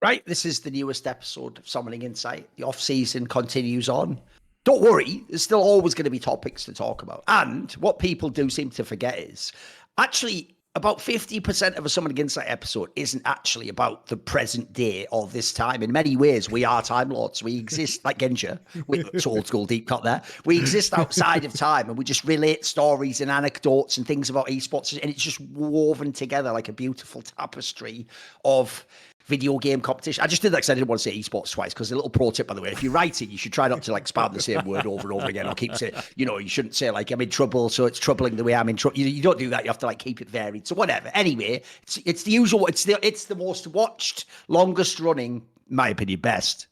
Right, this is the newest episode of Summoning Insight. The off-season continues on. Don't worry, there's still always going to be topics to talk about. And what people do seem to forget is actually about 50% of a Summoning Insight episode isn't actually about the present day or this time. In many ways, we are Time Lords. We exist like Genja. It's old school deep cut there. We exist outside of time and we just relate stories and anecdotes and things about esports. And it's just woven together like a beautiful tapestry of video game competition. I just did that because I didn't want to say esports twice, because a little pro tip, by the way, if you write it, you should try not to like spam the same word over and over again, or keep saying, you shouldn't say like, I'm in trouble, so it's troubling the way I'm in trouble. You don't do that. You have to like keep it varied. So whatever. Anyway, it's the usual, it's the most watched, longest running, in my opinion, best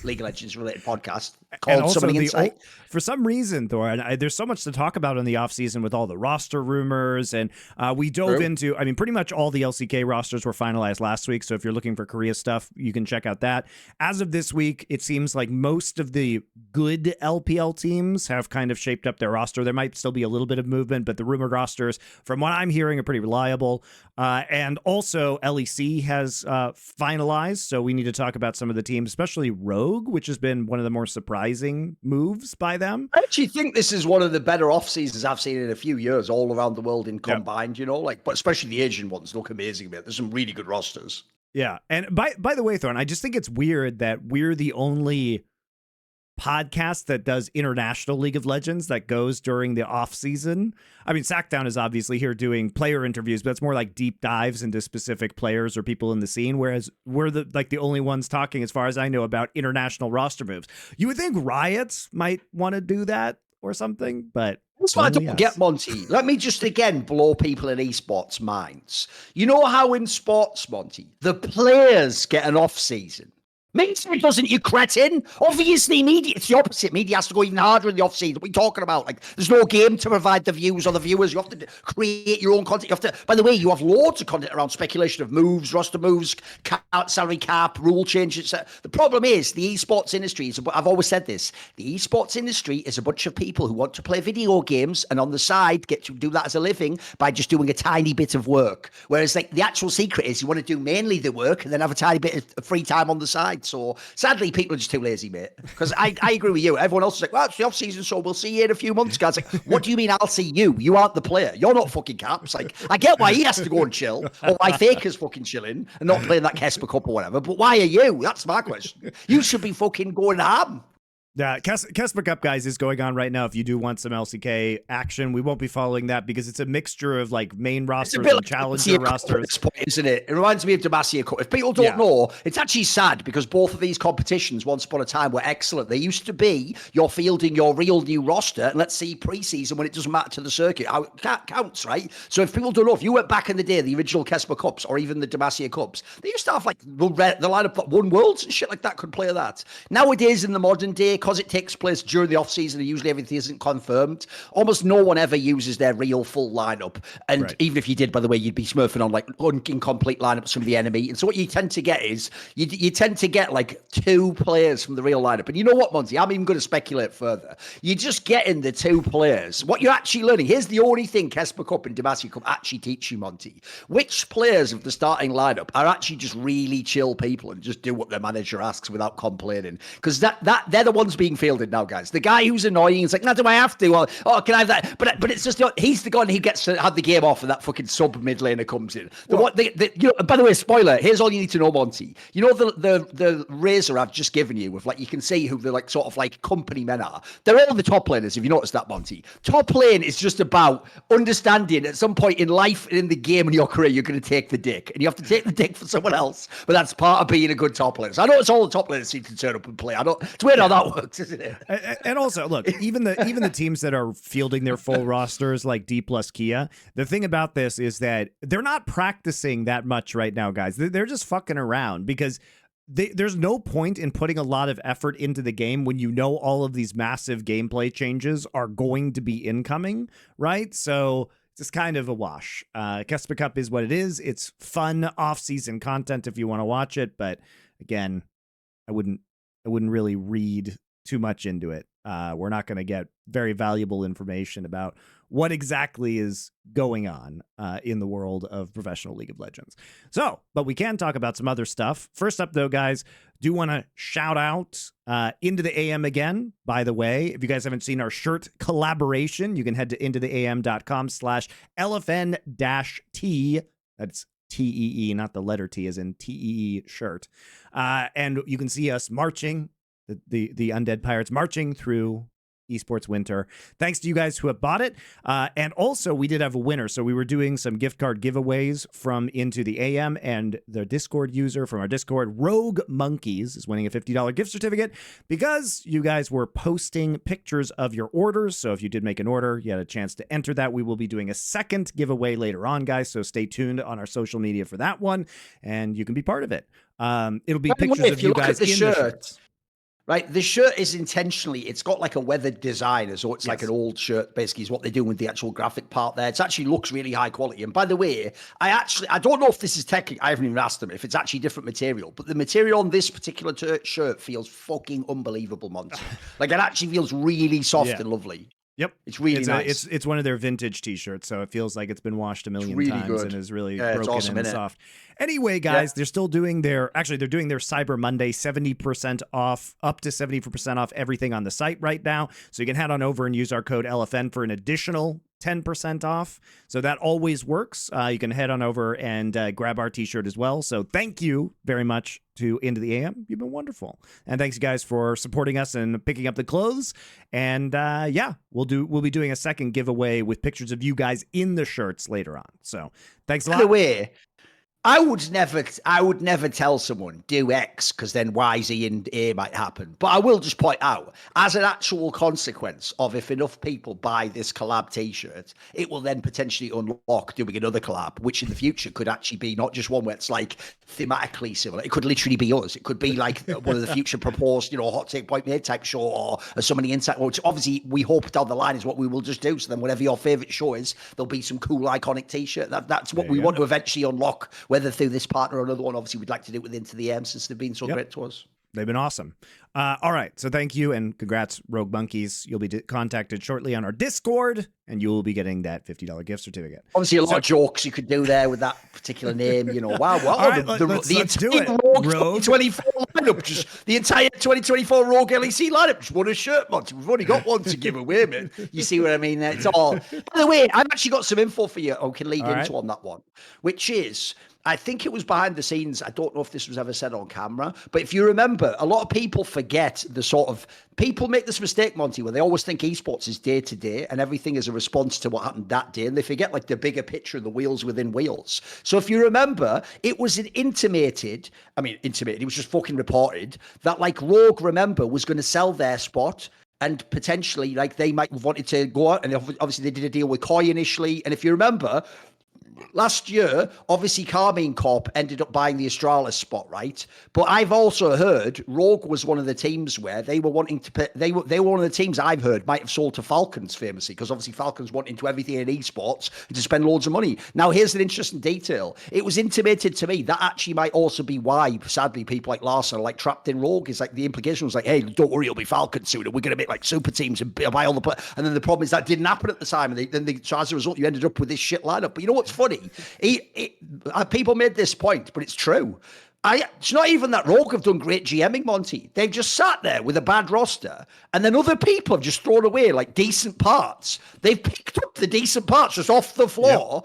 League of Legends related podcast called Summoning Insight. For some reason, Thorin, there's so much to talk about in the offseason with all the roster rumors, and we dove into, pretty much all the LCK rosters were finalized last week, so if you're looking for Korea stuff, you can check out that. As of this week, it seems like most of the good LPL teams have kind of shaped up their roster. There might still be a little bit of movement, but the rumored rosters, from what I'm hearing, are pretty reliable. And also, LEC has finalized, so we need to talk about some of the teams, especially Rogue, which has been one of the more surprising moves by them. I actually think this is one of the better off seasons I've seen in a few years, all around the world in combined. But especially the Asian ones look amazing, man. There's some really good rosters. Yeah, and by the way, Thorin, I just think it's weird that we're the only podcast that does international League of Legends that goes during the off season. Sackdown is obviously here doing player interviews, but it's more like deep dives into specific players or people in the scene, whereas we're the only ones talking, as far as I know, about international roster moves. You would think Riot might want to do that or something, but that's what I don't get, Monty. Let me just again blow people in esports minds. You know how in sports, Monty, the players get an off season. Media doesn't, you cretin. Obviously, media, it's the opposite. Media has to go even harder in the off-season. What are you talking about? Like, there's no game to provide the views or the viewers. You have to create your own content. You have to, by the way, you have loads of content around speculation of moves, roster moves, salary cap, rule changes. The problem is the esports industry is, I've always said this, the esports industry is a bunch of people who want to play video games and on the side get to do that as a living by just doing a tiny bit of work. Whereas like the actual secret is you want to do mainly the work and then have a tiny bit of free time on the side. So sadly, people are just too lazy, mate. Because I agree with you. Everyone else is like, well, it's the off-season, so we'll see you in a few months, guys. Like, what do you mean I'll see you? You aren't the player. You're not fucking Caps. Like, I get why he has to go and chill, or why Faker's fucking chilling and not playing that KeSPA Cup or whatever, but why are you? That's my question. You should be fucking going ham. Yeah, KeSPA Cup, guys, is going on right now. If you do want some LCK action, we won't be following that because it's a mixture of like main rosters and challenger rosters. At this point, isn't it? It reminds me of Demacia Cup. If people don't know, it's actually sad because both of these competitions once upon a time were excellent. They used to be you're fielding your real new roster, and let's see preseason when it doesn't matter to the circuit how it counts, right? So if people don't know, if you went back in the day, the original KeSPA Cups or even the Demacia Cups, they used to have like the lineup that won worlds and shit like that could play that. Nowadays, in the modern day, because it takes place during the off-season and usually everything isn't confirmed, almost no one ever uses their real full lineup. And even if you did, by the way, you'd be smurfing on like incomplete lineups from the enemy. And so what you tend to get is you tend to get like two players from the real lineup. And you know what, Monty? I'm even going to speculate further. You're just getting the two players. What you're actually learning, here's the only thing KeSPA Cup and Demacia Cup actually teach you, Monty. Which players of the starting lineup are actually just really chill people and just do what their manager asks without complaining. Because they're the ones being fielded now, guys. The guy who's annoying is like, no, do I have to? Or, oh, can I have that? But it's just, he's the guy who gets to have the game off and that fucking sub mid laner comes in. By the way, spoiler, here's all you need to know, Monty. You know the razor I've just given you with like, you can see who the like sort of like company men are. They're all the top laners, if you notice that, Monty. Top lane is just about understanding at some point in life and in the game in your career, you're going to take the dick. And you have to take the dick for someone else. But that's part of being a good top laner. So I know it's all the top laners seem to turn up and play. It's weird how that works, isn't it? And also, look, even the teams that are fielding their full rosters like D plus Kia, the thing about this is that they're not practicing that much right now, guys. They're just fucking around because there's no point in putting a lot of effort into the game when you know all of these massive gameplay changes are going to be incoming, right? So it's just kind of a wash. KeSPA Cup is what it is. It's fun off-season content if you want to watch it, but again, I wouldn't really read too much into it. We're not going to get very valuable information about what exactly is going on in the world of professional League of Legends. So, but we can talk about some other stuff. First up, though, guys, do want to shout out Into the AM again. By the way, if you guys haven't seen our shirt collaboration, you can head to intotheam.com/LFN-T. That's TEE, not the letter T, as in TEE shirt. And you can see us marching, the Undead Pirates marching through esports winter. Thanks to you guys who have bought it. And also, we did have a winner. So we were doing some gift card giveaways from Into the AM, and the Discord user from our Discord, Rogue Monkeys, is winning a $50 gift certificate because you guys were posting pictures of your orders. So if you did make an order, you had a chance to enter that. We will be doing a second giveaway later on, guys. So stay tuned on our social media for that one, and you can be part of it. It'll be pictures of you guys in the shirts. Right, the shirt is intentionally, it's got like a weathered design, so it's like an old shirt, basically, is what they do with the actual graphic part there. It actually looks really high quality. And by the way, I don't know if this is technically, I haven't even asked them if it's actually different material, but the material on this particular shirt feels fucking unbelievable, Monty. Like, it actually feels really soft and lovely. Yep. It's really nice. It's one of their vintage t-shirts, so it feels like it's been washed a million times and is really broken awesome, and soft. Anyway, guys, they're still doing they're doing their Cyber Monday 70% off, up to 70% off everything on the site right now. So you can head on over and use our code LFN for an additional 10% off. So that always works. You can head on over and grab our t-shirt as well. So thank you very much to Into the AM. You've been wonderful. And thanks, you guys, for supporting us and picking up the clothes. And we'll be doing a second giveaway with pictures of you guys in the shirts later on. So thanks a lot. By the way, I would never tell someone do X because then Y, Z, and A might happen. But I will just point out, as an actual consequence of if enough people buy this collab t-shirt, it will then potentially unlock doing another collab, which in the future could actually be not just one where it's like thematically similar. It could literally be us. It could be like one of the future proposed, hot take point made type show or somebody inside, which obviously we hope down the line is what we will just do. So then whatever your favorite show is, there'll be some cool iconic t-shirt. That's what we want to eventually unlock, whether through this partner or another one. Obviously, we'd like to do it with Into the AM since they've been so great to us. They've been awesome. All right. So thank you and congrats, Rogue Monkeys. You'll be contacted shortly on our Discord, and you will be getting that $50 gift certificcket. Obviously, a lot of jokes you could do there with that particular name. Wow. Right, let's do it. Rogue 2024 lineup, just the entire 2024 Rogue LEC lineup, just won a shirt, Monty. We've only got one to give away, man. You see what I mean? It's all. By the way, I've actually got some info for you. I can lead into on that one, which is, I think it was behind the scenes. I don't know if this was ever said on camera, but if you remember, a lot of people forget people make this mistake, Monty, where they always think esports is day to day and everything is a response to what happened that day. And they forget like the bigger picture of the wheels within wheels. So if you remember, it was intimated, it was just fucking reported that like Rogue, remember, was going to sell their spot. And potentially, like, they might have wanted to go out, and obviously they did a deal with Koi initially. And if you remember, last year, obviously Carmine Corp ended up buying the Astralis spot, right? But I've also heard Rogue was one of the teams where they were wanting to pay, they were one of the teams I've heard might have sold to Falcons famously, because obviously Falcons wanting to everything in esports and to spend loads of money. Now, here's an interesting detail. It was intimated to me that actually might also be why, sadly, people like Larson are like trapped in Rogue. Is like the implication was like, hey, don't worry, it'll be Falcons soon, and we're going to make like super teams and buy all the and then the problem is that didn't happen at the time, and so as a result, you ended up with this shit lineup. But you know what's funny? People made this point, but it's true. It's not even that Rogue have done great GMing, Monty. They've just sat there with a bad roster, and then other people have just thrown away like decent parts. They've picked up the decent parts just off the floor,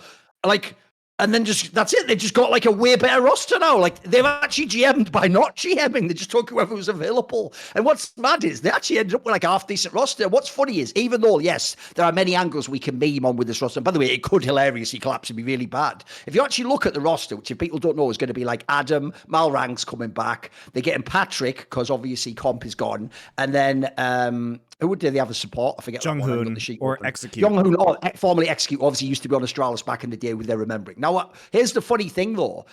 and then that's it. They just got like a way better roster now. Like they've actually GM'd by not GMing. They just took whoever was available. And what's mad is they actually ended up with like a half decent roster. What's funny is, even though, yes, there are many angles we can meme on with this roster. And by the way, it could hilariously collapse and be really bad. If you actually look at the roster, which if people don't know is going to be like Adam, Malrang's coming back. They're getting Patrick, because obviously Comp is gone. And then, who did they have as support? I forget. Jung-hoon or Execute. Jung-hoon, formerly Execute, obviously used to be on Astralis back in the day with their remembering. Now, here's the funny thing, though.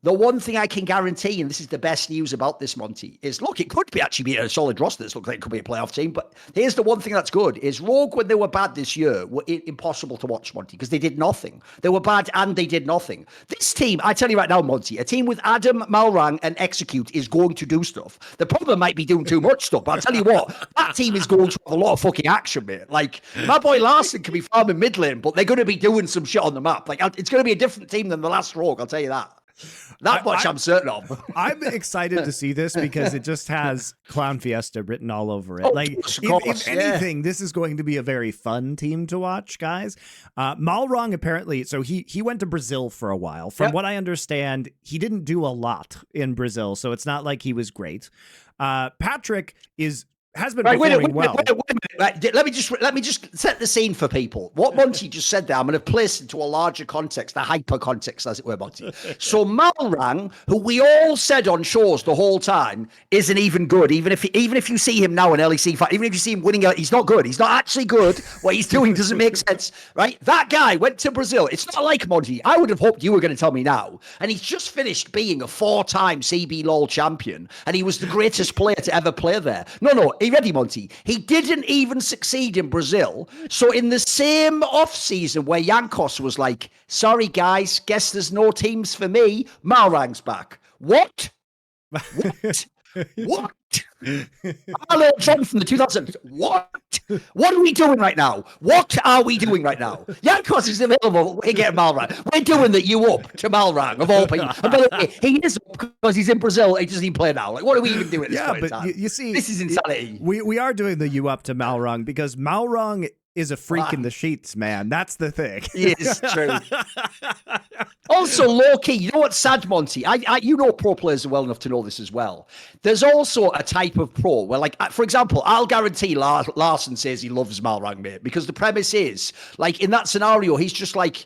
The one thing I can guarantee, and this is the best news about this, Monty, is look, it could be actually be a solid roster. This looks like it could be a playoff team. But here's the one thing that's good is Rogue, when they were bad this year, were impossible to watch, Monty, because they did nothing. They were bad and they did nothing. This team, I tell you right now, Monty, a team with Adam, Malrang, and Execute is going to do stuff. The problem might be doing too much stuff, but I'll tell you what, that team is going to have a lot of fucking action, mate. Like, my boy Larson can be farming mid lane, but they're going to be doing some shit on the map. Like, it's going to be a different team than the last Rogue, I'll tell you that. That much I'm certain of. I'm excited to see this because it just has Clown Fiesta written all over it. Like, if anything, this is going to be a very fun team to watch, guys. Malrang apparently, so he went to Brazil for a while. From what I understand, he didn't do a lot in Brazil, so it's not like he was great. Patrick has been performing well. Wait a minute. Right. Let me just set the scene for people. What Monty just said there, I'm going to place into a larger context, a hyper context, as it were, Monty. So Malrang, who we all said on shows the whole time, isn't even good. Even if you see him now in LEC fight, even if you see him winning, he's not good. He's not actually good. What he's doing doesn't make sense, right? That guy went to Brazil. It's not like Monty. I would have hoped you were going to tell me now. And he's just finished being a 4-time CB LOL champion, and he was the greatest player to ever play there. No. Are you ready, Monty? He didn't even succeed in Brazil. So in the same off-season where Jankos was like, sorry, guys, guess there's no teams for me, Malrang's back. What? What? Hello, John from the 2000s. What? What are we doing right now? What are we doing right now? Jankos is available. We're getting Malrang. We're doing the you up to Malrang of all people. And by the way, he is up because he's in Brazil. He doesn't even play now. Like, what are we even doing at this point in time? You see, this is insanity. We are doing the you up to Malrang because Malrang is a freak in the sheets, man. That's the thing. It's true. Also, low-key, you know what's sad, Monty? You know pro players well enough to know this as well. There's also a type of pro where, like, for example, I'll guarantee Larson says he loves Malrang, mate, because the premise is, like, in that scenario, he's just like,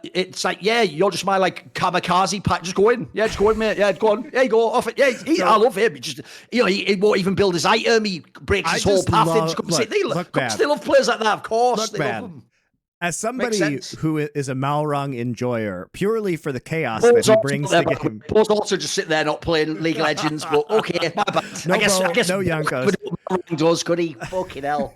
it's like, yeah, you're just my, like, kamikaze pack. Just go in. Yeah, just go in, mate. Yeah, go on. Yeah, go off it. Yeah, I love him. He just, he won't even build his item. He breaks his whole path in. They love players like that, of course. They love them. As somebody who is a Malrang enjoyer, purely for the chaos that he brings to the game. Both also just sit there not playing League of Legends, but okay, my bad. I guess no Jankos. Malrang does, could he? Fucking hell.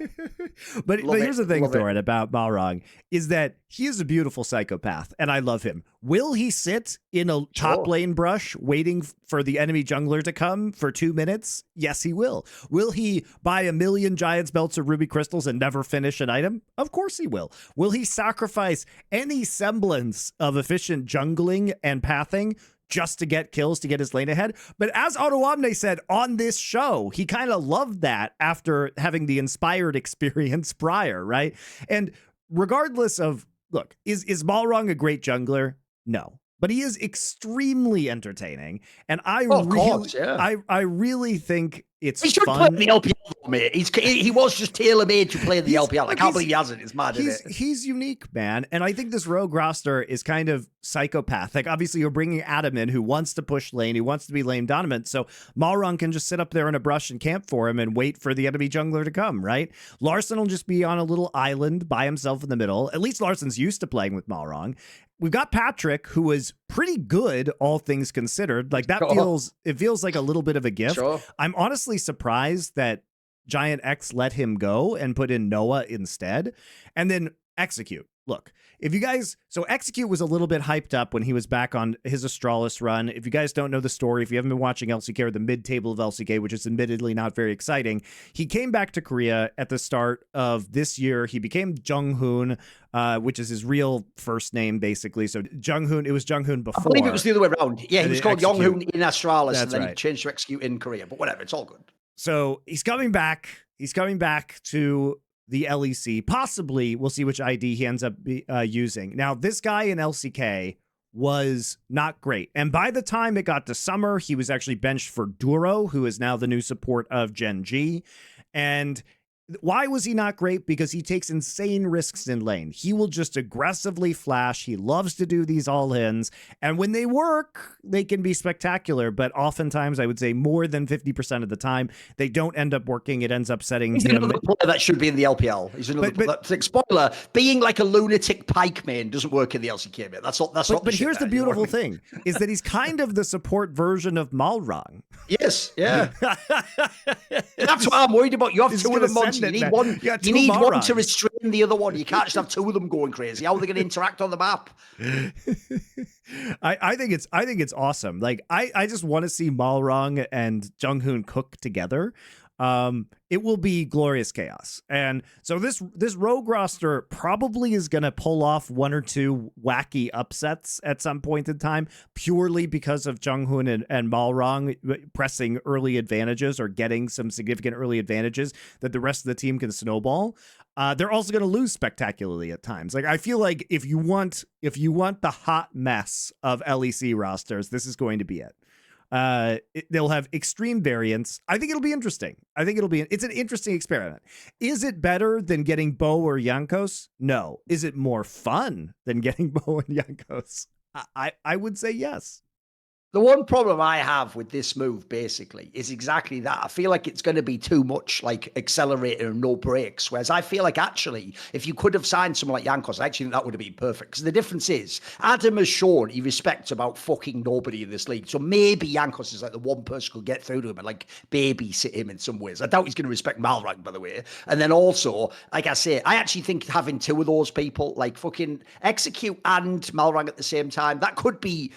But here's the thing, Thorin, about Malrang, is that he is a beautiful psychopath, and I love him. Will he sit in a top lane brush waiting for the enemy jungler to come for 2 minutes? Yes, he will. Will he buy 1 million Giants belts of ruby crystals and never finish an item? Of course he will. Will he sacrifice any semblance of efficient jungling and pathing just to get kills, to get his lane ahead? But as Odoamne said on this show, he kind of loved that after having the inspired experience prior, right? And regardless of, look, is Malrang a great jungler? No. But he is extremely entertaining, and I really think it's he should fun. Play the LPL, mate. He was just tailor-made to play the LPL. I can't believe he hasn't. It's mad, isn't it? He's unique, man, and I think this rogue roster is kind of psychopathic. Obviously, you're bringing Adam in, who wants to push lane, he wants to be lane dominant, so Malrang can just sit up there in a brush and camp for him and wait for the enemy jungler to come, right? Larson will just be on a little island by himself in the middle. At least Larson's used to playing with Malrang. We've got Patrick, who is pretty good, all things considered. Like, that feels like a little bit of a gift. Sure. I'm honestly surprised that Giant X let him go and put in Noah instead. And then Execute. Look, if you guys, so Execute was a little bit hyped up when he was back on his Astralis run. If you guys don't know the story, if you haven't been watching LCK or the mid-table of LCK, which is admittedly not very exciting, he came back to Korea at the start of this year. He became Junghoon, which is his real first name, basically. So Junghoon, it was Junghoon before. I believe it was the other way around. Yeah, he was called Junghoon in Astralis, and then he changed to Execute in Korea. But whatever, it's all good. So he's coming back. He's coming back to the LEC. Possibly, we'll see which ID he ends up using. Now, this guy in LCK was not great. And by the time it got to summer, he was actually benched for Duro, who is now the new support of Gen G. And Why was he not great? Because he takes insane risks in lane. He will just aggressively flash. He loves to do these all-ins. And when they work, they can be spectacular. But oftentimes, I would say more than 50% of the time, they don't end up working. It ends up setting He's him. another player that should be in the LPL. He's another spoiler. Being like a lunatic pike main doesn't work in the LCK, mate. That's not. But here's the beautiful thing: is that he's kind of the support version of Malrang. Yes, yeah. That's what I'm worried about. You have two of them, Monty. You need one. You need one to restrain the other one. You can't just have two of them going crazy. How are they going to interact on the map? I think it's awesome. Like I just want to see Malrang and Junghoon cook together. It will be glorious chaos. And so this rogue roster probably is going to pull off one or two wacky upsets at some point in time, purely because of Junghoon and Malrang pressing early advantages or getting some significant early advantages that the rest of the team can snowball. They're also going to lose spectacularly at times. Like I feel like if you want the hot mess of LEC rosters, this is going to be it. They'll have extreme variance. I think it'll be interesting. It's an interesting experiment. Is it better than getting Bo or Jankos? No. Is it more fun than getting Bo and Jankos? I would say yes. The one problem I have with this move, basically, is exactly that. I feel like it's going to be too much like accelerator and no brakes. Whereas I feel like actually, if you could have signed someone like Jankos, I actually think that would have been perfect. Because the difference is, Adam has shown he respects about fucking nobody in this league. So maybe Jankos is like the one person who could get through to him and like babysit him in some ways. I doubt he's going to respect Malrang, by the way. And then also, like I say, I actually think having two of those people, like fucking Execute and Malrang at the same time, that could be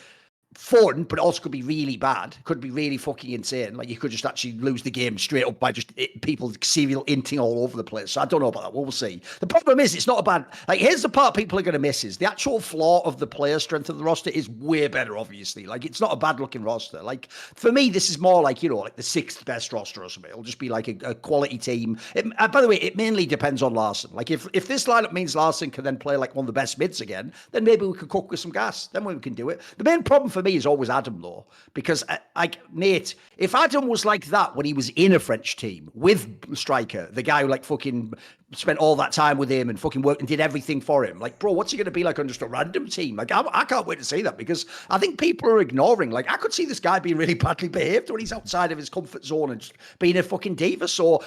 fun, but also could be really bad. Could be really fucking insane. Like you could just actually lose the game straight up by just people serial inting all over the place. So I don't know about that. We'll see. The problem is it's not a bad. Like here's the part people are going to miss is the actual flaw of the player strength of the roster is way better. Obviously, like it's not a bad looking roster. Like for me, this is more like like the sixth best roster or something. It'll just be like a quality team. By the way, it mainly depends on Larson. Like if this lineup means Larson can then play like one of the best mids again, then maybe we could cook with some gas. Then we can do it. The main problem for me is always Adam though, because like Nate, if Adam was like that when he was in a French team with Striker, the guy who like fucking spent all that time with him and fucking worked and did everything for him, like bro, what's he going to be like on just a random team? Like I can't wait to see that, because I think people are ignoring, like I could see this guy being really badly behaved when he's outside of his comfort zone and just being a fucking diva. So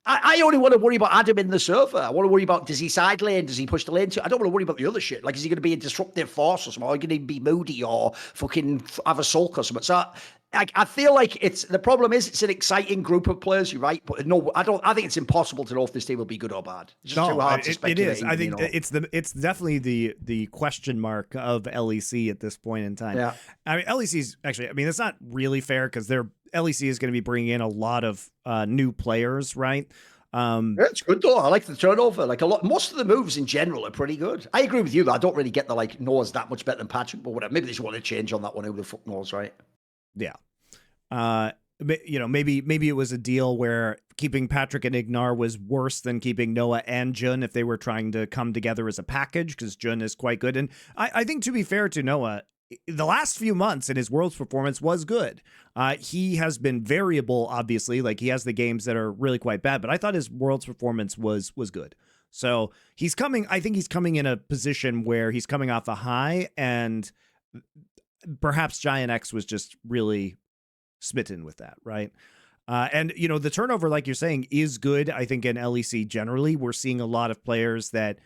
I only want to worry about Adam in the server. I want to worry about, does he side lane? Does he push the lane? I don't want to worry about the other shit. Like, is he going to be a disruptive force or something? Or are you going to be moody or fucking have a sulk or something? So I feel like the problem is it's an exciting group of players, you're right. But no, I think it's impossible to know if this team will be good or bad. It's just too hard to speculate. It is. I think it's definitely the question mark of LEC at this point in time. Yeah. I mean, LEC's actually, I mean, it's not really fair because LEC is going to be bringing in a lot of new players, right? Yeah, it's good though. I like the turnover. Like most of the moves in general are pretty good. I agree with you though. I don't really get the like Noah's that much better than Patrick, but whatever. Maybe they just want to change on that one. Who the fuck knows, right? Yeah. Maybe it was a deal where keeping Patrick and Ignar was worse than keeping Noah and Jun if they were trying to come together as a package, because Jun is quite good. And I think, to be fair to Noah, the last few months in his Worlds performance was good. He has been variable, obviously. Like he has the games that are really quite bad, but I thought his Worlds performance was good. So I think he's coming in a position where he's coming off a high, and perhaps Giant X was just really smitten with that, right? And the turnover, like you're saying, is good. I think in LEC generally, we're seeing a lot of players that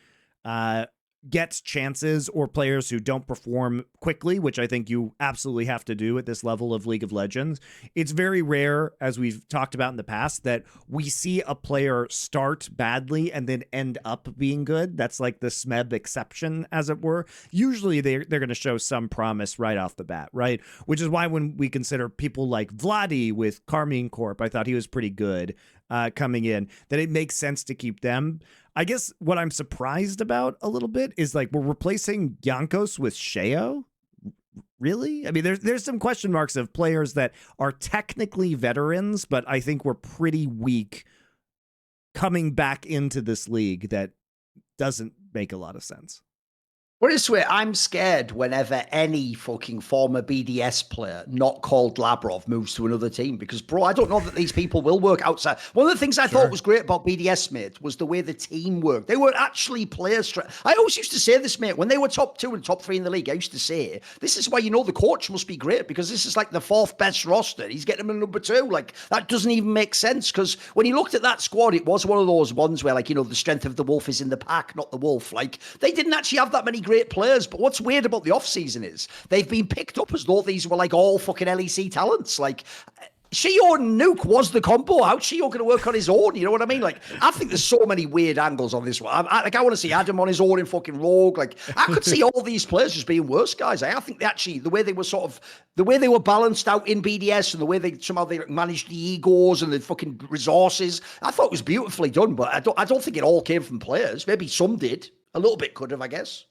get chances, or players who don't perform quickly, which I think you absolutely have to do at this level of League of Legends. It's very rare, as we've talked about in the past, that we see a player start badly and then end up being good. That's like the Smeb exception, as it were. Usually they're going to show some promise right off the bat, right? Which is why when we consider people like Vladi with Carmine Corp, I thought he was pretty good coming in, that it makes sense to keep them. I guess what I'm surprised about a little bit is like we're replacing Jankos with Sheo. Really? I mean, there's some question marks of players that are technically veterans, but I think we're pretty weak coming back into this league. That doesn't make a lot of sense. What is it? I'm scared whenever any fucking former BDS player not called Labrov moves to another team because, bro, I don't know that these people will work outside. One of the things I thought was great about BDS, mate, was the way the team worked. They were actually players. I always used to say this, mate, when they were top 2 and top 3 in the league, I used to say, this is why the coach must be great because this is like the 4th best roster. He's getting them in number 2. Like, that doesn't even make sense because when you looked at that squad, it was one of those ones where, like, the strength of the wolf is in the pack, not the wolf. Like, they didn't actually have that many great players. But what's weird about the offseason is they've been picked up as though these were like all fucking LEC talents. Like, Shio and Nuke was the combo. How's Shio going to work on his own? You know what I mean? Like, I think there's so many weird angles on this one. I want to see Adam on his own in fucking Rogue. Like, I could see all these players just being worse guys. I think they actually, the way they were balanced out in BDS and the way they managed the egos and the fucking resources, I thought it was beautifully done. But I don't think it all came from players. Maybe some did. A little bit could have, I guess.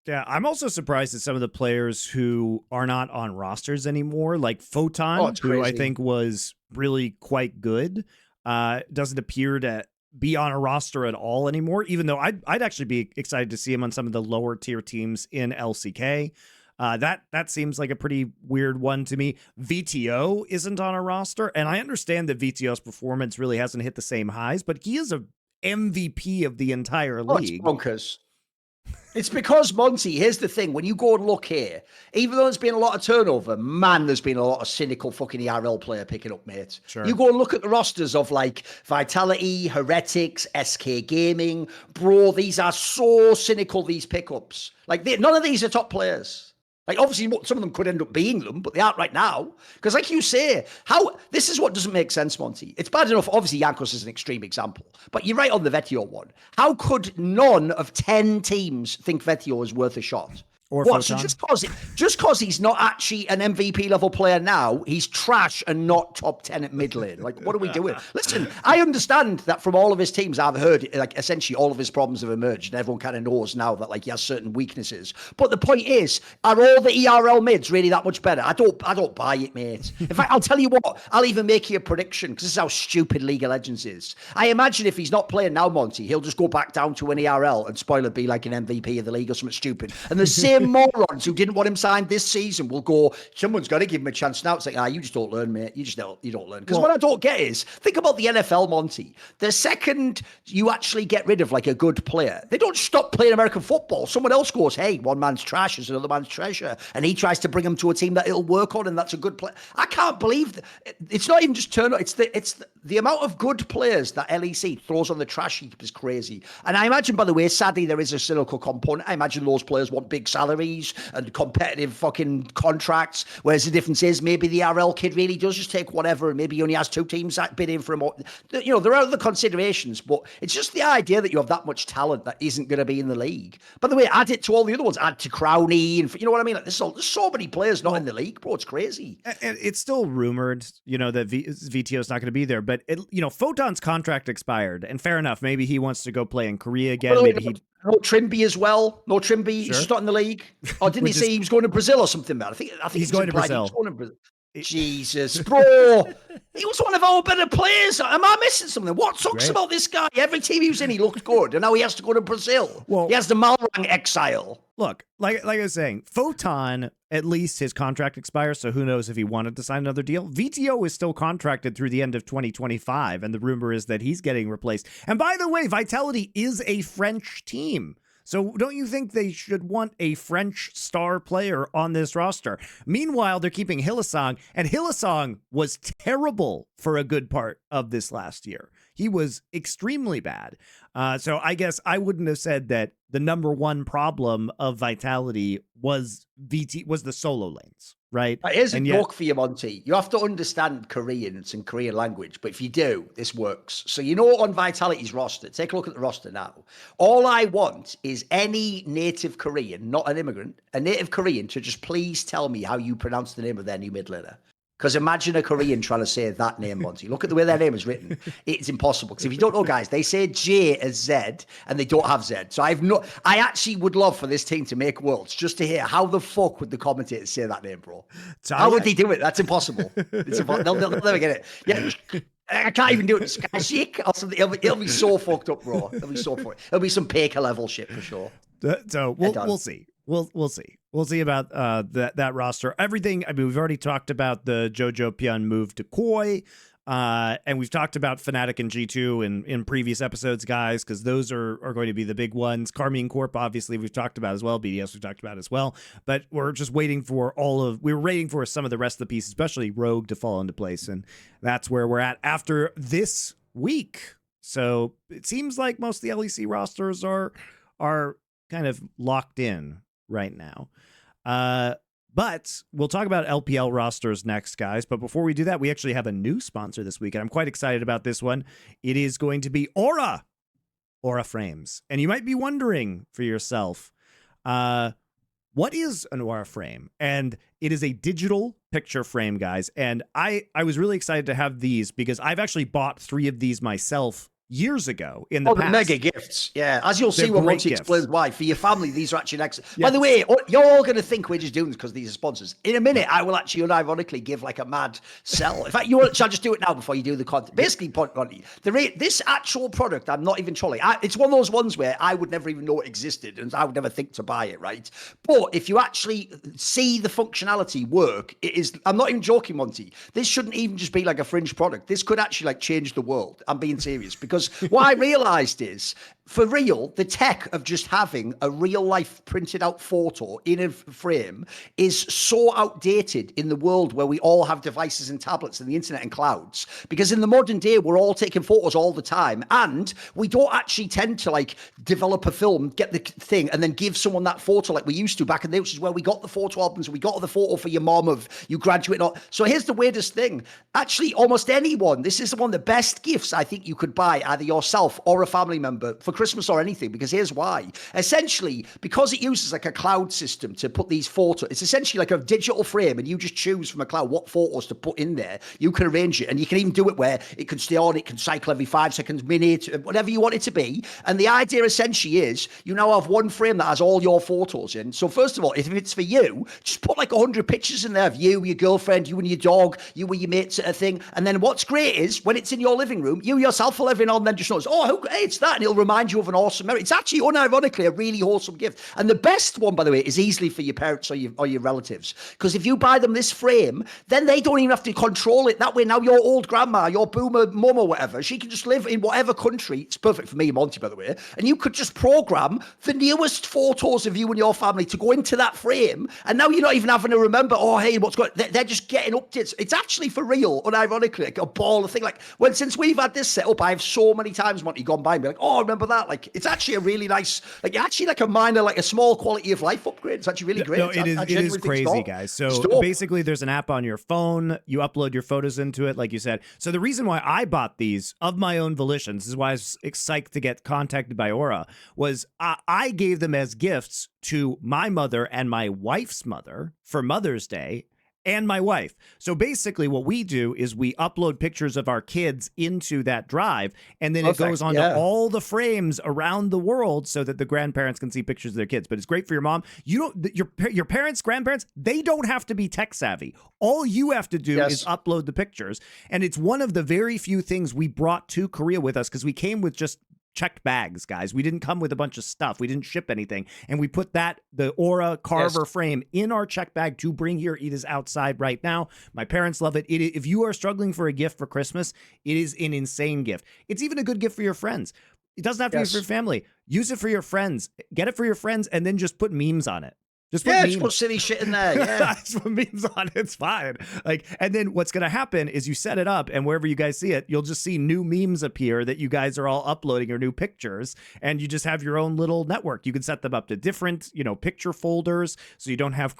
Yeah, I'm also surprised at some of the players who are not on rosters anymore, like Photon, who I think was really quite good, doesn't appear to be on a roster at all anymore, even though I'd actually be excited to see him on some of the lower tier teams in LCK. That seems like a pretty weird one to me. VTO isn't on a roster, and I understand that VTO's performance really hasn't hit the same highs, but he is a MVP of the entire league. It's bonkers. It's because, Monty, here's the thing. When you go and look here, even though there's been a lot of turnover, man, there's been a lot of cynical fucking ERL player picking up, mate. Sure. You go and look at the rosters of, like, Vitality, Heretics, SK Gaming. Bro, these are so cynical, these pickups. Like, none of these are top players. Like, obviously, some of them could end up being them, but they aren't right now. Because, like you say, this is what doesn't make sense, Monty. It's bad enough. Obviously, Jankos is an extreme example. But you're right on the Vetio one. How could none of 10 teams think Vetio is worth a shot? Or what? So just because he's not actually an MVP level player now, he's trash and not top 10 at mid lane. Like, what are we doing? Listen, I understand that from all of his teams, I've heard like essentially all of his problems have emerged, and everyone kind of knows now that like he has certain weaknesses. But the point is, are all the ERL mids really that much better? I don't buy it, mate. In fact, I'll tell you what. I'll even make you a prediction because this is how stupid League of Legends is. I imagine if he's not playing now, Monty, he'll just go back down to an ERL and spoiler be like an MVP of the league or something stupid. And the same morons who didn't want him signed this season will go, someone's got to give him a chance now. It's like, you just don't learn, mate. You don't learn. Because what I don't get is, think about the NFL, Monty. The second you actually get rid of like a good player, they don't stop playing American football. Someone else goes, hey, one man's trash is another man's treasure. And he tries to bring him to a team that it'll work on, and that's a good player. I can't believe that. It's not even just turnover. It's the amount of good players that LEC throws on the trash heap is crazy. And I imagine, by the way, sadly, there is a cynical component. I imagine those players want big salaries and competitive fucking contracts, whereas the difference is maybe the RL kid really does just take whatever, and maybe he only has 2 teams that bid in for him. There are other considerations, but it's just the idea that you have that much talent that isn't going to be in the league. By the way, add it to all the other ones. Add to Crowley, and you know what I mean? Like, there's so many players not in the league, bro. It's crazy. And it's still rumored, that VTO is not going to be there, but Photon's contract expired, and fair enough. Maybe he wants to go play in Korea again. No Trimby as well. No Trimby. Sure. He's not in the league. Or didn't he say he was going to Brazil or something, man? I think he's going to Brazil. Jesus, bro. He was one of our better players. Am I missing something? What sucks about this guy? Every team he was in, he looked good. And now he has to go to Brazil. Well, he has the Malrang exile. Look, like I was saying, Photon, at least his contract expires, so who knows if he wanted to sign another deal. VTO is still contracted through the end of 2025, and the rumor is that he's getting replaced. And by the way, Vitality is a French team. So don't you think they should want a French star player on this roster? Meanwhile, they're keeping Hylissang, and Hylissang was terrible for a good part of this last year. He was extremely bad. So I guess I wouldn't have said that the number one problem of Vitality was the solo lanes, right? Here's a joke for you, Monty. You have to understand Koreans and Korean language, but if you do, this works. So on Vitality's roster, take a look at the roster now. All I want is any native Korean, not an immigrant, a native Korean to just please tell me how you pronounce the name of their new mid laner. Because imagine a Korean trying to say that name, Monty. Look at the way their name is written. It's impossible. Because if you don't know, guys, they say J as Z, and they don't have Z. So I actually would love for this team to make Worlds just to hear how the fuck would the commentators say that name, bro? How would they do it? That's impossible. They'll never get it. Yeah. I can't even do it. Skashik or something. It'll be so fucked up, bro. It'll be so fucked. It'll be some Paker level shit for sure. So we'll see. We'll see. We'll see about that roster. Everything. I mean, we've already talked about the Jojo Pyun move to Koi. And we've talked about Fnatic and G2 in previous episodes, guys, because those are going to be the big ones. Carmine Corp, obviously, we've talked about as well. BDS, we've talked about as well. But we're just waiting for we're waiting for some of the rest of the pieces, especially Rogue, to fall into place. And that's where we're at after this week. So it seems like most of the LEC rosters are kind of locked in right now. But we'll talk about LPL rosters next, guys. But before we do that, we actually have a new sponsor this week, and I'm quite excited about this one. It is going to be Aura Frames. And you might be wondering for yourself, what is an Aura frame? And it is a digital picture frame, guys. And I was really excited to have these because I've actually bought 3 of these myself years ago in the past. The mega gifts. Yeah. As you'll see when Monty explains why. For your family, these are actually excellent. Yes. By the way, you're all going to think we're just doing this because these are sponsors. In a minute, I will actually unironically give like a mad sell. In fact, shall I just do it now before you do the content? Basically, this actual product, I'm not even trolling. It's one of those ones where I would never even know it existed and I would never think to buy it, right? But if you actually see the functionality work, I'm not even joking, Monty. This shouldn't even just be like a fringe product. This could actually like change the world. I'm being serious because what I realized is, for real, the tech of just having a real life printed out photo in a frame is so outdated in the world where we all have devices and tablets and the internet and clouds. Because in the modern day, we're all taking photos all the time. And we don't actually tend to like develop a film, get the thing, and then give someone that photo like we used to back in the day, which is where we got the photo albums. We got the photo for your mom of you graduate. So here's the weirdest thing. Actually, almost anyone, this is one of the best gifts I think you could buy, either yourself or a family member, for Christmas or anything, because here's why. Essentially, because it uses like a cloud system to put these photos, it's essentially like a digital frame, and you just choose from a cloud what photos to put in there. You can arrange it, and you can even do it where it can stay on, it can cycle every 5 seconds, minute, whatever you want it to be. And the idea essentially is you now have one frame that has all your photos in. So first of all, if it's for you, just put like 100 pictures in there of you, your girlfriend, you and your dog, you with your mates at a thing. And then what's great is when it's in your living room, you yourself will every now and then just notice, oh, hey, it's that, and it'll remind you of an awesome memory. It's actually unironically a really wholesome gift. And the best one, by the way, is easily for your parents or your relatives. Because if you buy them this frame, then they don't even have to control it. That way, now your old grandma, your boomer mum or whatever, she can just live in whatever country. It's perfect for me and Monty, by the way. And you could just program the newest photos of you and your family to go into that frame. And now you're not even having to remember, oh, hey, what's going on? They're just getting updates. It's actually for real, unironically, like a ball of thing. Like, since we've had this set up, I've so many times, Monty, gone by and be like, oh, remember that? Like, it's actually a really nice, like, actually like a minor, like a small quality of life upgrade. It's actually really great. No, it is crazy, guys. So basically there's an app on your phone, you upload your photos into it, like you said. So the reason why I bought these of my own volition, this is why I was psyched to get contacted by Aura, was I gave them as gifts to my mother and my wife's mother for Mother's Day, and my wife. So basically what we do is we upload pictures of our kids into that drive, and then it goes onto all the frames around the world so that the grandparents can see pictures of their kids. But it's great for your mom. Your parents, grandparents, they don't have to be tech savvy. All you have to do is upload the pictures. And it's one of the very few things we brought to Korea with us, because we came with just checked bags, guys. We didn't come with a bunch of stuff. We didn't ship anything. And we put the Aura Carver frame in our check bag to bring here. It is outside right now. My parents love it. If you are struggling for a gift for Christmas, it is an insane gift. It's even a good gift for your friends. It doesn't have to be for your family. Use it for your friends. Get it for your friends and then just put memes on it. Just put silly shit in there. Yeah, just put memes on it. It's fine. And then what's going to happen is you set it up, and wherever you guys see it, you'll just see new memes appear that you guys are all uploading, or new pictures, and you just have your own little network. You can set them up to different, picture folders, so you don't have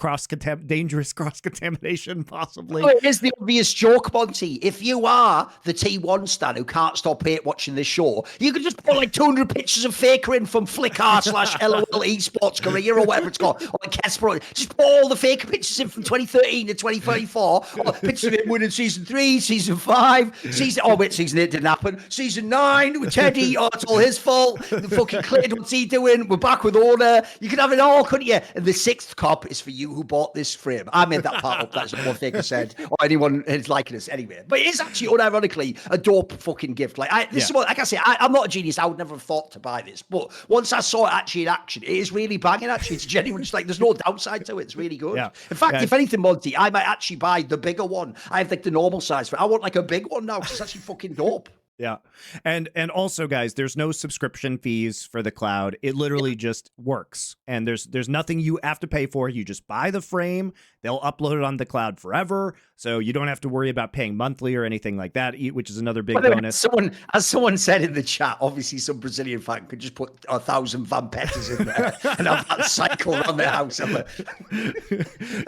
dangerous cross contamination possibly. Oh, here's the obvious joke, Monty. If you are the T1 stan who can't stop watching this show, you can just put like 200 pictures of Faker in from Flickr /LOL esports career or whatever it's called, or like KeSPA, just put all the fake pictures in from 2013 to 2034. Pictures of him winning season 3, season 5, season 8 didn't happen. Season 9 with Teddy, it's all his fault. The fucking Clayton, what's he doing? We're back with order. You can have it all, couldn't you? And the 6th cup is for you who bought this frame. I made that part up. That's one thing I said, or anyone is liking us anyway. But it is actually, unironically, a dope fucking gift. This is what, like I say, I'm not a genius. I would never have thought to buy this. But once I saw it actually in action, it is really banging, actually. It's genuine. It's like, there's no downside to it. It's really good. Yeah. In fact, if anything, Monty, I might actually buy the bigger one. I have like the normal size for it. I want like a big one now because it's actually fucking dope. Yeah. And also, guys, there's no subscription fees for the cloud. It literally just works. And there's nothing you have to pay for. You just buy the frame. They'll upload it on the cloud forever. So you don't have to worry about paying monthly or anything like that, which is another big bonus. As someone said in the chat, obviously some Brazilian fan could just put 1,000 Vampettas in there and have that cycle around their house. Your own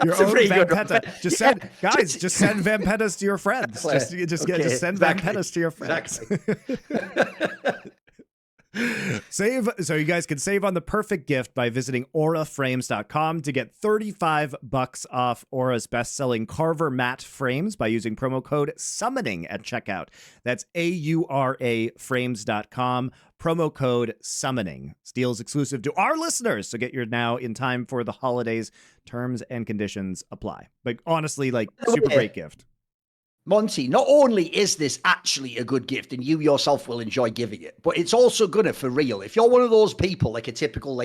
Vampetta. Just send Vampettas to your friends. Just send Vampettas to your friends. So you guys can save on the perfect gift by visiting auraframes.com to get $35 off Aura's best-selling Carver matte frames by using promo code summoning at checkout. That's AURA frames.com, promo code summoning. Deal's exclusive to our listeners, so get your now in time for the holidays. Terms and conditions apply. But honestly, super great gift. Monty, not only is this actually a good gift and you yourself will enjoy giving it, but it's also gonna, for real, if you're one of those people, like a typical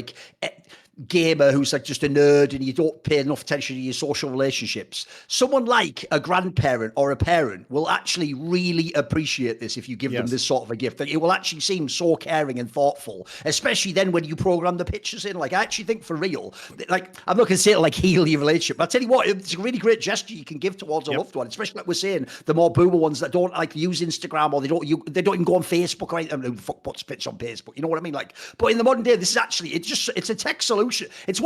gamer who's like just a nerd and you don't pay enough attention to your social relationships, someone like a grandparent or a parent will actually really appreciate this if you give them this sort of a gift. It will actually seem so caring and thoughtful, especially then when you program the pictures in. I actually think, for real, I'm not gonna say it heal your relationship, but I'll tell you what, it's a really great gesture you can give towards a loved one, especially like we're saying, the more boomer ones that don't use Instagram, or they don't even go on Facebook or anything. I mean, fuck puts bits on Facebook, you know what I mean? But in the modern day, this is actually, it's a tech solution. It's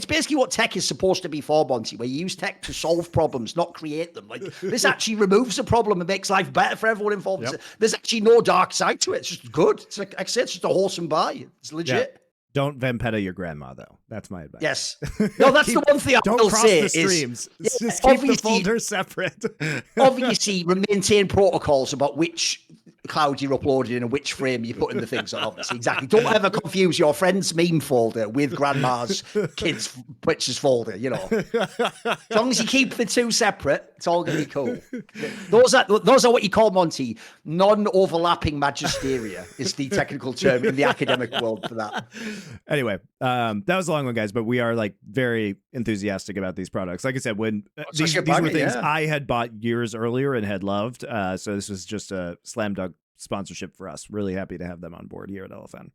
basically what tech is supposed to be for, Monty, where you use tech to solve problems, not create them. This actually removes a problem and makes life better for everyone involved. Yep. There's actually no dark side to it. It's just good. It's like I said, it's just a wholesome buy. It's legit. Yeah. Don't Vampetta your grandma, though. That's my advice. Yes. No, that's the one thing I will say. Don't cross the streams. Just keep the folders separate. Obviously, maintain protocols about which cloud you're uploading and which frame you're putting the things on, obviously. Exactly. Don't ever confuse your friend's meme folder with grandma's kids' pictures folder, As long as you keep the two separate, it's all going to be cool. Those are what you call, Monty, non-overlapping magisteria is the technical term in the academic world for that. Anyway, that was a long one, guys, but we are very enthusiastic about these products. Like I said, when these were things I had bought years earlier and had loved, so this was just a slam dunk sponsorship for us. Really happy to have them on board here at LFN.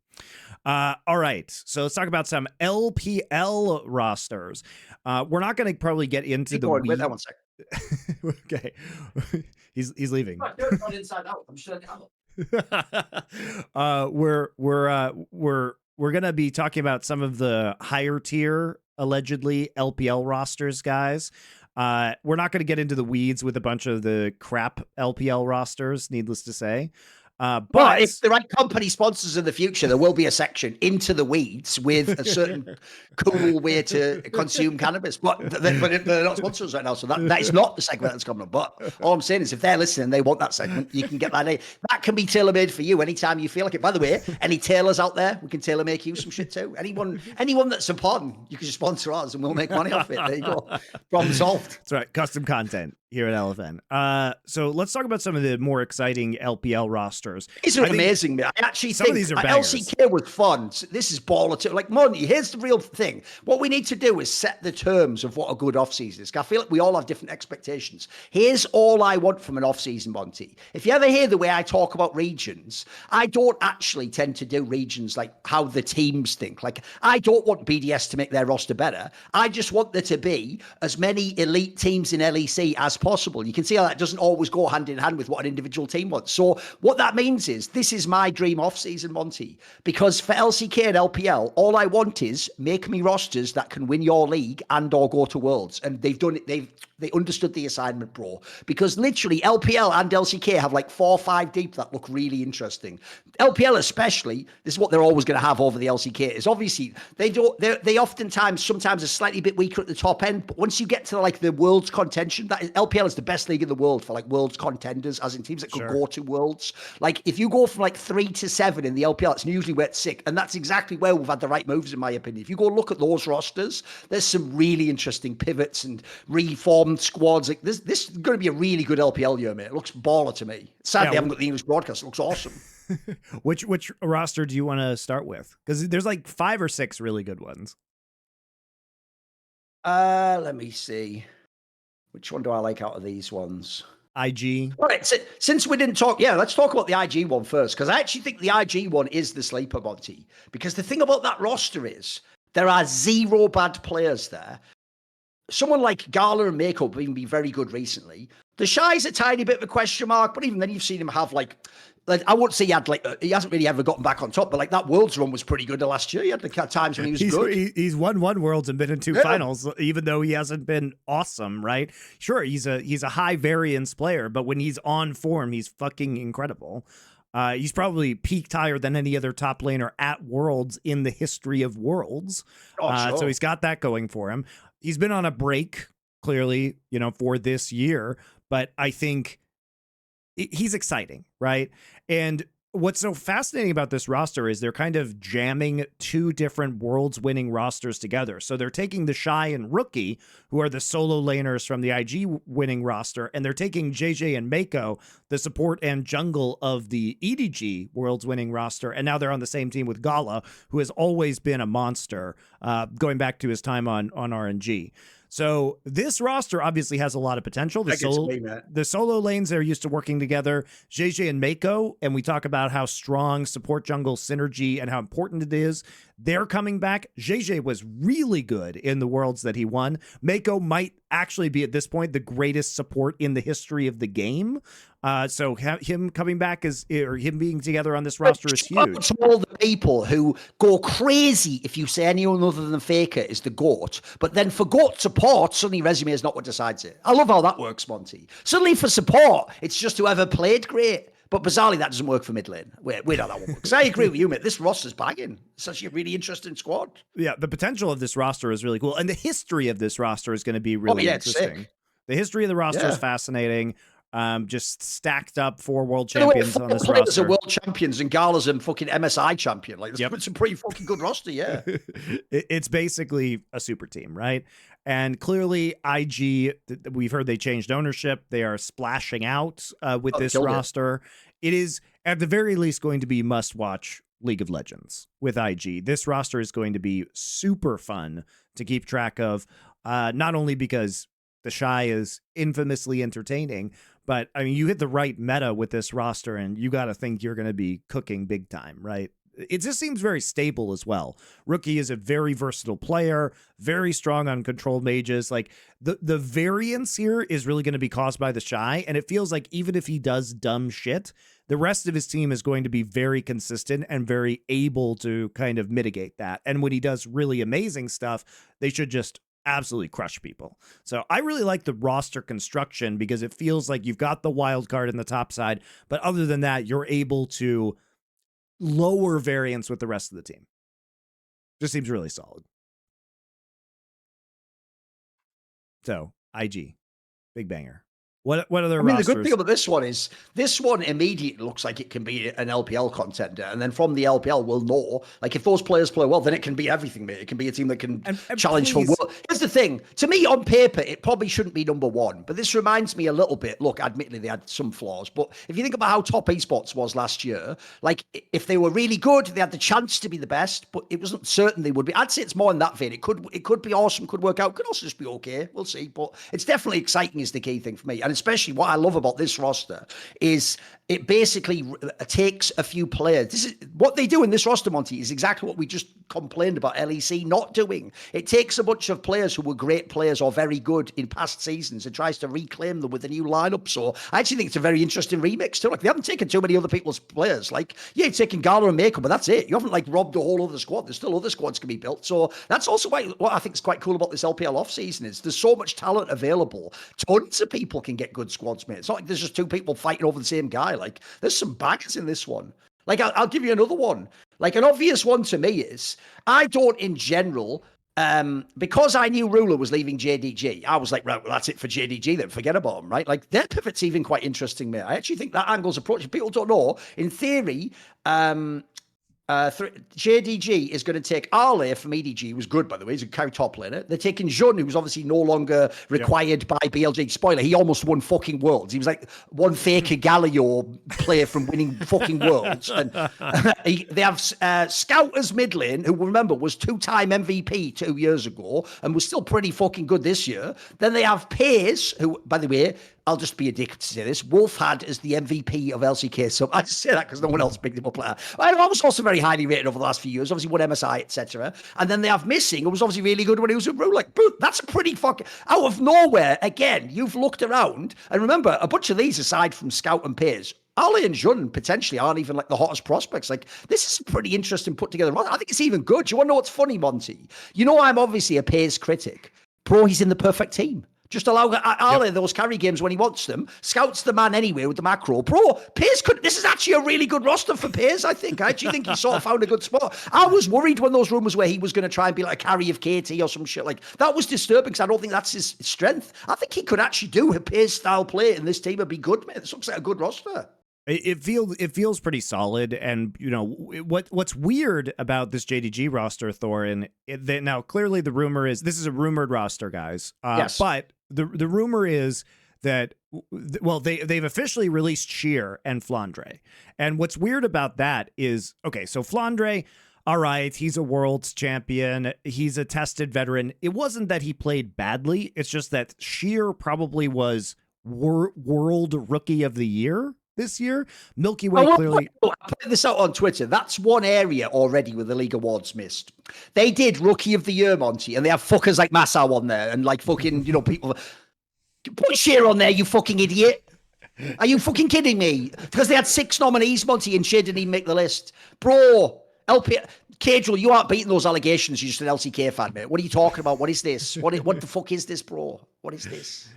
All right, so let's talk about some LPL rosters. We're not going to probably get into wait that 1 second. Okay, he's leaving. Not inside out. I'm shutting out. We're going to be talking about some of the higher tier, allegedly, LPL rosters, guys. We're not going to get into the weeds with a bunch of the crap LPL rosters, needless to say. But if the right company sponsors in the future, there will be a section into the weeds with a certain cool way to consume cannabis. But they're not sponsors right now, so that is not the segment that's coming up. But all I'm saying is, if they're listening, they want that segment, you can get that. That can be tailor-made for you anytime you feel like it. By the way, any tailors out there, we can tailor-make you some shit too. Anyone that's important, you can just sponsor us and we'll make money off it. There you go. Problem solved. That's right. Custom content here at LFN. So let's talk about some of the more exciting LPL rosters. These are amazing, man. I actually think of these are bangers. LCK was fun. This is baller too. Monty, here's the real thing. What we need to do is set the terms of what a good off-season is. I feel like we all have different expectations. Here's all I want from an off-season, Monty. If you ever hear the way I talk about regions, I don't actually tend to do regions like how the teams think. I don't want BDS to make their roster better. I just want there to be as many elite teams in LEC as possible. You can see how that doesn't always go hand in hand with what an individual team wants. So what that means is this is my dream off-season, Monty, because for LCK and LPL, all I want is make me rosters that can win your league and or go to Worlds. And they've done it. They understood the assignment, bro, because literally LPL and LCK have 4 or 5 deep that look really interesting. LPL especially, this is what they're always going to have over the LCK, is obviously they oftentimes, sometimes are slightly bit weaker at the top end, but once you get to like the world's contention, LPL is the best league in the world for like world's contenders, as in teams that could go to worlds. Like if you go from like 3 to 7 in the LPL, it's usually where it's sick, and that's exactly where we've had the right moves in my opinion. If you go look at those rosters, there's some really interesting pivots and reformed squads. Like this is going to be a really good LPL year, mate. It looks baller to me. Sadly, I haven't got the English broadcast. It looks awesome. Which roster do you want to start with? Because there's like 5 or 6 really good ones. Let me see. Which one do I like out of these ones? IG. All right, since we didn't talk, let's talk about the IG one first, because I actually think the IG one is the sleeper, Monty. Because the thing about that roster is there are 0 bad players there. Someone like Gala and Mako have been very good recently. The Shy's a tiny bit of a question mark, but even then you've seen him have like I wouldn't say he hasn't really ever gotten back on top, but like that Worlds run was pretty good the last year. He had the times when he was good. He's won 1 Worlds and been in 2 finals, even though he hasn't been awesome, right? Sure, he's a high variance player, but when he's on form, he's fucking incredible. He's probably peaked higher than any other top laner at Worlds in the history of Worlds. Sure. So he's got that going for him. He's been on a break, clearly, for this year, but I think he's exciting, right? And what's so fascinating about this roster is they're kind of jamming 2 different Worlds winning rosters together. So they're taking the Shy and Rookie, who are the solo laners from the IG winning roster, and they're taking JJ and Mako, the support and jungle of the EDG Worlds winning roster, and now they're on the same team with Gala, who has always been a monster, going back to his time on RNG. So this roster obviously has a lot of potential. The solo lanes are used to working together. JJ and Mako, and we talk about how strong support jungle synergy and how important it is. They're coming back. JJ was really good in the Worlds that he won. Mako might actually be at this point the greatest support in the history of the game. So him coming back or him being together on this roster is huge. To all the people who go crazy if you say anyone other than Faker is the GOAT, but then for GOAT support, suddenly resume is not what decides it. I love how that works, Monty. Suddenly for support, it's just whoever played great. But bizarrely, that doesn't work for mid lane. We know that one works. I agree with you, mate. This roster's banging. It's actually a really interesting squad. Yeah, the potential of this roster is really cool. And the history of this roster is going to be really interesting. The history of the roster is fascinating. Just stacked up 4 world champions on this roster. Are world champions and Gala's a fucking MSI champion. Like, it's a pretty fucking good roster, yeah. It's basically a super team, right? And clearly, IG, we've heard they changed ownership. They are splashing out with this roster. It is, at the very least, going to be must-watch League of Legends with IG. This roster is going to be super fun to keep track of, not only because the Shy is infamously entertaining, but I mean, you hit the right meta with this roster and you got to think you're going to be cooking big time, right? It just seems very stable as well. Rookie is a very versatile player, very strong on controlled mages. Like the variance here is really going to be caused by the Shy. And it feels like even if he does dumb shit, the rest of his team is going to be very consistent and very able to kind of mitigate that. And when he does really amazing stuff, they should just absolutely crush people. So I really like the roster construction because it feels like you've got the wild card in the top side, but other than that, you're able to lower variance with the rest of the team. Just seems really solid. So IG, big banger. What other rosters? The good thing about this one is this one immediately looks like it can be an LPL contender. And then from the LPL, we'll know, like if those players play well, then it can be everything, mate. It can be a team that can challenge for world. Here's the thing. To me, on paper, it probably shouldn't be number 1. But this reminds me a little bit. Look, admittedly, they had some flaws. But if you think about how top esports was last year, like if they were really good, they had the chance to be the best, but it wasn't certain they would be. I'd say it's more in that vein. It could be awesome, could work out, could also just be okay. We'll see. But it's definitely exciting is the key thing for me. And especially what I love about this roster is it basically takes a few players. This is what they do in this roster, Monty, is exactly what we just complained about LEC not doing. It takes a bunch of players who were great players or very good in past seasons and tries to reclaim them with a new lineup. So I actually think it's a very interesting remix too. Like they haven't taken too many other people's players. Like, yeah, you're taking Gala and Mako, but that's it. You haven't like robbed a whole other squad. There's still other squads can be built. So that's also what I think is quite cool about this LPL off season is there's so much talent available. Tons of people can get get good squads, mate. It's not like there's just two people fighting over the same guy. Like, there's some bangers in this one. Like, I'll give you another one. Like, an obvious one to me is, I don't, in general, because I knew Ruler was leaving JDG, I was like, right, well, that's it for JDG then. Forget about him, right? Like, their pivot's even quite interesting, mate. I actually think that angle's approach, people don't know, in theory, JDG is going to take Arle from EDG, who was good, by the way. He's a carry top laner. They're taking Jun, who's obviously no longer required by BLG. Spoiler, he almost won fucking Worlds. He was like one Faker Galileo player from winning fucking Worlds. And they have Scout as mid lane, who, remember, was 2-time MVP 2 years ago and was still pretty fucking good this year. Then they have Pace, who, by the way, I'll just be a dick to say this, Wolf had as the MVP of LCK. So I just say that because no one else picked him up later. I was also very highly rated over the last few years, obviously won MSI, etc. And then they have Missing, who was obviously really good when he was at Rue. Like, boom, that's a pretty fucking, out of nowhere, again, you've looked around. And remember, a bunch of these, aside from Scout and Piers, Ali and Jun potentially aren't even like the hottest prospects. Like, this is pretty interesting put together. I think it's even good. Do you want to know what's funny, Monty? You know, I'm obviously a Piers critic. Bro, he's in the perfect team. Just allow Ali those carry games when he wants them. Scout's the man anyway with the macro. Bro, Piers this is actually a really good roster for Piers, I think. I actually think he sort of found a good spot. I was worried when those rumors where he was going to try and be like a carry of KT or some shit. Like, that was disturbing because I don't think that's his strength. I think he could actually do a Piers style play in this team and be good, man. This looks like a good roster. It feels pretty solid, and you know what's weird about this JDG roster, Thorin. Now clearly the rumor is this is a rumored roster, guys. Yes. But the rumor is that they've officially released Sheer and Flandre, and what's weird about that is okay. So Flandre, all right, he's a world's champion. He's a tested veteran. It wasn't that he played badly. It's just that Sheer probably was world rookie of the year this year. Milky Way clearly. I put this out on Twitter. That's one area already where the league awards missed. They did Rookie of the Year, Monty, and they have fuckers like Massau on there and like fucking, you know, people. Put Sheer on there, you fucking idiot. Are you fucking kidding me? Because they had 6 nominees, Monty, and Sheer didn't even make the list. Bro, Cadril, you aren't beating those allegations. You're just an LCK fan, mate. What are you talking about? What is this? What the fuck is this, bro? What is this?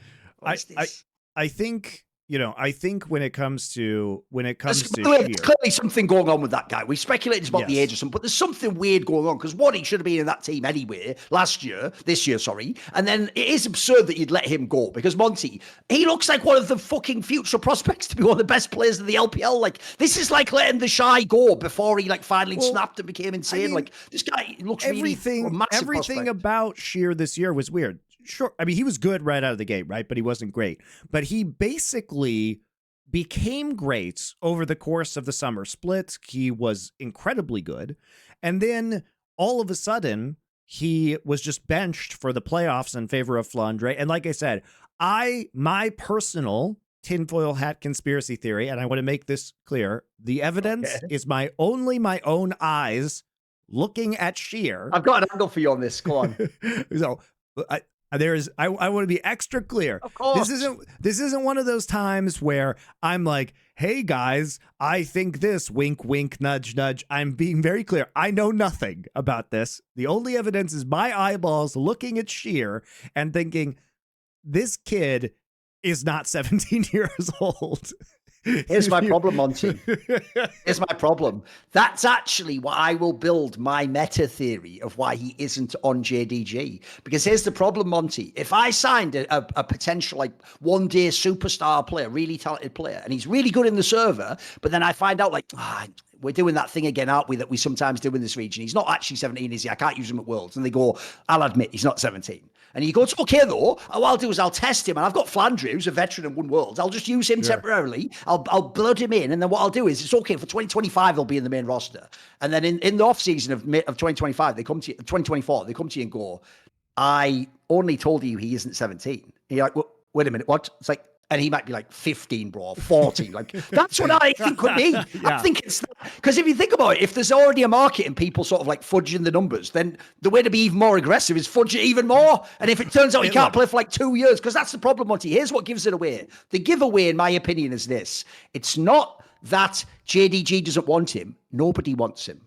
I think. You know, I think when it comes to there's clearly something going on with that guy. We speculated about the age or something, but there's something weird going on because he should have been in that team anyway this year, sorry. And then it is absurd that you'd let him go because Monty, he looks like one of the fucking future prospects to be one of the best players in the LPL. Like, this is like letting the Shy go before he like finally snapped and became insane. I mean, like, this guy looks everything prospect. About Sheer this year was weird. Sure. I mean, he was good right out of the gate, right? But he wasn't great. But he basically became great over the course of the summer split. He was incredibly good. And then all of a sudden, he was just benched for the playoffs in favor of Flandre. And like I said, my personal tinfoil hat conspiracy theory, and I want to make this clear, the evidence is my own eyes looking at Sheer. I've got an angle for you on this. Go on. So I want to be extra clear. Of course. This isn't one of those times where I'm like, hey guys, I think this, wink, wink, nudge, nudge. I'm being very clear. I know nothing about this. The only evidence is my eyeballs looking at Sheer and thinking, this kid is not 17 years old. Here's my problem, Monty. Here's my problem. That's actually why I will build my meta theory of why he isn't on JDG. Because here's the problem, Monty. If I signed a potential like one-day superstar player, really talented player, and he's really good in the server, but then I find out like, we're doing that thing again, aren't we, that we sometimes do in this region. He's not actually 17, is he? I can't use him at Worlds. And they go, I'll admit he's not 17. And he goes, okay, though. What I'll do is I'll test him. And I've got Flandre, who's a veteran and won Worlds. I'll just use him temporarily. I'll blood him in. And then what I'll do is, it's okay, for 2025, he'll be in the main roster. And then in the off-season of 2025, they come to you, 2024, they come to you and go, I only told you he isn't 17. And you're like, well, wait a minute, what? It's like, and he might be like 15, bro, 14. Like, that's what I think could be. I think it's because if you think about it, if there's already a market and people sort of like fudging the numbers, then the way to be even more aggressive is fudge it even more. And if it turns out he can't play for like 2 years, because that's the problem, Monty. Here's what gives it away. The giveaway, in my opinion, is this. It's not that JDG doesn't want him. Nobody wants him.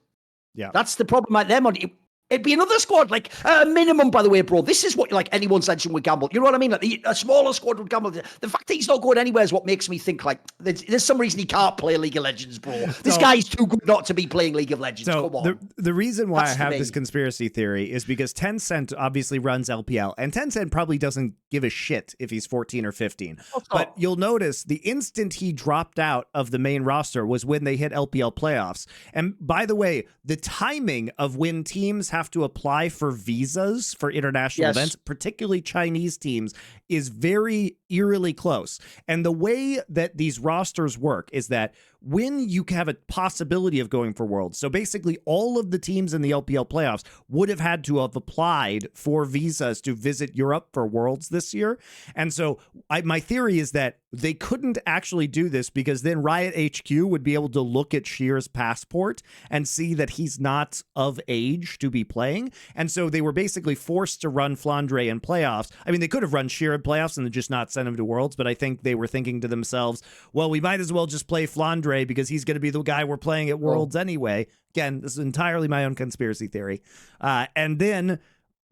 Yeah. That's the problem right there, Monty. It'd be another squad, like minimum, by the way, bro. This is what like anyone's legend would gamble. You know what I mean? Like a smaller squad would gamble. The fact that he's not going anywhere is what makes me think like there's some reason he can't play League of Legends, bro. This guy's too good not to be playing League of Legends. So Come on. The reason why I have this conspiracy theory is because Tencent obviously runs LPL, and Tencent probably doesn't give a shit if he's 14 or 15. But you'll notice the instant he dropped out of the main roster was when they hit LPL playoffs. And by the way, the timing of when teams have to apply for visas for international events, particularly Chinese teams, is very eerily close. And the way that these rosters work is that when you have a possibility of going for Worlds, so basically all of the teams in the LPL playoffs would have had to have applied for visas to visit Europe for Worlds this year. And so my theory is that they couldn't actually do this because then Riot HQ would be able to look at Sheer's passport and see that he's not of age to be playing. And so they were basically forced to run Flandre in playoffs. I mean, they could have run Sheer in playoffs and just not sent him to Worlds, but I think they were thinking to themselves, well, we might as well just play Flandre because he's going to be the guy we're playing at Worlds anyway. Again, this is entirely my own conspiracy theory. And then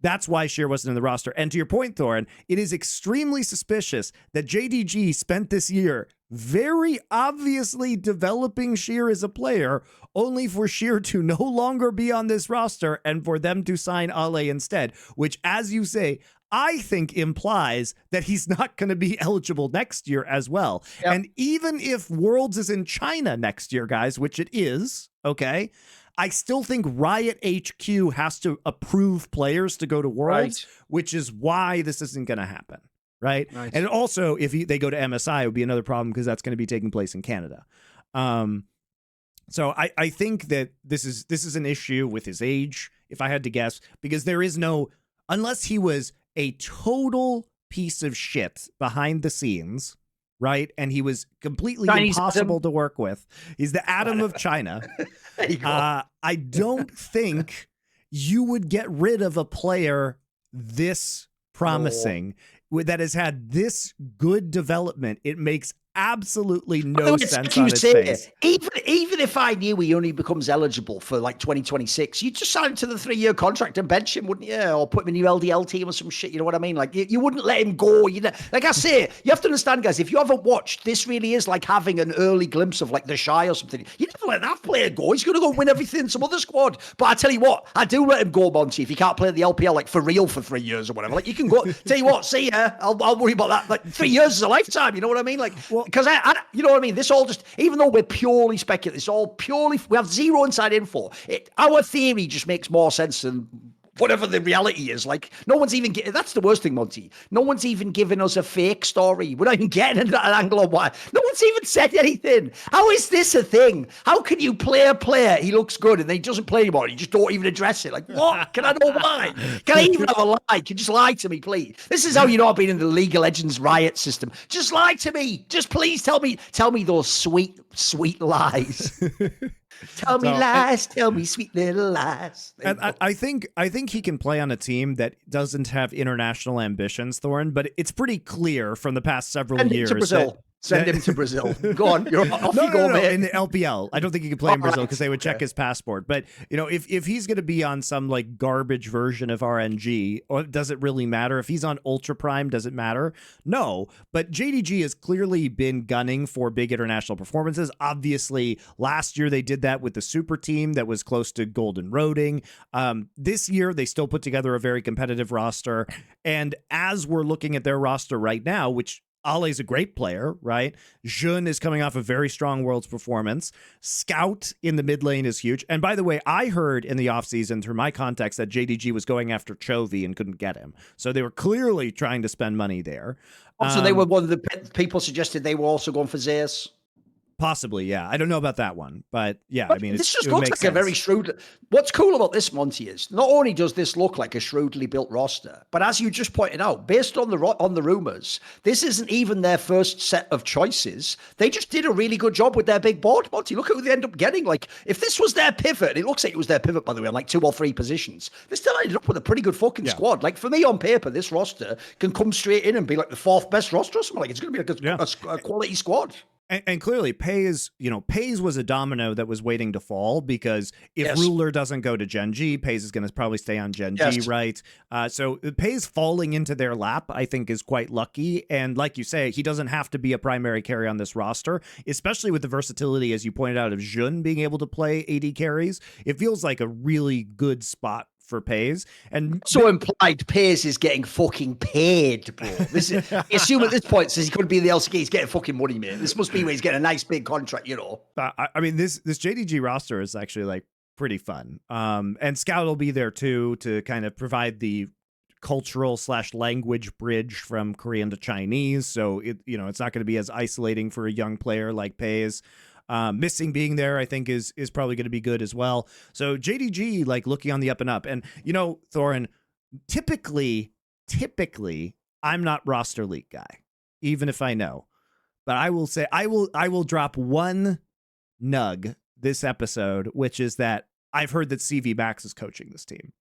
that's why Sheer wasn't in the roster. And to your point, Thorin, it is extremely suspicious that JDG spent this year very obviously developing Sheer as a player, only for Sheer to no longer be on this roster and for them to sign Ale instead, which, as you say, I think implies that he's not going to be eligible next year as well. Yep. And even if Worlds is in China next year, guys, which it is, okay, I still think Riot HQ has to approve players to go to Worlds, which is why this isn't going to happen, right? And also, if they go to MSI, it would be another problem because that's going to be taking place in Canada. So I think that this is an issue with his age, if I had to guess, because there is no, unless he was a total piece of shit behind the scenes, right? And he was completely impossible to work with. He's the Atom of China. I don't think you would get rid of a player this promising that has had this good development. It makes absolutely no sense on its face. Even if I knew he only becomes eligible for like 2026, you'd just sign him to the 3-year contract and bench him, wouldn't you? Or put him in your LDL team or some shit. You know what I mean? Like you wouldn't let him go. You know, like I say, you have to understand, guys. If you haven't watched, this really is like having an early glimpse of like the Shy or something. You never let that player go. He's going to go win everything in some other squad. But I tell you what, I do let him go, Monty. If he can't play the LPL like for real for 3 years or whatever, like you can go. Tell you what, see ya. I'll worry about that. Like 3 years is a lifetime. You know what I mean? Like because you know what I mean? This all just, even though we're purely speculative, it's all purely, we have zero inside info. Our theory just makes more sense than whatever the reality is. Like, no one's even that's the worst thing, Monty. No one's even giving us a fake story. We're not even getting an angle on why. No one's even said anything. How is this a thing? How can you play a player, he looks good, and then he doesn't play anymore? You just don't even address it. Like, what? Can I know why? Can I even have a lie? Can you just lie to me, please? This is how you know I've been in the League of Legends Riot system. Just lie to me. Just please tell me those sweet, sweet lies. Tell me lies, tell me sweet little lies. And I think he can play on a team that doesn't have international ambitions, Thorin, but it's pretty clear from the past several years to Brazil. Send him to Brazil. Go on. No, in the LPL. I don't think he could play in Brazil because they would check his passport. But, you know, if he's going to be on some, like, garbage version of RNG, or does it really matter? If he's on Ultra Prime, does it matter? No. But JDG has clearly been gunning for big international performances. Obviously, last year they did that with the super team that was close to Golden Roading. This year, they still put together a very competitive roster. And as we're looking at their roster right now, which Ale's a great player, right? Jun is coming off a very strong Worlds performance. Scout in the mid lane is huge. And by the way, I heard in the offseason through my contacts that JDG was going after Chovy and couldn't get him. So they were clearly trying to spend money there. Also, they were one of the people suggested they were also going for Zeus. Possibly, yeah. I don't know about that one, but yeah, I mean, this just looks like a very shrewd. What's cool about this, Monty, is not only does this look like a shrewdly built roster, but as you just pointed out, based on the rumors, this isn't even their first set of choices. They just did a really good job with their big board, Monty. Look at who they end up getting. Like, if this was their pivot, and it looks like it was their pivot, by the way, on like 2 or 3 positions, they still ended up with a pretty good fucking squad. Like, for me, on paper, this roster can come straight in and be like the 4th best roster or something. Like, it's going to be like a quality squad. And clearly, Pays was a domino that was waiting to fall, because if Ruler doesn't go to Gen G, Pays is going to probably stay on Gen G, right? So Pays falling into their lap, I think, is quite lucky. And like you say, he doesn't have to be a primary carry on this roster, especially with the versatility, as you pointed out, of Jun being able to play AD carries. It feels like a really good spot for Pays. And so implied Pays is getting fucking paid, bro. This is, I assume at this point, since he couldn't be in the LCK, he's getting fucking money, mate. This must be where he's getting a nice big contract, you know. I mean, this JDG roster is actually like pretty fun. And Scout will be there too, to kind of provide the cultural / language bridge from Korean to Chinese. So it's not going to be as isolating for a young player like Pays. Missing being there, I think, is probably going to be good as well. So JDG, like, looking on the up and up. And, Thorin, typically, I'm not roster leak guy, even if I know. But I will say, I will drop one nug this episode, which is that I've heard that CV Max is coaching this team.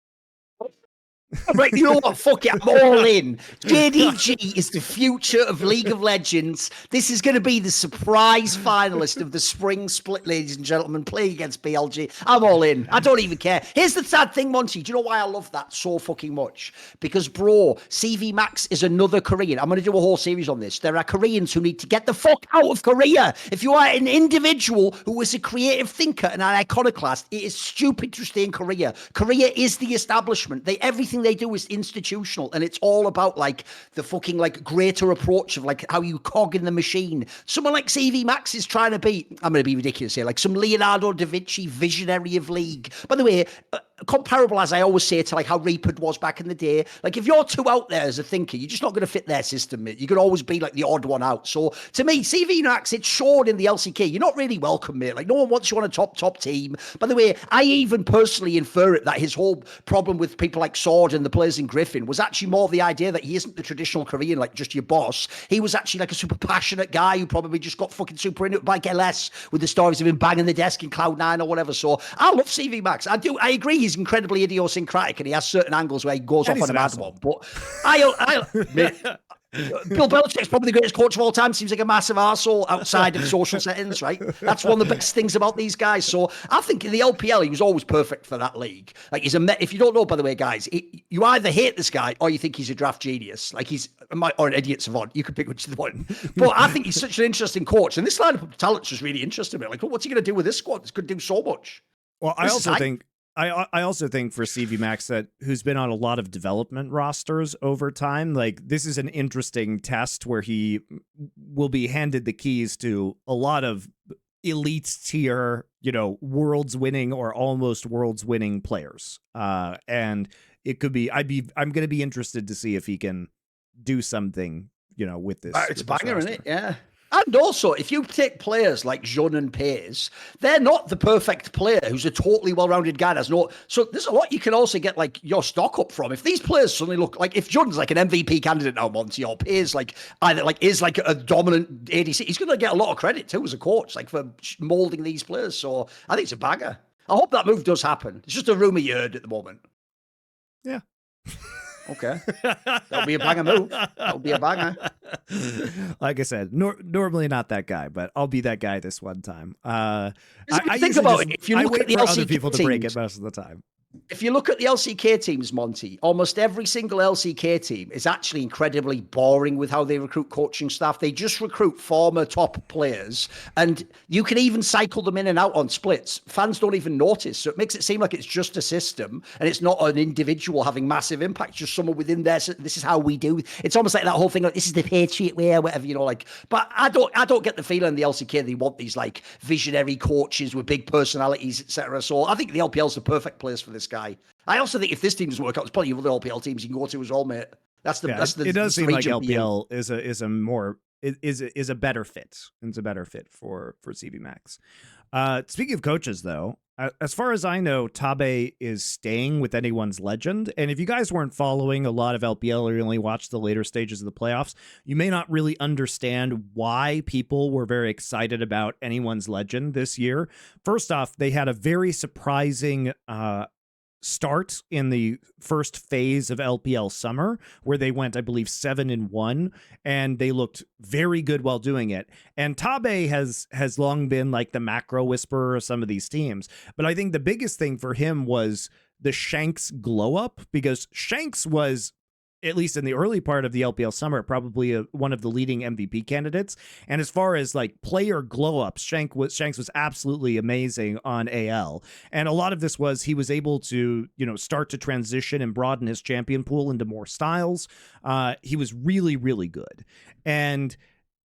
Right, you know what? Fuck it, I'm all in. JDG is the future of League of Legends. This is going to be the surprise finalist of the spring split, ladies and gentlemen, playing against BLG. I'm all in. I don't even care. Here's the sad thing, Monty. Do you know why I love that so fucking much? Because, bro, CV Max is another Korean. I'm going to do a whole series on this. There are Koreans who need to get the fuck out of Korea. If you are an individual who is a creative thinker and an iconoclast, it is stupid to stay in Korea. Korea is the establishment. Everything they do is institutional, and it's all about like the fucking like greater approach of like how you cog in the machine. Someone like CV Max is trying to be, I'm going to be ridiculous here, like some Leonardo da Vinci visionary of League. By the way, comparable, as I always say, to like how Reaper was back in the day. Like, if you're too out there as a thinker, you're just not going to fit their system, mate. You could always be like the odd one out. So to me, CV Max, it's shown in the LCK. You're not really welcome, mate. Like, no one wants you on a top team. By the way, I even personally infer it that his whole problem with people like Sword and the players in Griffin was actually more the idea that he isn't the traditional Korean, like just your boss. He was actually like a super passionate guy who probably just got fucking super into it by LS with the stories of him banging the desk in Cloud9 or whatever. So I love CV Max. I agree he's incredibly idiosyncratic and he has certain angles where he goes off on a mad one. But Bill Belichick's probably the greatest coach of all time. Seems like a massive arsehole outside of social settings, right? That's one of the best things about these guys. So I think in the LPL, he was always perfect for that league. Like, if you don't know, by the way, guys, you either hate this guy or you think he's a draft genius. Like, or an idiot savant. You could pick which of the one. But I think he's such an interesting coach. And this lineup of talent's just really interesting me. Like, what's he going to do with this squad? It's going to do so much. Well, I also think for CV Max, that who's been on a lot of development rosters over time, like, this is an interesting test where he will be handed the keys to a lot of elite tier, worlds winning or almost worlds winning players. And it could be, I'm going to be interested to see if he can do something, with this. It's a banger, isn't it? Yeah. And also, if you take players like Jun and Pays, they're not the perfect player who's a totally well-rounded guy. So there's a lot you can also get like your stock up from. If these players suddenly look like, if Jun's like an MVP candidate now, Monty, or Pays is like a dominant ADC, he's going to get a lot of credit too as a coach, like for molding these players. So I think it's a banger. I hope that move does happen. It's just a rumor you heard at the moment. Yeah. Okay. That'll be a banger move. That'll be a banger. Like I said, normally not that guy, but I'll be that guy this one time. I think about it. If you look wait at the for LCK other people teams, to break it most of the time. If you look at the LCK teams, Monty, almost every single LCK team is actually incredibly boring with how they recruit coaching staff. They just recruit former top players, and you can even cycle them in and out on splits. Fans don't even notice. So it makes it seem like it's just a system and it's not an individual having massive impact, just someone within there. So this is how we do. It's almost like that whole thing, like, this is the Patriot way or whatever, but I don't get the feeling in the LCK they want these like visionary coaches with big personalities, etc. So I think the LPL is the perfect place for this guy. I also think if this team doesn't work out, there's plenty of other LPL teams you can go to as well, mate. It does seem like LPL is a better fit. It's a better fit for CV Max. Speaking of coaches, though, as far as I know, Tabe is staying with Anyone's Legend. And if you guys weren't following a lot of LPL or you only watched the later stages of the playoffs, you may not really understand why people were very excited about Anyone's Legend this year. First off, they had a very surprising start in the first phase of LPL summer, where they went, I believe, 7-1, and they looked very good while doing it. And Tabe has long been like the macro whisperer of some of these teams, but I think the biggest thing for him was the Shanks glow up, because Shanks was, at least in the early part of the LPL summer, probably one of the leading MVP candidates. And as far as like player glow ups, Shanks was absolutely amazing on AL. And a lot of this was he was able to, start to transition and broaden his champion pool into more styles. He was really, really good. And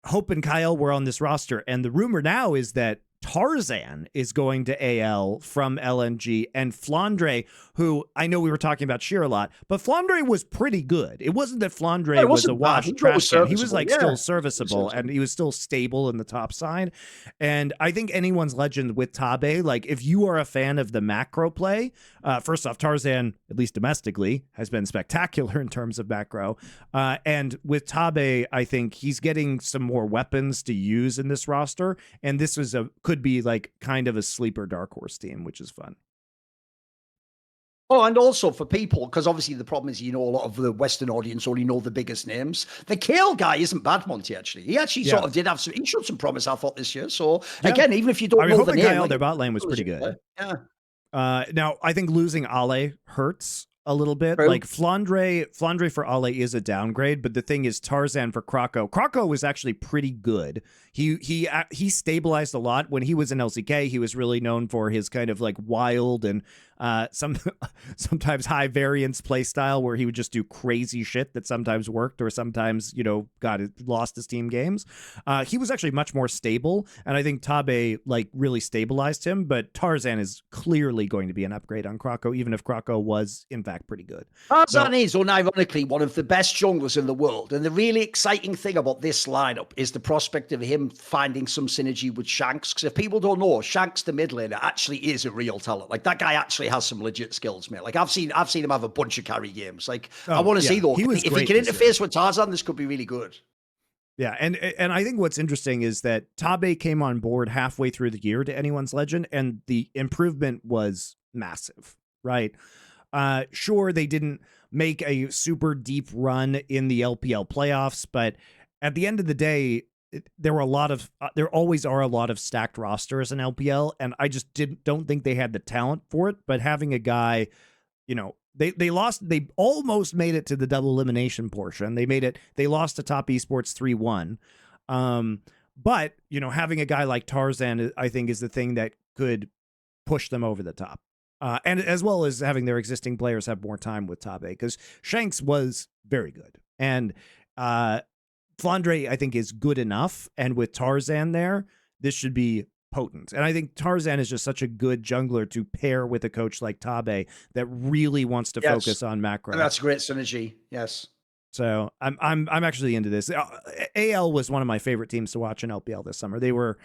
Hope and Kyle were on this roster. And the rumor now is that Tarzan is going to AL from LNG, and Flandre, who I know we were talking about Sheer a lot, but Flandre was pretty good. It wasn't that Flandre was a wash trash can. He was like still serviceable, and he was still stable in the top side. And I think anyone's legend with Tabe, like if you are a fan of the macro play, first off, Tarzan, at least domestically, has been spectacular in terms of macro. And with Tabe, I think he's getting some more weapons to use in this roster, and this was could be like kind of a sleeper dark horse team, which is fun. Oh, and also for people, because obviously the problem is, a lot of the Western audience only know the biggest names. The Kale guy isn't bad, Monty, actually. He actually sort of did have he showed some promise, I thought, this year. So, again, even if you don't know the name. Their bot lane was pretty good. Yeah. Now, I think losing Ale hurts a little bit. True. Like Flandre for Ale is a downgrade, but the thing is Tarzan for Krakow. Krakow was actually pretty good. He stabilized a lot. When he was in LCK, he was really known for his kind of like wild and sometimes high variance play style, where he would just do crazy shit that sometimes worked or sometimes, lost his team games. He was actually much more stable, and I think Tabe like really stabilized him, but Tarzan is clearly going to be an upgrade on Krakow, even if Krakow was in fact pretty good. Tarzan is unironically one of the best junglers in the world, and the really exciting thing about this lineup is the prospect of him finding some synergy with Shanks. Because if people don't know, Shanks, the mid laner, actually is a real talent. Like that guy actually has some legit skills, mate. Like I've seen him have a bunch of carry games. Like I want to see though, if he can interface with Tarzan, this could be really good. Yeah, and I think what's interesting is that Tabe came on board halfway through the year to Anyone's Legend, and the improvement was massive, right? Sure, they didn't make a super deep run in the LPL playoffs, but at the end of the day, there always are a lot of stacked rosters in LPL, and I just don't think they had the talent for it. But having a guy, they almost made it to the double elimination portion. They lost to Top Esports 3-1. But having a guy like Tarzan, I think, is the thing that could push them over the top. And as well as having their existing players have more time with Tabe, because Shanks was very good. And Flandre, I think, is good enough. And with Tarzan there, this should be potent. And I think Tarzan is just such a good jungler to pair with a coach like Tabe that really wants to focus on macro. And that's great synergy. Yes. So I'm actually into this. AL was one of my favorite teams to watch in LPL this summer. They were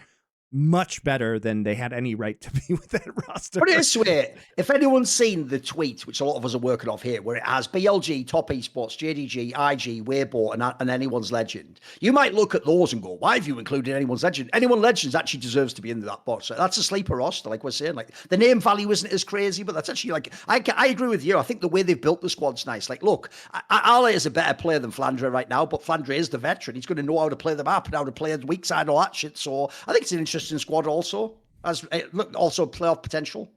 much better than they had any right to be with that roster. Put it this way, if anyone's seen the tweet, which a lot of us are working off here, where it has BLG, Top Esports, JDG, IG, Weibo, and Anyone's Legend, you might look at those and go, why have you included Anyone's Legend? Anyone Legends actually deserves to be in that box. So that's a sleeper roster, like we're saying. Like the name value isn't as crazy, but that's actually like, I agree with you. I think the way they've built the squad's nice. Like, look, Ale is a better player than Flandre right now, but Flandre is the veteran. He's going to know how to play the map and how to play the weak side and all that shit. So I think it's an interesting squad also, as also playoff potential.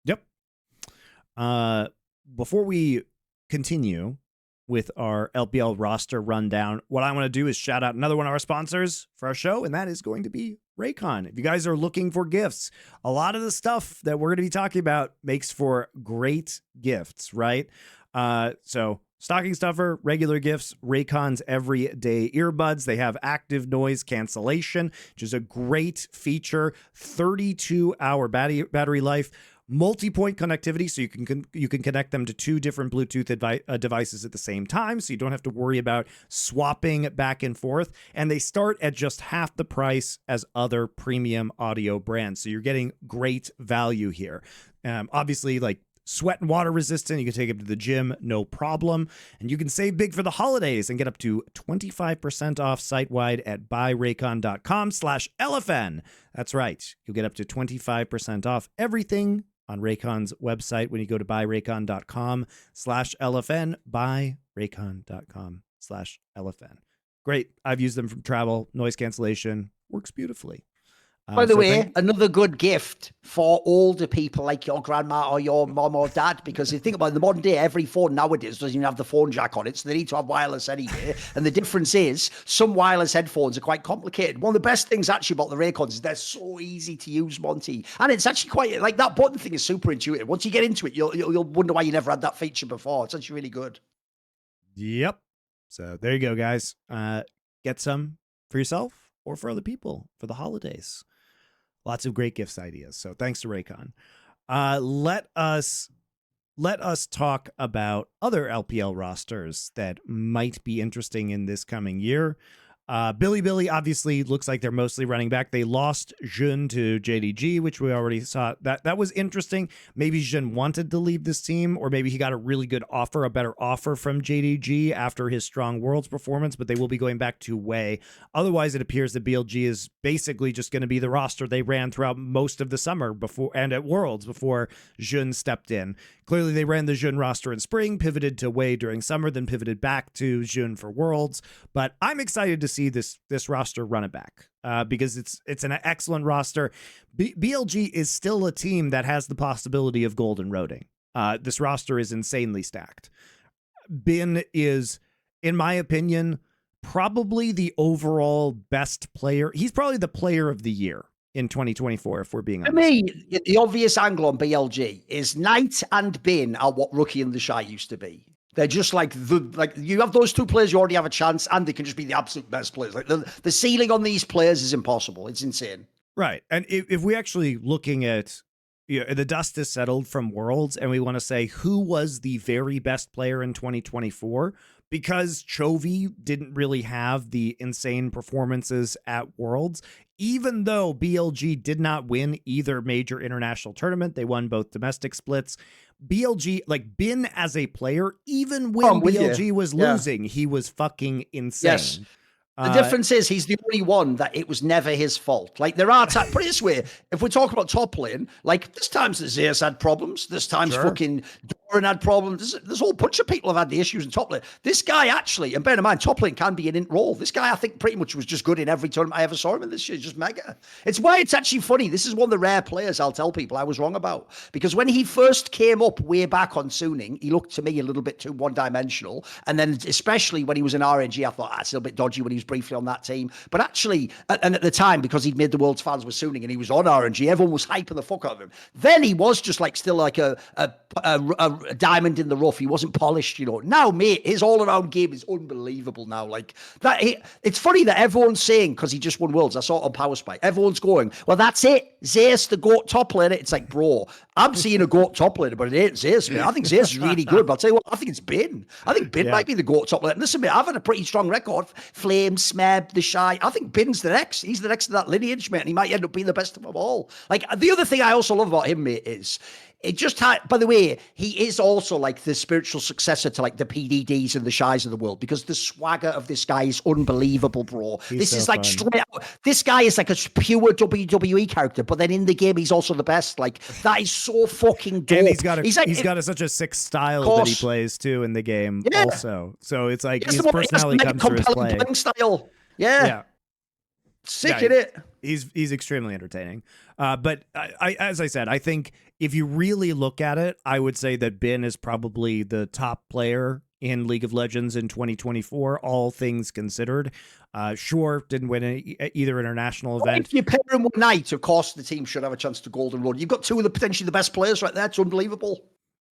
Yep. Before we continue with our LPL roster rundown, what I want to do is shout out another one of our sponsors for our show, and that is going to be Raycon. If you guys are looking for gifts, a lot of the stuff that we're going to be talking about makes for great gifts, right? So stocking stuffer, regular gifts, Raycon's everyday earbuds. They have active noise cancellation, which is a great feature. 32-hour battery life, multi-point connectivity, so you can connect them to two different Bluetooth devices at the same time, so you don't have to worry about swapping back and forth. And they start at just half the price as other premium audio brands, so you're getting great value here. Obviously, like sweat and water resistant. You can take them to the gym, no problem. And you can save big for the holidays and get up to 25% off site-wide at buyraycon.com/LFN. That's right. You'll get up to 25% off everything on Raycon's website when you go to buyraycon.com/LFN, buyraycon.com/LFN. Great. I've used them from travel, noise cancellation, works beautifully. By the way, another good gift for older people like your grandma or your mom or dad, because you think about it, in the modern day, every phone nowadays doesn't even have the phone jack on it, so they need to have wireless anyway. And the difference is some wireless headphones are quite complicated. One of the best things actually about the Raycons is they're so easy to use, Monty. And it's actually quite, like that button thing is super intuitive. Once you get into it, you'll wonder why you never had that feature before. It's actually really good. Yep. So there you go, guys. Get some for yourself or for other people for the holidays. Lots of great gifts ideas. So thanks to Raycon. Let us talk about other LPL rosters that might be interesting in this coming year. Billy obviously looks like they're mostly running back. They lost Jun to JDG, which we already saw. That was interesting. Maybe Jun wanted to leave this team, or maybe he got a really good offer, a better offer from JDG after his strong Worlds performance, but they will be going back to Wei. Otherwise, it appears that BLG is basically just going to be the roster they ran throughout most of the summer before and at Worlds before Jun stepped in. Clearly, they ran the Jun roster in spring, pivoted to Wei during summer, then pivoted back to Jun for Worlds. But I'm excited to see this roster run it back because it's an excellent roster. BLG is still a team that has the possibility of golden roading. This roster is insanely stacked. Bin is, in my opinion, probably the overall best player. He's probably the player of the year in 2024, if we're being honest. For me, the obvious angle on BLG is Knight and Bin are what Rookie and the Shy used to be. They're just like you have those two players, you already have a chance, and they can just be the absolute best players. Like the ceiling on these players is impossible. It's insane. Right. And if we actually looking at, the dust is settled from Worlds, and we want to say who was the very best player in 2024, because Chovy didn't really have the insane performances at Worlds. Even though BLG did not win either major international tournament, they won both domestic splits. BLG, like Bin as a player, even when BLG was losing, he was fucking insane. Yes. The difference is he's the only one that it was never his fault. Like there are, put it this way, if we're talking about top lane, like there's times that Zeus had problems, there's times fucking Thorin had problems, there's a whole bunch of people have had the issues in top lane. This guy actually, and bear in mind, top lane can be an int role. This guy, I think, pretty much was just good in every tournament I ever saw him in this year. Just mega. It's why it's actually funny. This is one of the rare players I'll tell people I was wrong about. Because when he first came up way back on Suning, he looked to me a little bit too one-dimensional. And then especially when he was in RNG, I thought that's a little bit dodgy when he was briefly on that team. But actually, and at the time, because he'd made the world's fans with Suning and he was on RNG, everyone was hyping the fuck out of him. Then he was just like still like a diamond in the rough. He wasn't polished, Now, mate, his all-around game is unbelievable now. Like that, it's funny that everyone's saying, because he just won Worlds, I saw it on Power Spike, everyone's going, well, that's it. Zeus, the GOAT top laner. It's like, bro, I'm seeing a GOAT top laner, but it ain't Zeus, man. I think Zeus is really good, but I'll tell you what, I think it's Bin. I think Bin might be the GOAT top laner. Listen, mate, I've had a pretty strong record. Flame, Smeb, the Shy. I think Bin's the next. He's the next of that lineage, mate, and he might end up being the best of them all. Like, the other thing I also love about him, mate, is it just had, by the way, he is also like the spiritual successor to like the PDDs and the Shies of the world, because the swagger of this guy is unbelievable, bro. This is like straight out. This guy is like a pure WWE character, but then in the game, he's also the best. Like, that is so fucking dope. And he's got such a sick style that he plays too in the game also. So it's like his personality comes through his play. Playing style. Yeah. Sick in it. He's extremely entertaining. But I as I said, I think if you really look at it, I would say that Bin is probably the top player in League of Legends in 2024, all things considered. Sure, didn't win either international event. If you pair him one night, of course, the team should have a chance to golden road. You've got two of the potentially the best players right there. It's unbelievable.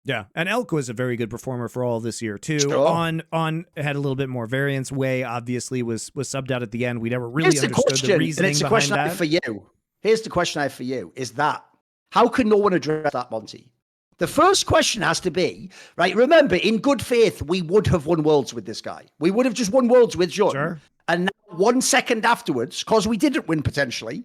Yeah, and Elk was a very good performer for all this year too. Sure. On had a little bit more variance. Wei obviously was subbed out at the end. We never really understood the reasoning and it's a behind question that. I have for you. Here's the question I have for you: is that how can no one address that, Monty? The first question has to be, right? Remember, in good faith, we would have won Worlds with this guy. We would have just won Worlds with Jun. Sure. And now, 1 second afterwards, because we didn't win potentially,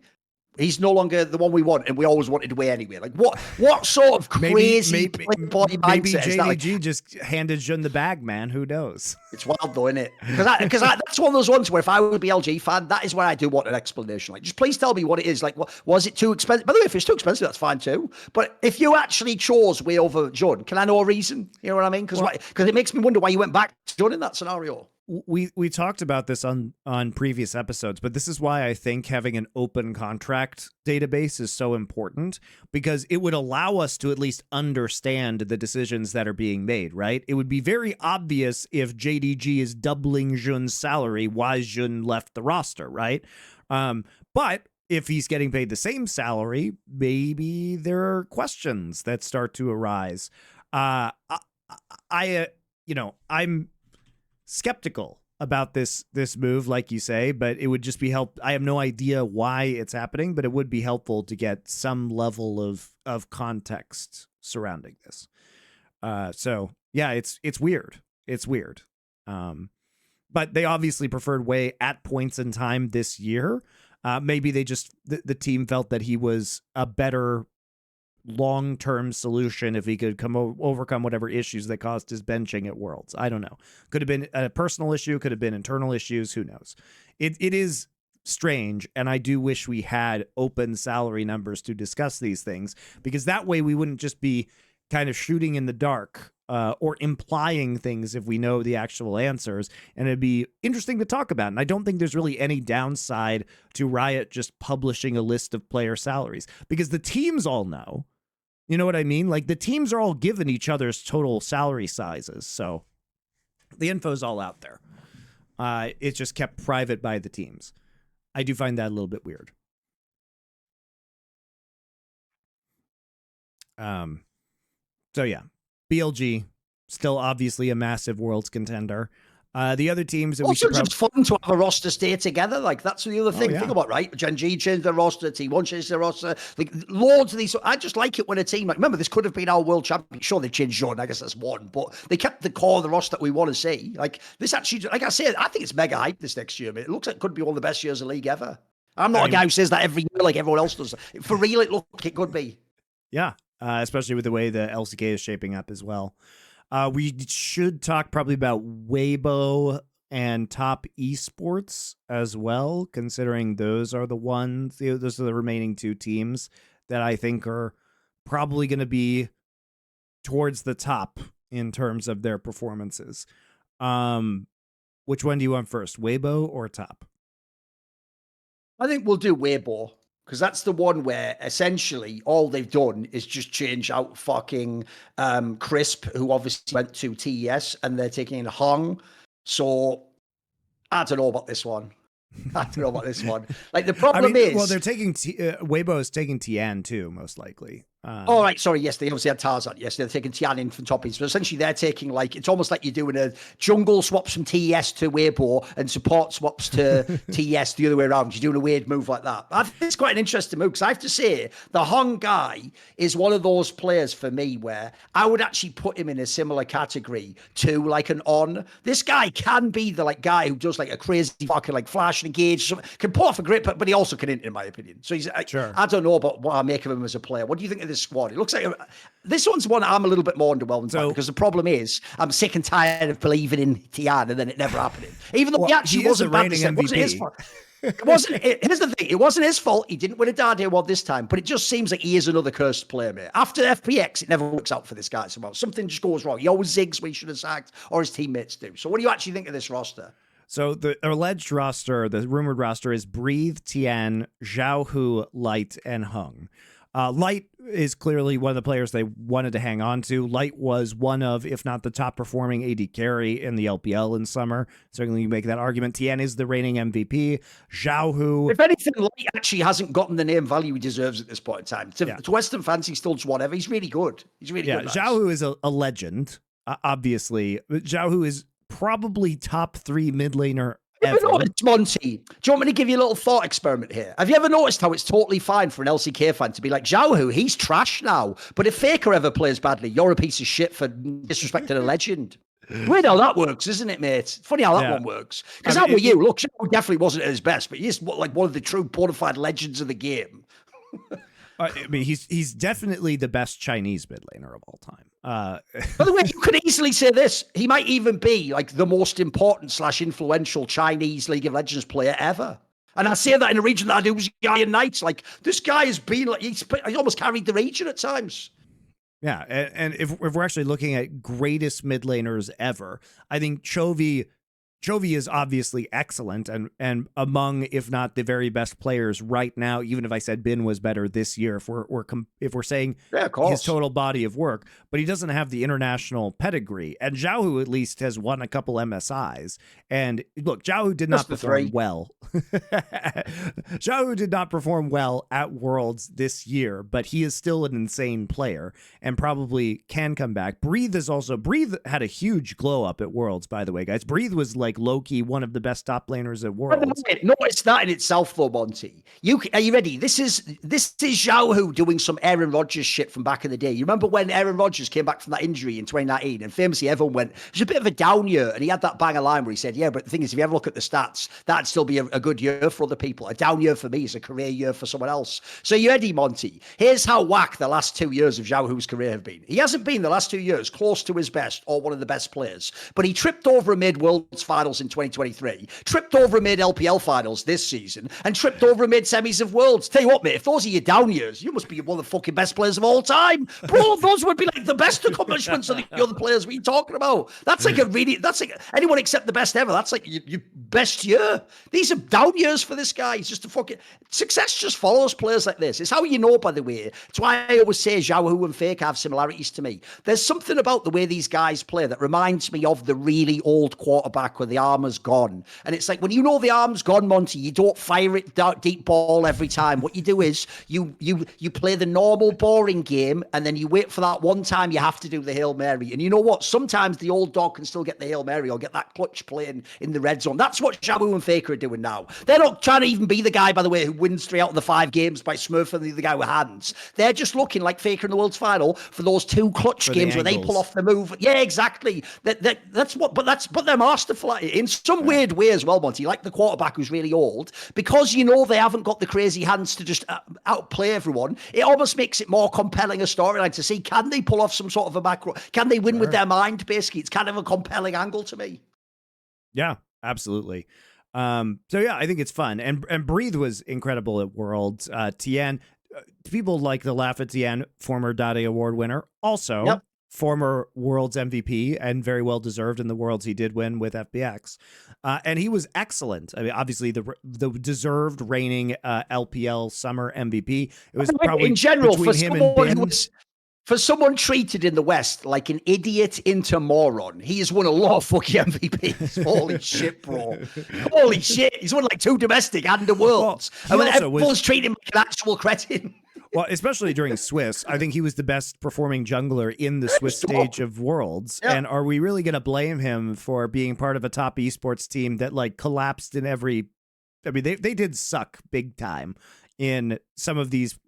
He's no longer the one we want, and we always wanted away anyway. Like, what sort of crazy playboy mindset is that? Like, JDG just handed Jun the bag, man. Who knows? It's wild, though, isn't it? Because that's one of those ones where if I were a BLG fan, that is where I do want an explanation. Like, just please tell me what it is. Like, was it too expensive? By the way, if it's too expensive, that's fine too. But if you actually chose way over Jun, can I know a reason? You know what I mean? Because it makes me wonder why you went back to Jun in that scenario. We talked about this on previous episodes, but this is why I think having an open contract database is so important, because it would allow us to at least understand the decisions that are being made, right? It would be very obvious if JDG is doubling Jun's salary, why Jun left the roster, right? But if he's getting paid the same salary, maybe there are questions that start to arise. I'm skeptical about this move, like you say, but it would just be I have no idea why it's happening, but it would be helpful to get some level of context surrounding this. So yeah, it's weird. It's weird. But they obviously preferred Wei at points in time this year. Maybe they just the team felt that he was a better long-term solution if he could overcome whatever issues that caused his benching at Worlds. I don't know. Could have been a personal issue, could have been internal issues, who knows. It is strange, and I do wish we had open salary numbers to discuss these things, because that way we wouldn't just be kind of shooting in the dark or implying things if we know the actual answers, and it'd be interesting to talk about. And I don't think there's really any downside to Riot just publishing a list of player salaries, because the teams all know. You know what I mean? Like, the teams are all given each other's total salary sizes, so the info's all out there. It's just kept private by the teams. I do find that a little bit weird. So yeah, BLG still obviously a massive Worlds contender. The other teams that also, just fun to have a roster stay together. Like, that's the other thing. Think about, right? Gen G changed their roster, T1 changed their roster. Like, loads of these. I just like it when a team, like, remember, this could have been our world champion. Sure, they changed Jordan. I guess that's one, but they kept the core of the roster that we want to see. Like, this actually, like I said, I think it's mega hype this next year. I mean, it looks like it could be one of the best years of the league ever. I'm not a guy who says that every year like everyone else does. For real, it could be. Yeah, especially with the way the LCK is shaping up as well. We should talk probably about Weibo and top esports as well, considering those are the ones, those are the remaining two teams that I think are probably going to be towards the top in terms of their performances. Which one do you want first, Weibo or top? I think we'll do Weibo, because that's the one where essentially all they've done is just change out fucking Crisp, who obviously went to TES, and they're taking in Hong. So I don't know about this one. Like, the problem is... Well, they're taking... Weibo is taking Tian too, most likely. Oh, right. Sorry. Yes, they obviously had Tarzan. Yes, they're taking Tian in from top. So essentially, they're taking, like, it's almost like you're doing a jungle swaps from TES to Weibo and support swaps to TES the other way around. You're doing a weird move like that. I think it's quite an interesting move, because I have to say, the Hong guy is one of those players for me where I would actually put him in a similar category to, like, an On. This guy can be the, like, guy who does, like, a crazy fucking, like, flash and engage, can pull off a great, but he also can int, in my opinion. So he's, sure. I don't know about what I make of him as a player. What do you think of this squad? It looks like this one's one I'm a little bit more underwhelmed by, because the problem is I'm sick and tired of believing in Tian and then it never happening. Even though he actually wasn't bad, it wasn't his fault. Here's the thing: it wasn't his fault. He didn't win a Darday Award this time, but it just seems like he is another cursed player, mate. After FPX, it never works out for this guy somehow. Something just goes wrong. He always zigs where he should have sacked, or his teammates do. So, what do you actually think of this roster? So the alleged roster, the rumored roster, is Breathe, Tian, Xiaohu, Light, and Hung. Light is clearly one of the players they wanted to hang on to. Light was one of, if not the top performing AD carry in the LPL in summer. Certainly you make that argument. Tian is the reigning MVP. Xiaohu... If anything, Light actually hasn't gotten the name value he deserves at this point in time. To Western fans, he still just whatever. He's really good. He's really good. Xiaohu is a legend, obviously. Xiaohu is probably top 3 mid laner ever. Have you noticed, Monty? Do you want me to give you a little thought experiment here? Have you ever noticed how it's totally fine for an LCK fan to be like, Xiaohu, he's trash now, but if Faker ever plays badly, you're a piece of shit for disrespecting a legend? Weird how that works, isn't it, mate? Funny how that one works. Because how were you? Look, Xiaohu definitely wasn't at his best, but he's like one of the true bona fide legends of the game. I mean, he's definitely the best Chinese mid laner of all time. By the way, you could easily say this. He might even be like the most important / influential Chinese League of Legends player ever. And I say that in a region that I do Iron Knights. Like, this guy has been like, he's almost carried the region at times. Yeah, and if we're actually looking at greatest mid laners ever, I think Chovy is obviously excellent and among, if not the very best players right now. Even if I said Bin was better this year, if we're saying his total body of work, but he doesn't have the international pedigree. And Xiaohu at least has won a couple MSIs. And look, Xiaohu did not perform well. Xiaohu did not perform well at Worlds this year, but he is still an insane player and probably can come back. Breathe had a huge glow up at Worlds, by the way, guys. Breathe was like low-key one of the best top laners at Worlds. Notice that in itself, though, Monty. Are you ready? This is Xiaohu doing some Aaron Rodgers shit from back in the day. You remember when Aaron Rodgers came back from that injury in 2019, and famously everyone went, it was a bit of a down year, and he had that banger line where he said, yeah, but the thing is, if you ever look at the stats, that'd still be a good year for other people. A down year for me is a career year for someone else. So you ready, Monty? Here's how whack the last 2 years of Xiaohu's career have been. He hasn't been the last 2 years close to his best or one of the best players, but he tripped over amid Worlds Finals in 2023, tripped over amid LPL Finals this season, and tripped over amid semis of Worlds. Tell you what, mate, if those are your down years, you must be one of the fucking best players of all time. Bro, those would be like the best accomplishments of the other players we're talking about. That's like anyone except the best ever. That's like your best year. These are down years for this guy. He's just a fucking... Success just follows players like this. It's how you know, by the way. It's why I always say Xiaohu and Faker have similarities to me. There's something about the way these guys play that reminds me of the really old quarterback where the arm is gone. And it's like, when you know the arm's gone, Monty, you don't fire it deep ball every time. What you do is you play the normal boring game, and then you wait for that one time you have to do the Hail Mary. And you know what? Sometimes the old dog can still get the Hail Mary or get that clutch play in the red zone. That's what Xiaohu and Faker are doing now. They're not trying to even be the guy, by the way, who wins 3 out of the 5 games by smurfing the other guy with hands. They're just looking like Faker in the World's Final for those 2 clutch games where they pull off the move. Yeah, exactly. But they're masterful at it in some weird way as well, Monty. Like the quarterback who's really old, because you know they haven't got the crazy hands to just outplay everyone. It almost makes it more compelling a storyline to see, can they pull off some sort of a macro? Can they win with their mind? Basically, it's kind of a compelling angle to me. Yeah, absolutely. So yeah, I think it's fun. And Breathe was incredible at Worlds. Tien, people like to laugh at Tien, former Dade Award winner, also former Worlds MVP, and very well deserved in the Worlds he did win with FPX. And he was excellent. I mean, obviously the deserved reigning LPL Summer MVP. It was probably in general between him and Bin. For someone treated in the West like an idiot into moron, he has won a lot of fucking MVPs. Holy shit, bro. Holy shit. He's won like 2 domestic and the Worlds. Well, and when everyone's treating him like an actual cretin. Well, especially during Swiss, I think he was the best performing jungler in the Swiss stage of Worlds. Yeah. And are we really going to blame him for being part of a top esports team that like collapsed in every... I mean, they did suck big time in some of these,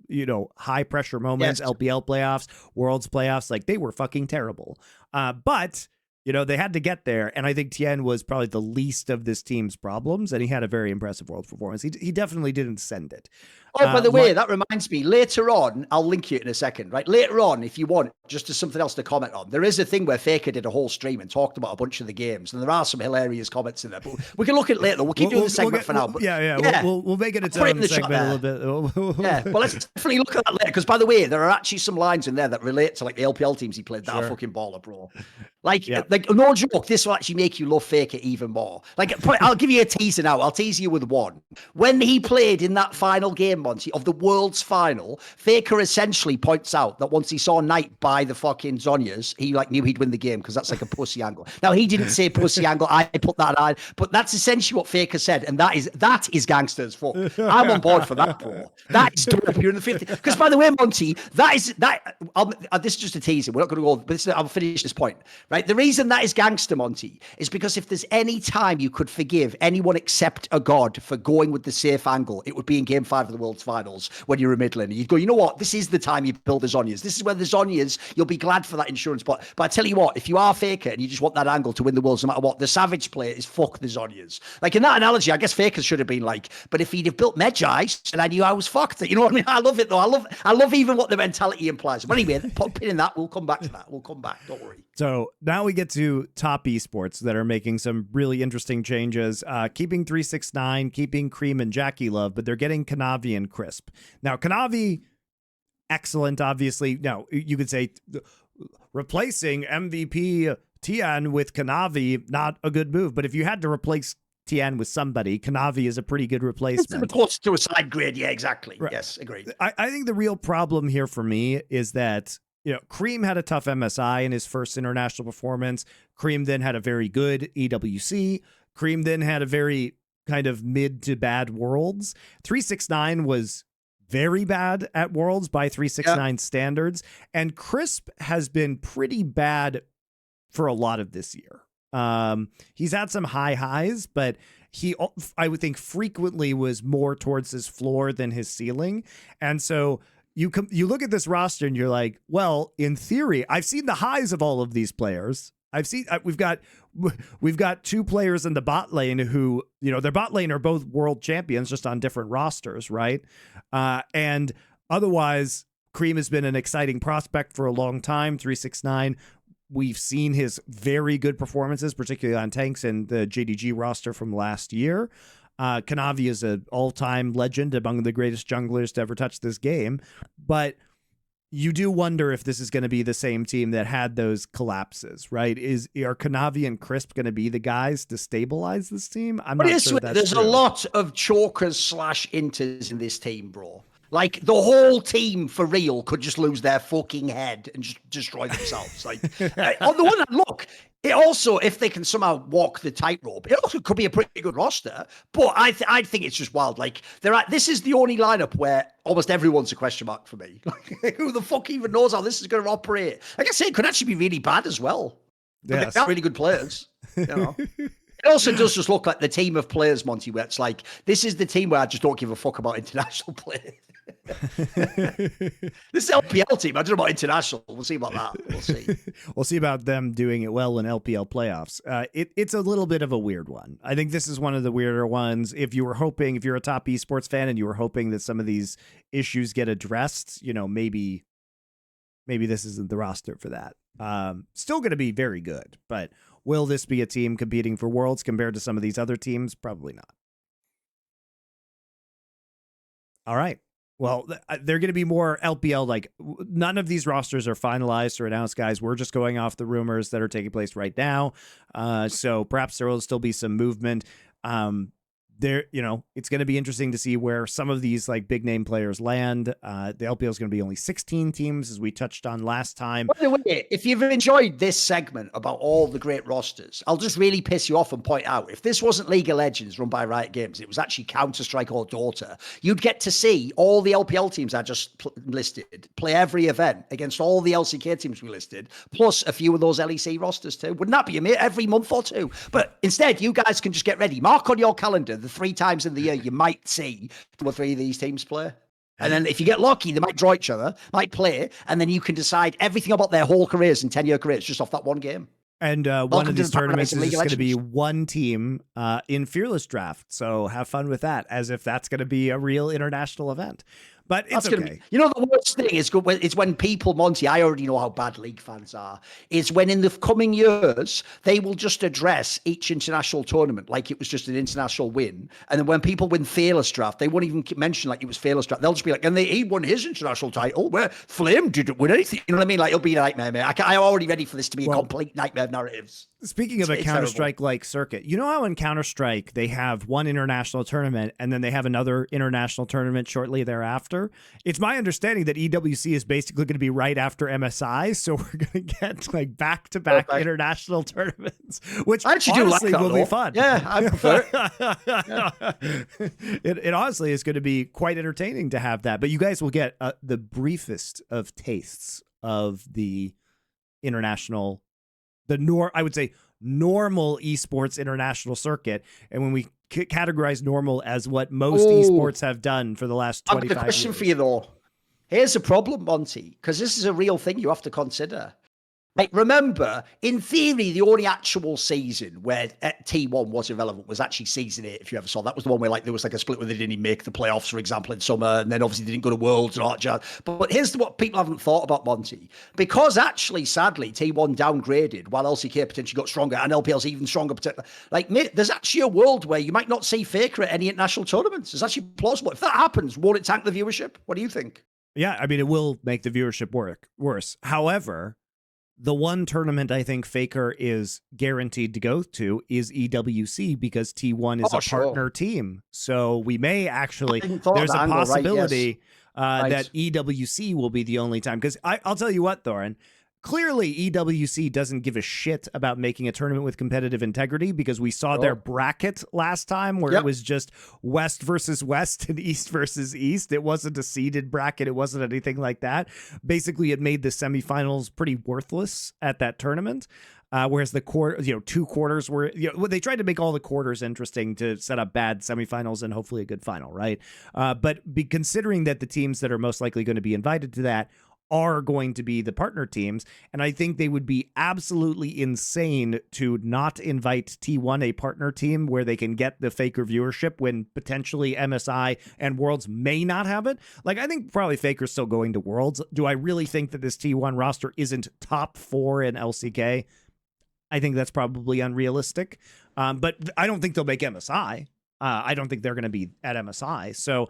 high pressure moments, LPL playoffs, Worlds playoffs. Like, they were fucking terrible. But they had to get there. And I think Tien was probably the least of this team's problems. And he had a very impressive Worlds performance. He definitely didn't send it. Oh, by the way, that reminds me, later on, I'll link you in a second, right? Later on, if you want, just as something else to comment on, there is a thing where Faker did a whole stream and talked about a bunch of the games, and there are some hilarious comments in there, but we can look at it later. We'll keep doing the segment for now. But we'll make it its own segment a little bit. Yeah, well, let's definitely look at that later, because by the way, there are actually some lines in there that relate to like the LPL teams he played that are fucking baller, bro. Like no joke, this will actually make you love Faker even more. Like, I'll give you a teaser now. I'll tease you with one. When he played in that final game, Monty, of the World's Final, Faker essentially points out that once he saw Knight buy the fucking Zhonya's, he like knew he'd win the game because that's like a pussy angle. Now, he didn't say pussy angle. I put that on, but that's essentially what Faker said, and that is gangsters. I'm on board for that, bro. That is dope. You're in the 50. Because by the way, Monty, this is just a teaser. We're not going to go. But I'll finish this point. Right. The reason that is gangster, Monty, is because if there's any time you could forgive anyone except a god for going with the safe angle, it would be in Game 5 of the World's Finals when you're a mid laner. You'd go, you know what? This is the time you build the Zhonya's. This is where the Zhonya's, you'll be glad for that insurance pot. But I tell you what, if you are Faker and you just want that angle to win the Worlds no matter what, the Savage play is fuck the Zhonya's. Like in that analogy, I guess Faker should have been like, but if he'd have built Medjai, and I knew I was fucked. You know what I mean? I love it though. I love even what the mentality implies. But anyway, put pin in that. We'll come back to that. We'll come back. Don't worry. So now we get to top esports that are making some really interesting changes, keeping 369, keeping Cream and Jackie Love, but they're getting Kanavi and Crisp. Now, Kanavi, excellent, obviously. Now, you could say replacing MVP Tian with Kanavi, not a good move. But if you had to replace Tian with somebody, Kanavi is a pretty good replacement. It's close to a side grade. Yeah, exactly. Right. Yes, agreed. I think the real problem here for me is that Cream had a tough MSI in his first international performance. Cream then had a very good EWC. Cream then had a very kind of mid to bad Worlds. 369 was very bad at Worlds by 369 standards. And Crisp has been pretty bad for a lot of this year. He's had some high highs, but I would think frequently was more towards his floor than his ceiling. And so you look at this roster and you're like, well, in theory, I've seen the highs of all of these players. We've got two players in the bot lane who, their bot lane are both world champions, just on different rosters, right? And otherwise, Cream has been an exciting prospect for a long time. 369. We've seen his very good performances, particularly on tanks and the JDG roster from last year. Kanavi is an all-time legend among the greatest junglers to ever touch this game. But you do wonder if this is going to be the same team that had those collapses, right? Are Kanavi and Crisp going to be the guys to stabilize this team? I'm not sure that's There's true. A lot of chokers / inters in this team, bro. Like the whole team for real could just lose their fucking head and just destroy themselves. Like on the one hand, look, it also, if they can somehow walk the tightrope, it also could be a pretty good roster. But I think it's just wild. Like this is the only lineup where almost everyone's a question mark for me. Like, who the fuck even knows how this is going to operate? Like I say, it could actually be really bad as well. Yes. They're really good players. It also does just look like the team of players, Monty, where it's like, this is the team where I just don't give a fuck about international play. This LPL team, I don't know about international. We'll see about that. We'll see. We'll see about them doing it well in LPL playoffs. It's a little bit of a weird one. I think this is one of the weirder ones. If you're a top esports fan and you were hoping that some of these issues get addressed, maybe this isn't the roster for that. Still going to be very good, but will this be a team competing for Worlds compared to some of these other teams? Probably not. All right. Well, they're going to be more LPL. Like, none of these rosters are finalized or announced, guys. We're just going off the rumors that are taking place right now. So perhaps there will still be some movement. It's going to be interesting to see where some of these like big name players land. The LPL is going to be only 16 teams, as we touched on last time. By the way, if you've enjoyed this segment about all the great rosters, I'll just really piss you off and point out, if this wasn't League of Legends run by Riot Games, it was actually Counter-Strike or Dota, you'd get to see all the LPL teams I just listed play every event against all the LCK teams we listed, plus a few of those LEC rosters too. Wouldn't that be amazing? Every month or two. But instead, you guys can just get ready. Mark on your calendar the 3 times in the year you might see 2 or 3 of these teams play. And then if you get lucky, they might draw each other, might play, and then you can decide everything about their whole careers and 10-year careers just off that one game. And one of these tournaments is just going to be one team in Fearless Draft. So have fun with that, as if that's going to be a real international event. But it's okay. The worst thing is when people, Monty, I already know how bad League fans are, is when in the coming years, they will just address each international tournament like it was just an international win. And then when people win Fearless Draft, they won't even mention like it was Fearless Draft. They'll just be like, and he won his international title, where Flame didn't win anything. You know what I mean? Like, it'll be a nightmare, man. I'm already ready for this to be a complete nightmare of narratives. Speaking of a Counter-Strike-like circuit, you know how in Counter-Strike they have one international tournament and then they have another international tournament shortly thereafter? It's my understanding that EWC is basically going to be right after MSI, so we're going to get like back-to-back international tournaments, which honestly will be fun. Yeah, I prefer it. It honestly is going to be quite entertaining to have that, but you guys will get the briefest of tastes of the international I would say normal esports international circuit. And when we categorize normal as what most esports have done for the last 25 years. I've got a question for you though. Here's a problem, Monty, because this is a real thing you have to consider. Like, remember, in theory, the only actual season where T1 was irrelevant was actually season 8, if you ever saw. That was the one where like there was like a split where they didn't even make the playoffs, for example, in summer, and then obviously they didn't go to Worlds and all that jazz. But here's what people haven't thought about, Monty. Because actually, sadly, T1 downgraded while LCK potentially got stronger and LPL's even stronger. Like, mate, there's actually a world where you might not see Faker at any international tournaments. It's actually plausible. If that happens, won't it tank the viewership? What do you think? Yeah, I mean, it will make the viewership worse. However, the one tournament I think Faker is guaranteed to go to is EWC because T1 is a partner team. So we may actually, there's a possibility that EWC will be the only time. Because I'll tell you what, Thorin, clearly EWC doesn't give a shit about making a tournament with competitive integrity because we saw their bracket last time where it was just West versus West and East versus East. It wasn't a seeded bracket. It wasn't anything like that. Basically, it made the semifinals pretty worthless at that tournament. Whereas the two quarters were, they tried to make all the quarters interesting to set up bad semifinals and hopefully a good final, right? But considering that the teams that are most likely going to be invited to that are going to be the partner teams. And I think they would be absolutely insane to not invite T1, a partner team, where they can get the Faker viewership when potentially MSI and Worlds may not have it. Like, I think probably Faker's still going to Worlds. Do I really think that this T1 roster isn't top 4 in LCK? I think that's probably unrealistic. But I don't think they'll make MSI. I don't think they're going to be at MSI. So,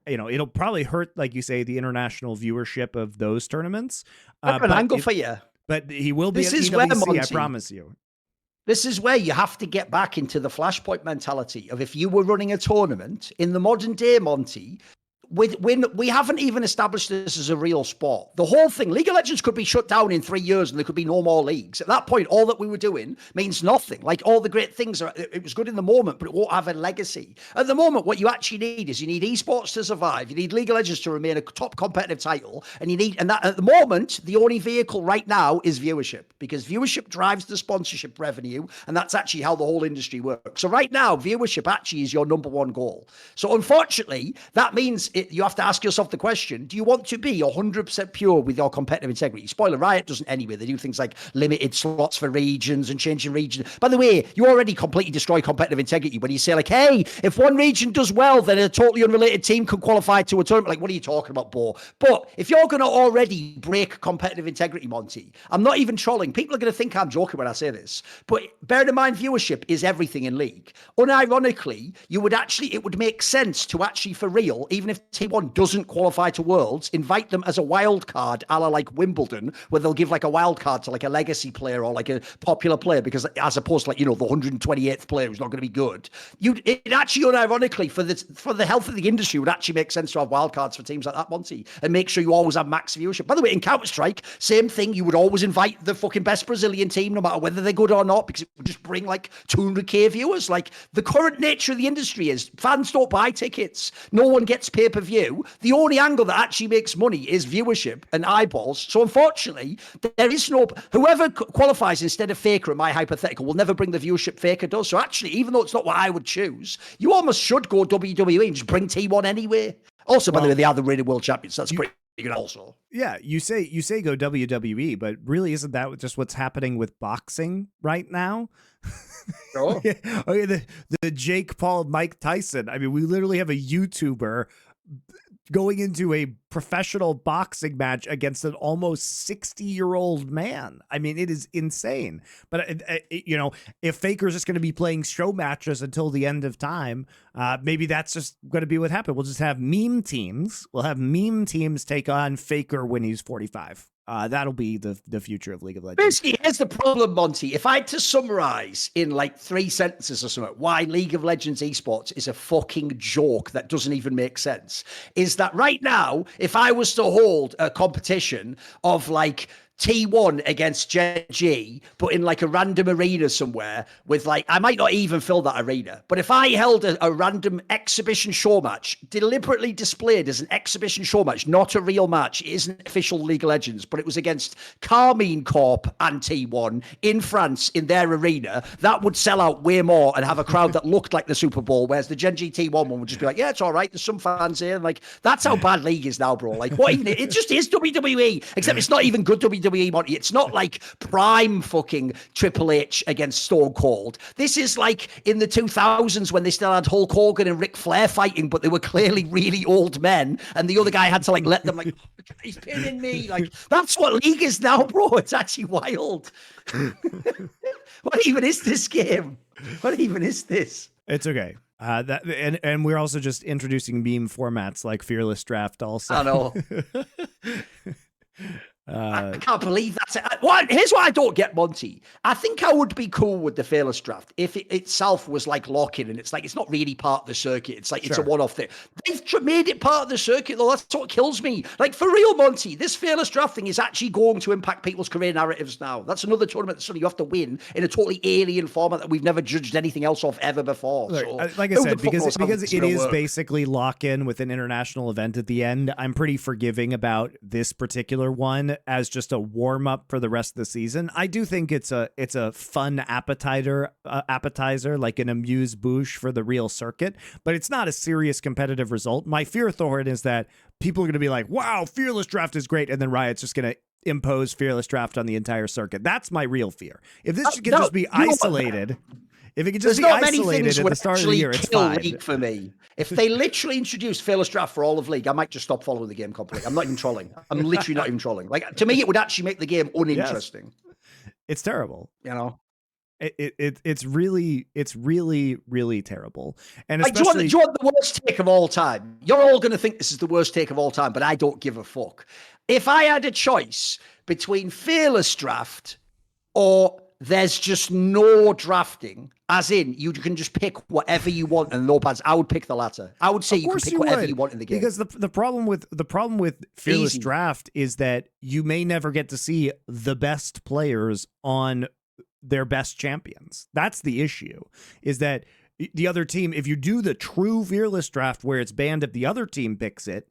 it'll probably hurt, like you say, the international viewership of those tournaments. I have an angle for you. But he will be at EWC, I promise you. This is where you have to get back into the Flashpoint mentality of if you were running a tournament in the modern day, Monty, when we haven't even established this as a real sport. The whole thing, League of Legends could be shut down in 3 years and there could be no more leagues. At that point, all that we were doing means nothing. Like, all the great things it was good in the moment, but it won't have a legacy. At the moment, what you actually need is you need esports to survive. You need League of Legends to remain a top competitive title. And that at the moment, the only vehicle right now is viewership, because viewership drives the sponsorship revenue. And that's actually how the whole industry works. So right now, viewership actually is your number one goal. So unfortunately, that means you have to ask yourself the question, do you want to be 100% pure with your competitive integrity? Spoiler, Riot doesn't anyway. They do things like limited slots for regions and changing regions. By the way, you already completely destroy competitive integrity when you say, like, hey, if one region does well, then a totally unrelated team can qualify to a tournament. Like, what are you talking about, Bo? But if you're going to already break competitive integrity, Monty, I'm not even trolling. People are going to think I'm joking when I say this. But bear in mind, viewership is everything in League. Unironically, it would make sense to actually, for real, even if T1 doesn't qualify to Worlds, invite them as a wild card, a la like Wimbledon, where they'll give like a wild card to like a legacy player or like a popular player, because as opposed to like, the 128th player who's not going to be good. It actually, unironically, for the health of the industry, would actually make sense to have wild cards for teams like that, Monty, and make sure you always have max viewership. By the way, in Counter-Strike, same thing. You would always invite the fucking best Brazilian team, no matter whether they're good or not, because it would just bring like 200k viewers. Like, the current nature of the industry is fans don't buy tickets. No one gets pay-per-view. The only angle that actually makes money is viewership and eyeballs. So unfortunately, there is whoever qualifies instead of Faker, in my hypothetical, will never bring the viewership Faker does. So actually, even though it's not what I would choose, you almost should go WWE and just bring T1 anyway. Also, by the way, they are the reigning world champions. So that's pretty good also. Yeah, you say go WWE, but really isn't that just what's happening with boxing right now? Sure. The Jake Paul, Mike Tyson. I mean, we literally have a YouTuber going into a professional boxing match against an almost 60-year-old man. I mean, it is insane. But, if Faker's just going to be playing show matches until the end of time, maybe that's just going to be what happened. We'll just have meme teams. We'll have meme teams take on Faker when he's 45. That'll be the future of League of Legends. Basically, here's the problem, Monty. If I had to summarize in like 3 sentences or something why League of Legends esports is a fucking joke that doesn't even make sense, is that right now, if I was to hold a competition of like T1 against Gen G, but in like a random arena somewhere with like, I might not even fill that arena, but if I held a random exhibition show match, deliberately displayed as an exhibition show match, not a real match, it isn't official League of Legends, but it was against Carmine Corp and T1 in France in their arena, that would sell out way more and have a crowd that looked like the Super Bowl, whereas the Gen G T1 one would just be like, yeah, it's all right, there's some fans here. And like, that's how bad League is now, bro. Like, what even, it just is WWE, except it's not even good WWE. Monty. It's not like prime fucking Triple H against Stone Cold. This is like in the 2000s when they still had Hulk Hogan and Ric Flair fighting, but they were clearly really old men, and the other guy had to like let them like, he's pinning me. Like, that's what League is now, bro. It's actually wild. What even is this game? What even is this? It's okay. And we're also just introducing meme formats like Fearless Draft also. I know. I can't believe that's it. Here's what I don't get, Monty. I think I would be cool with the Fearless Draft if it itself was like lock-in and it's like, it's not really part of the circuit. It's like, it's a one-off thing. They've made it part of the circuit, though. That's what kills me. Like, for real, Monty, this Fearless Draft thing is actually going to impact people's career narratives now. That's another tournament that suddenly you have to win in a totally alien format that we've never judged anything else of ever before. So, like I said, because it is basically lock-in with an international event at the end, I'm pretty forgiving about this particular one as just a warm-up for the rest of the season. I do think it's a fun appetizer like an amuse-bouche for the real circuit, but it's not a serious competitive result. My fear, Thorin, is that people are going to be like, wow, Fearless Draft is great, and then Riot's just going to impose Fearless Draft on the entire circuit. That's my real fear. If this could just be isolated... If it could just be isolated at the start of the year, it's fine. League for me. If they literally introduced Fearless Draft for all of League, I might just stop following the game completely. I'm not even trolling. I'm literally not even trolling. Like, to me, it would actually make the game uninteresting. Yes. It's terrible. You know? It's really terrible. And like, especially... do you want the worst take of all time? You're all going to think this is the worst take of all time, but I don't give a fuck. If I had a choice between Fearless Draft or there's just no drafting, as in you can just pick whatever you want and no pads, I would pick the latter. I would say you can pick whatever you want in the game. Because the problem with Fearless Draft is that you may never get to see the best players on their best champions. That's the issue, is that the other team, if you do the true Fearless Draft where it's banned if the other team picks it,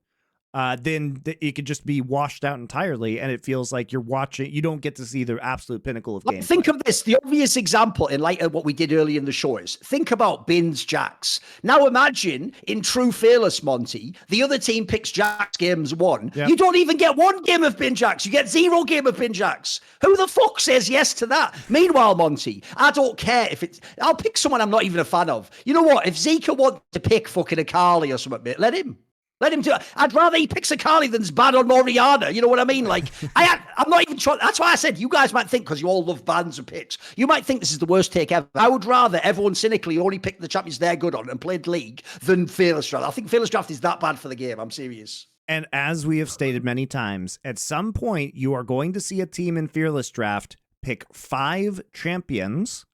then it could just be washed out entirely, and it feels like you're watching. You don't get to see the absolute pinnacle of gameplay. Think of this. The obvious example in light of what we did earlier in the show is, think about Bin's Jax. Now imagine in true Fearless, Monty, the other team picks Jax games one. Yep. You don't even get one game of Bin Jax. You get 0 game of Bin Jax. Who the fuck says yes to that? Meanwhile, Monty, I don't care if it's... I'll pick someone I'm not even a fan of. You know what? If Zika wants to pick fucking Akali or something, mate, let him. Let him do it. I'd rather he picks Akali than's bad on Moriana. You know what I mean? Like, I'm not even trying. That's why I said you guys might think, because you all love bans and picks, you might think this is the worst take ever. I would rather everyone cynically only pick the champions they're good on and played League than Fearless Draft. I think Fearless Draft is that bad for the game. I'm serious. And as we have stated many times, at some point you are going to see a team in Fearless Draft pick 5 champions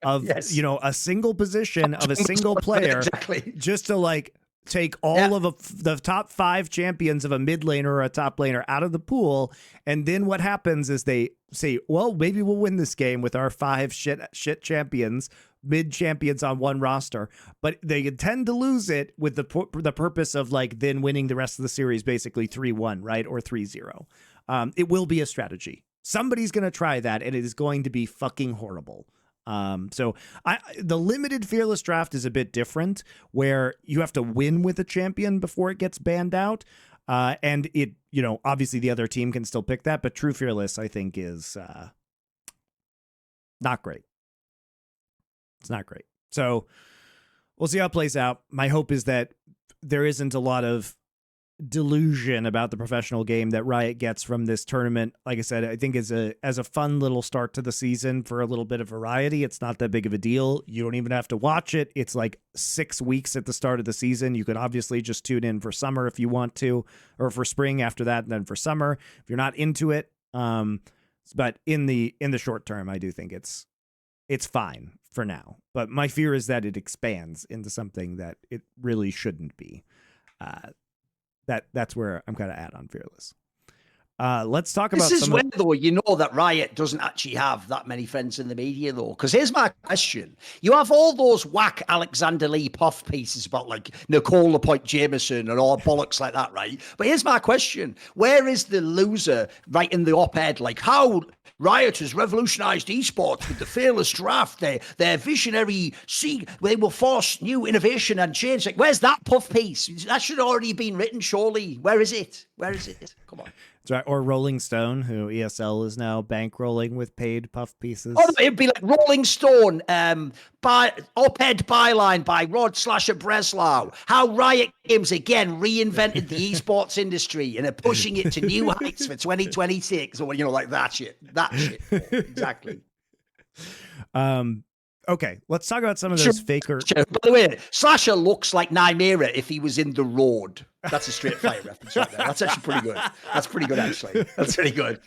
of a single position of a single player, just to like take all of the top 5 champions of a mid laner or a top laner out of the pool, and then what happens is they say, well, maybe we'll win this game with our 5 shit champions, mid champions on one roster, but they tend to lose it with the purpose of like then winning the rest of the series basically 3-1, right, or 3-0. It will be a strategy. Somebody's going to try that, and it is going to be fucking horrible. So the limited Fearless Draft is a bit different, where you have to win with a champion before it gets banned out. And it, obviously the other team can still pick that, but true Fearless, I think, is not great. It's not great. So we'll see how it plays out. My hope is that there isn't a lot of delusion about the professional game that Riot gets from this tournament. Like I said, I think as a fun little start to the season for a little bit of variety, it's not that big of a deal. You don't even have to watch it. It's like 6 weeks at the start of the season. You could obviously just tune in for summer if you want to, or for spring after that, and then for summer if you're not into it. But in the short term, I do think it's fine for now. But my fear is that it expands into something that it really shouldn't be. That's where I'm kind of at on Fearless. Let's talk about This is where, though, you know that Riot doesn't actually have that many friends in the media, though. Because here's my question. You have all those whack Alexander Lee puff pieces about, like, Nicole LaPointe Jameson and all bollocks like that, right? But here's my question. Where is the loser writing the op-ed, like, how Riot has revolutionized esports with the fearless draft, their visionary, they will force new innovation and change. Like, where's that puff piece? That should have already been written, surely. Where is it? Where is it? Come on. That's right. Or Rolling Stone, who ESL is now bankrolling with paid puff pieces. Oh, no, it'd be like Rolling Stone, op-ed byline by Rod Slasher Breslau. How Riot Games again reinvented the esports industry and are pushing it to new heights for 2026, or like that shit. That shit, exactly. Okay, let's talk about some of those faker. By the way, Slasher looks like Nymera if he was in The Road. That's a Street Fighter reference right there. That's actually pretty good. That's pretty good, actually. That's pretty good.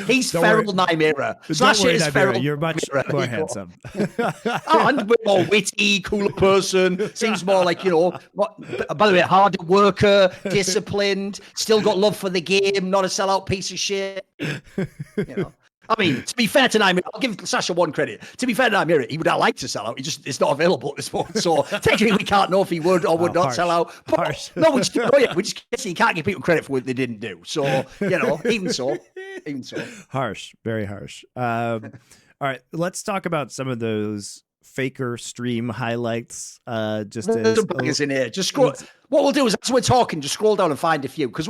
He's feral Nymera. Slasher is feral. You're much more handsome. And more witty, cooler person. Seems more like, by the way, harder worker, disciplined, still got love for the game, not a sellout piece of shit. I mean, to be fair to Nymera, I'll give Sasha one credit. To be fair to Nymera, he would not like to sell out. It's not available at this point. So technically, we can't know if he would or would not sell out. But, no, we just you can't give people credit for what they didn't do. So, even so. Harsh, very harsh. All right, let's talk about some of those faker stream highlights. Just there's some buggers in here. Just scroll. What we'll do is, as we're talking, just scroll down and find a few. Because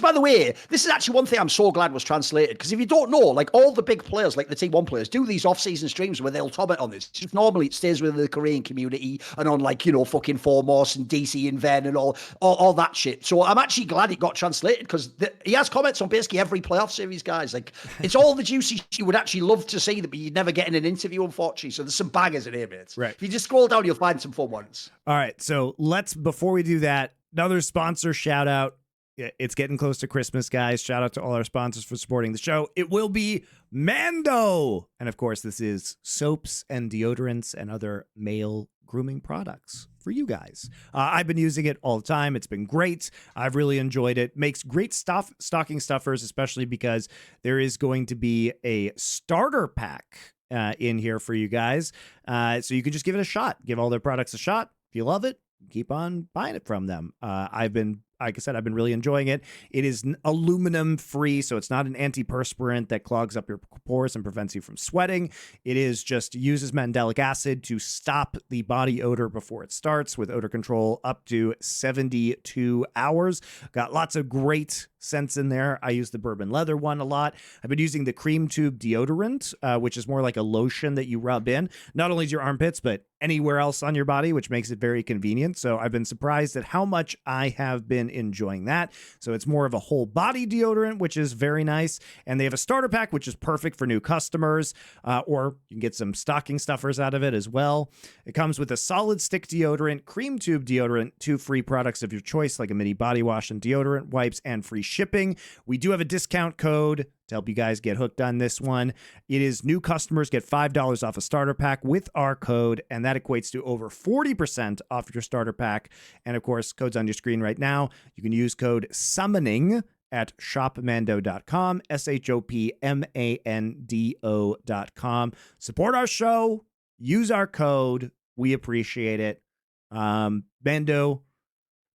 by the way, this is actually one thing I'm so glad was translated. Because if you don't know, like all the big players, like the T1 players, do these off-season streams where they'll comment on this. Normally, it stays within the Korean community and on fucking Formos and DC Invent and all that shit. So I'm actually glad it got translated because he has comments on basically every playoff series, guys. Like it's all the juicy shit you would actually love to see that you'd never get in an interview, unfortunately. So there's some bangers in here, mate. Right. If you just scroll down, you'll find some fun ones. All right. So before we do that, another sponsor shout out. It's getting close to Christmas, guys. Shout out to all our sponsors for supporting the show. It will be Mando. And of course, this is soaps and deodorants and other male grooming products for you guys. I've been using it all the time. It's been great. I've really enjoyed it. Makes great stocking stuffers, especially because there is going to be a starter pack in here for you guys. So you can just give it a shot. Give all their products a shot. If you love it, keep on buying it from them. Like I said, I've been really enjoying it. It is aluminum free, so it's not an antiperspirant that clogs up your pores and prevents you from sweating. It is just uses mandelic acid to stop the body odor before it starts with odor control up to 72 hours. Got lots of great scents in there. I use the bourbon leather one a lot. I've been using the cream tube deodorant, which is more like a lotion that you rub in, not only to your armpits, but anywhere else on your body, which makes it very convenient. So I've been surprised at how much I have been enjoying that. So it's more of a whole body deodorant, which is very nice. And they have a starter pack, which is perfect for new customers, or you can get some stocking stuffers out of it as well. It comes with a solid stick deodorant, cream tube deodorant, 2 free products of your choice, like a mini body wash and deodorant wipes, and free shipping. We do have a discount code to help you guys get hooked on this one. It is new customers get $5 off a starter pack with our code, and that equates to over 40% off your starter pack. And of course, code's on your screen right now. You can use code SUMMONING at shopmando.com, shopmando.com. Support our show. Use our code. We appreciate it. Mando.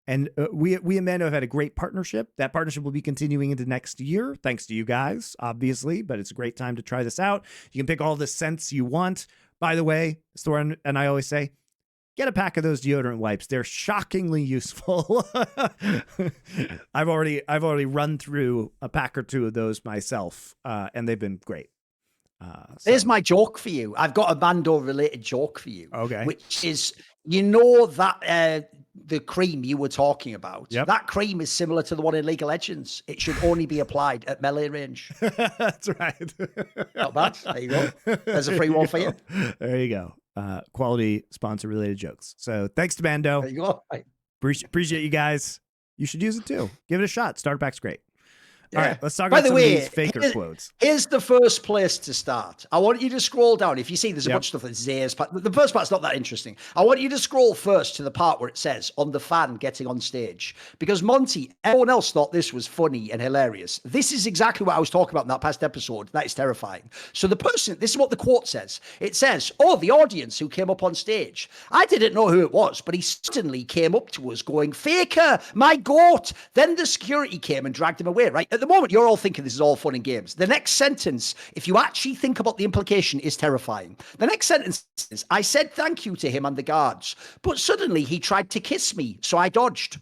And we and Mando have had a great partnership. That partnership will be continuing into next year, thanks to you guys, obviously. But it's a great time to try this out. You can pick all the scents you want. By the way, as Thorin and I always say, get a pack of those deodorant wipes. They're shockingly useful. I've already run through a pack or two of those myself, and they've been great. Here's my joke for you. I've got a Mando-related joke for you. Okay. Which is, that the cream you were talking about, that cream is similar to the one in League of Legends. It should only be applied at melee range. That's right. Not bad. There you go. There's a free one for you. There you go. Quality sponsor-related jokes. So thanks to Mando. There you go. Appreciate you guys. You should use it too. Give it a shot. Starter pack's great. All right, let's talk By about the some way, of these faker quotes. Here's the first place to start. I want you to scroll down. If you see, there's a bunch of stuff that Zay's. The first part's not that interesting. I want you to scroll first to the part where it says, on the fan getting on stage. Because Monty, everyone else thought this was funny and hilarious. This is exactly what I was talking about in that past episode. That is terrifying. So the person, this is what the quote says. It says, oh, the audience who came up on stage. I didn't know who it was, but he suddenly came up to us going, Faker, my goat. Then the security came and dragged him away, right? At the moment, you're all thinking this is all fun and games. The next sentence, if you actually think about the implication, is terrifying. The next sentence is, I said thank you to him and the guards, but suddenly he tried to kiss me, so I dodged.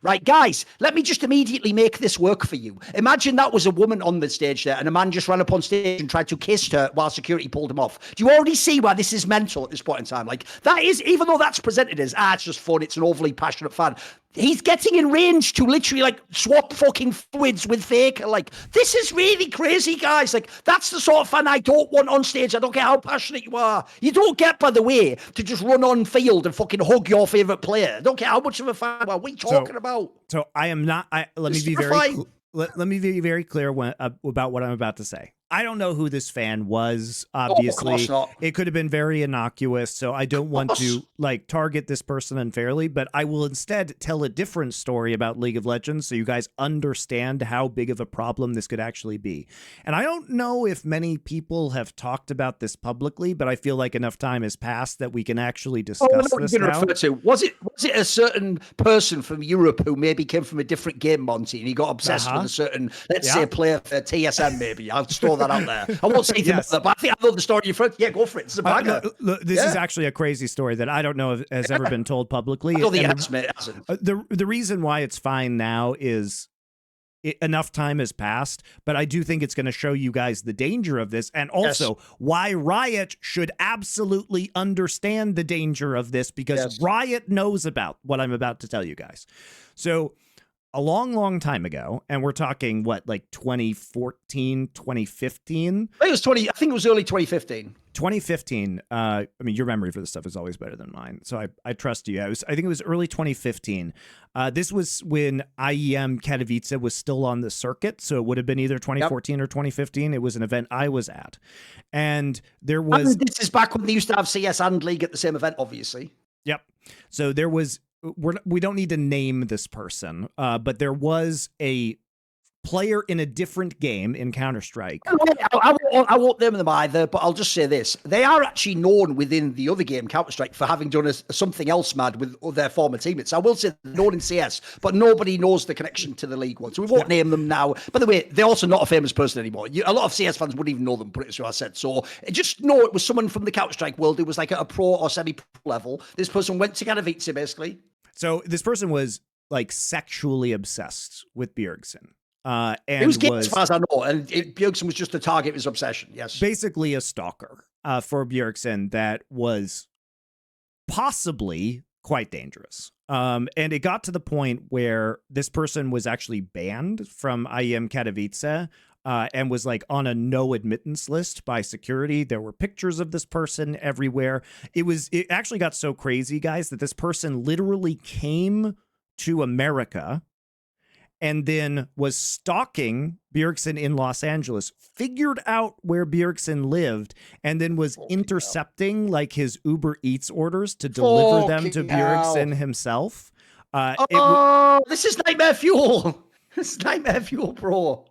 Right, guys, let me just immediately make this work for you. Imagine that was a woman on the stage there and a man just ran up on stage and tried to kiss her while security pulled him off. Do you already see why this is mental at this point in time? Like, that is, even though that's presented as, it's just fun, it's an overly passionate fan, he's getting in range to literally, like, swap fucking fluids with Faker. Like, this is really crazy, guys. Like, that's the sort of fan I don't want on stage. I don't care how passionate you are. You don't get, by the way, to just run on field and fucking hug your favourite player. I don't care how much of a fan you are. What are we talking about? So I am not, let me be very clear about what I'm about to say. I don't know who this fan was. Obviously, of course not. It could have been very innocuous, so I don't want to target this person unfairly, but I will instead tell a different story about League of Legends so you guys understand how big of a problem this could actually be. And I don't know if many people have talked about this publicly, but I feel like enough time has passed that we can actually discuss this now. Was it a certain person from Europe who maybe came from a different game, Monty, and he got obsessed with a certain, let's say, player for TSM maybe? I'll store that out there. I won't say that, but I think I know the story you're from. Yeah, go for it. It's a banger. This is actually a crazy story that I don't know if has ever been told publicly. I don't think it has, mate. The reason why it's fine now is enough time has passed, but I do think it's going to show you guys the danger of this, and also why Riot should absolutely understand the danger of this, because Riot knows about what I'm about to tell you guys. So a long time ago, and we're talking like 2014, 2015. I think it was early 2015. 2015. I mean, your memory for this stuff is always better than mine, so I trust you. I think it was early 2015. This was when IEM Katowice was still on the circuit, so it would have been either 2014 or 2015. It was an event I was at, and there was. And this is back when they used to have CS and League at the same event, obviously. Yep. So there was. We don't need to name this person, but there was a player in a different game in Counter-Strike. I won't name them either, but I'll just say this. They are actually known within the other game, Counter-Strike, for having done something else mad with their former teammates. I will say they're known in CS, but nobody knows the connection to the League one. So we won't name them now. By the way, they're also not a famous person anymore. A lot of CS fans wouldn't even know them, put it as I said. So just know it was someone from the Counter-Strike world who was like at a pro or semi-pro level. This person went to Katowice, basically. So this person was like sexually obsessed with Bjergsen. And it was gay, as far as I know, and Bjergsen was just the target of his obsession. Yes, basically a stalker for Bjergsen that was possibly quite dangerous. And it got to the point where this person was actually banned from IEM Katowice. And was like on a no admittance list by security. There were pictures of this person everywhere. It actually got so crazy, guys, that this person literally came to America and then was stalking Bjergsen in Los Angeles, figured out where Bjergsen lived, and then was intercepting like his Uber Eats orders to deliver them to Bjergsen himself. This is nightmare fuel. This is nightmare fuel, bro.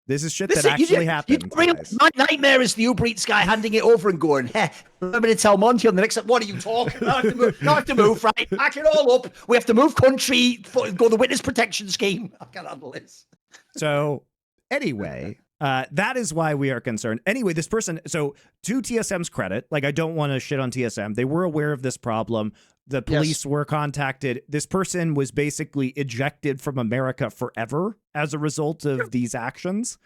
This is shit that actually happened. My nightmare is the Uber Eats guy handing it over and going, hey, remember to tell Monty on the next, what are you talking about? I have to move, right? Pack it all up. We have to move country, go the witness protection scheme. I can't handle this. So anyway, that is why we are concerned. Anyway, this person, so to TSM's credit, like I don't want to shit on TSM. They were aware of this problem. The police were contacted. This person was basically ejected from America forever as a result of these actions.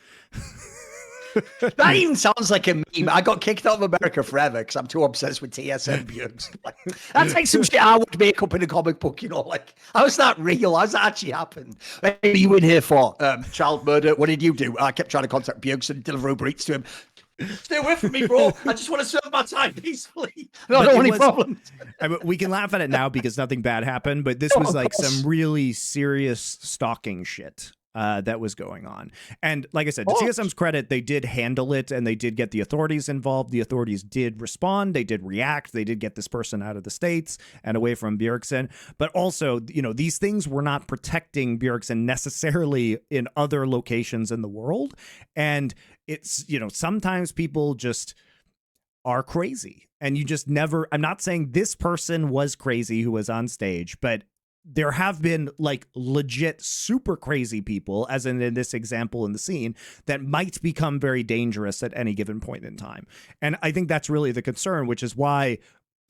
That even sounds like a meme. I got kicked out of America forever because I'm too obsessed with TSM views. Like, that's like some shit I would make up in a comic book, you know? Like, how is that real? How's that actually happened? What are you in here for? Child murder? What did you do? I kept trying to contact Bjergsen and deliver Uber Eats to him. Stay away from me, bro. I just want to serve my time peacefully. I don't want any problems. I mean, we can laugh at it now because nothing bad happened, but this was like some really serious stalking shit. that was going on. And like I said, to TSM's credit, they did handle it and they did get the authorities involved. The authorities did respond. They did react. They did get this person out of the States and away from Bjergsen. But also, these things were not protecting Bjergsen necessarily in other locations in the world. And it's, sometimes people just are crazy and you just never, I'm not saying this person was crazy who was on stage, but there have been like legit super crazy people, as in this example in the scene, that might become very dangerous at any given point in time. And I think that's really the concern, which is why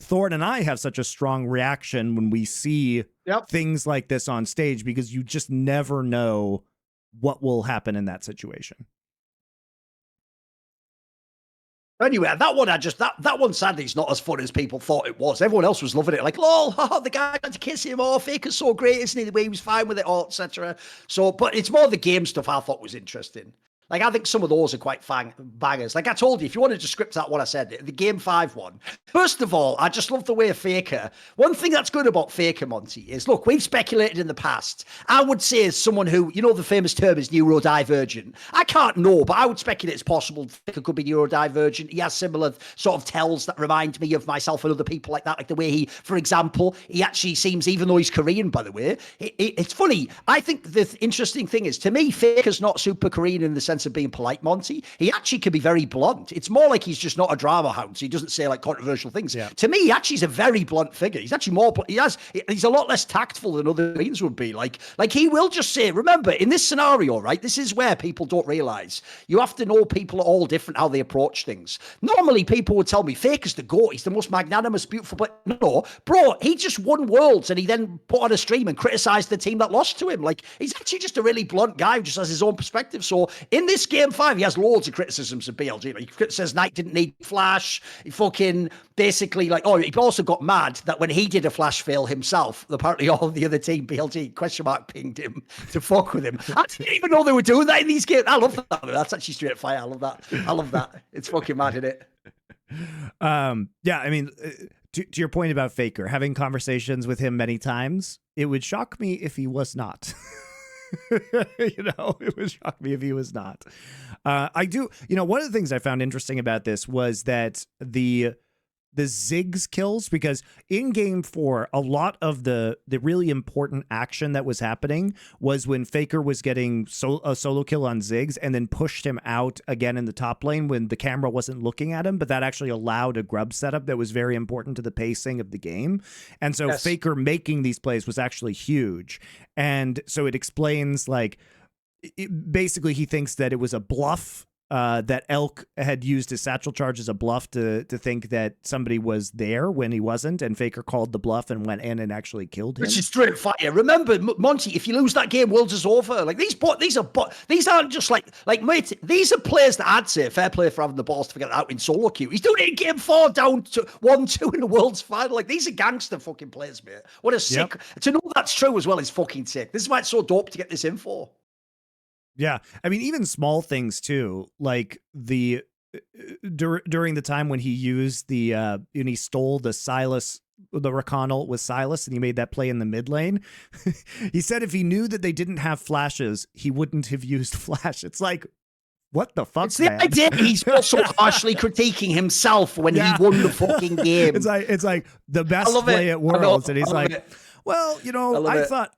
Thorin and I have such a strong reaction when we see things like this on stage, because you just never know what will happen in that situation. Anyway, that one, that one sadly is not as fun as people thought it was. Everyone else was loving it. Like, lol, the guy had to kiss him, Faker's so great, isn't he? The way he was fine with it, etc. So, but it's more the game stuff I thought was interesting. Like, I think some of those are quite bangers. Like I told you, if you wanted to script out what I said, the Game 5 one, first of all, I just love the way Faker, one thing that's good about Faker, Monty, is, look, we've speculated in the past. I would say as someone who, the famous term is neurodivergent. I can't know, but I would speculate it's possible Faker could be neurodivergent. He has similar sort of tells that remind me of myself and other people like that. Like the way he, for example, he actually seems, even though he's Korean, by the way, it's funny. I think the interesting thing is, to me, Faker's not super Korean in the sense of being polite, Monty. He actually can be very blunt. It's more like he's just not a drama hound, so he doesn't say like controversial things. Yeah. To me, he actually is a very blunt figure. He's actually more, he's a lot less tactful than other Koreans would be. Like he will just say, remember, in this scenario, right, this is where people don't realize, you have to know people are all different how they approach things. Normally, people would tell me, Faker's the GOAT, he's the most magnanimous, beautiful, but no, bro, he just won Worlds and he then put on a stream and criticized the team that lost to him. Like, he's actually just a really blunt guy who just has his own perspective. So in this Game 5, he has loads of criticisms of BLG. He says Knight didn't need Flash. He fucking basically he also got mad that when he did a Flash fail himself, apparently all the other team, BLG, pinged him to fuck with him. I didn't even know they were doing that in these games. I love that. That's actually straight fire. I love that. It's fucking mad, isn't it? Yeah, I mean, to your point about Faker, having conversations with him many times, it would shock me if he was not. It would shock me if he was not. I do, one of the things I found interesting about this was that the Ziggs kills, because in Game 4, a lot of the really important action that was happening was when Faker was getting a solo kill on Ziggs and then pushed him out again in the top lane when the camera wasn't looking at him, but that actually allowed a grub setup that was very important to the pacing of the game. And so Faker making these plays was actually huge. And so it explains, basically he thinks that it was a bluff, that Elk had used his satchel charge as a bluff to think that somebody was there when he wasn't, and Faker called the bluff and went in and actually killed him. Which is straight fire. Remember, Monty, if you lose that game, Worlds is over. Like these aren't just like mate, these are players that I'd say fair play for having the balls to figure that out in solo queue. He's doing it in Game 4 down to 1-2 in the World's final. Like, these are gangster fucking players, mate. What a sick to know that's true as well is fucking sick. This is why it's so dope to get this info. Yeah, I mean, even small things too, like the during the time when he used and he stole the Rakan ult with Sylas, and he made that play in the mid lane. He said if he knew that they didn't have flashes, he wouldn't have used Flash. It's like, what the fuck? It's the idea he's also harshly critiquing himself when he won the fucking game. It's like the best play at Worlds, and he's like, well, I thought.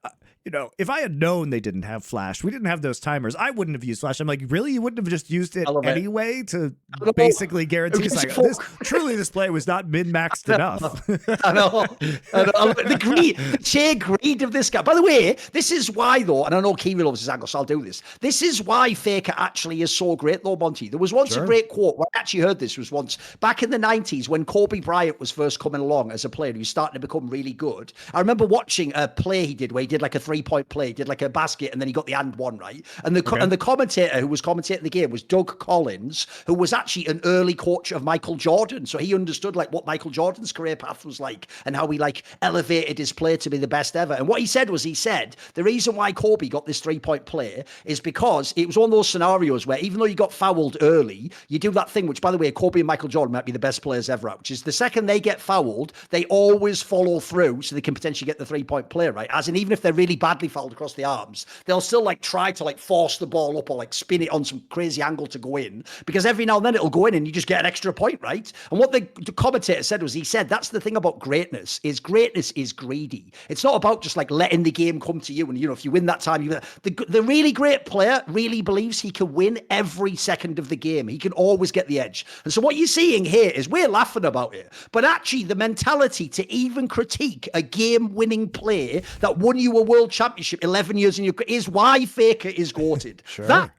If I had known they didn't have Flash, we didn't have those timers, I wouldn't have used Flash. I'm like, really? You wouldn't have just used it anyway to basically guarantee? This play was not min-maxed enough. I know. The sheer greed of this guy. By the way, this is why, though, and I know Kiwi loves his angle, so I'll do this. This is why Faker actually is so great, though, Monty. There was once a great quote, where I actually heard this was once, back in the 90s, when Kobe Bryant was first coming along as a player, he was starting to become really good. I remember watching a play he did where he did like a 3-point play, did like a basket, and then he got the and one, right? And the commentator who was commentating the game was Doug Collins, who was actually an early coach of Michael Jordan. So he understood like what Michael Jordan's career path was like and how he like elevated his play to be the best ever. And what he said was, the reason why Kobe got this 3-point play is because it was one of those scenarios where even though you got fouled early, you do that thing, which by the way, Kobe and Michael Jordan might be the best players ever at, which is the second they get fouled, they always follow through so they can potentially get the 3-point play, right? As in, even if they're really bad badly fouled across the arms, they'll still like try to like force the ball up or like spin it on some crazy angle to go in, because every now and then it'll go in and you just get an extra point, right? And what the commentator said was, he said that's the thing about greatness is greedy. It's not about just like letting the game come to you, and you know, if you win that time, the really great player really believes he can win every second of the game. He can always get the edge. And so what you're seeing here is, we're laughing about it, but actually the mentality to even critique a game-winning play that won you a world championship 11 years in your career is why Faker is goated. Sure. That's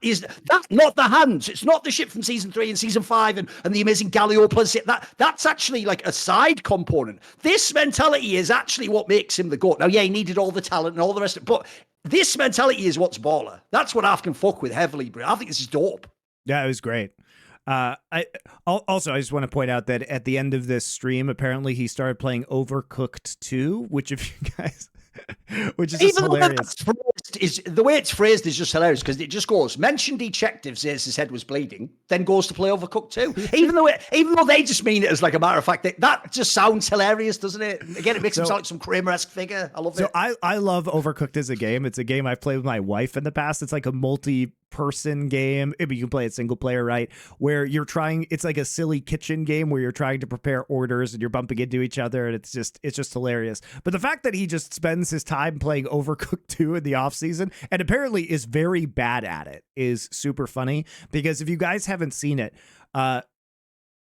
not the hands. It's not the shit from season 3 and season 5 and the amazing Galio plus it. That's actually like a side component. This mentality is actually what makes him the GOAT. Now, yeah, he needed all the talent and all the rest of it, but this mentality is what's baller. That's what I can fuck with heavily, bro. I think this is dope. Yeah, it was great. I just want to point out that at the end of this stream, apparently he started playing Overcooked 2, which if you guys, which is just hilarious. The way it's phrased is just hilarious, because it just goes, mentioned he checked if Zeus' head was bleeding, then goes to play Overcooked 2. even though they just mean it as like a matter of fact, that just sounds hilarious, doesn't it? Again, it makes him sound like some Kramer-esque figure. I love it. So I love Overcooked as a game. It's a game I've played with my wife in the past. It's like a multi-person game. You can play it single player, right? Where you're trying, it's like a silly kitchen game where you're trying to prepare orders and you're bumping into each other, and it's just hilarious. But the fact that he just spends his time playing Overcooked 2 in the off season and apparently is very bad at it is super funny, because if you guys haven't seen it,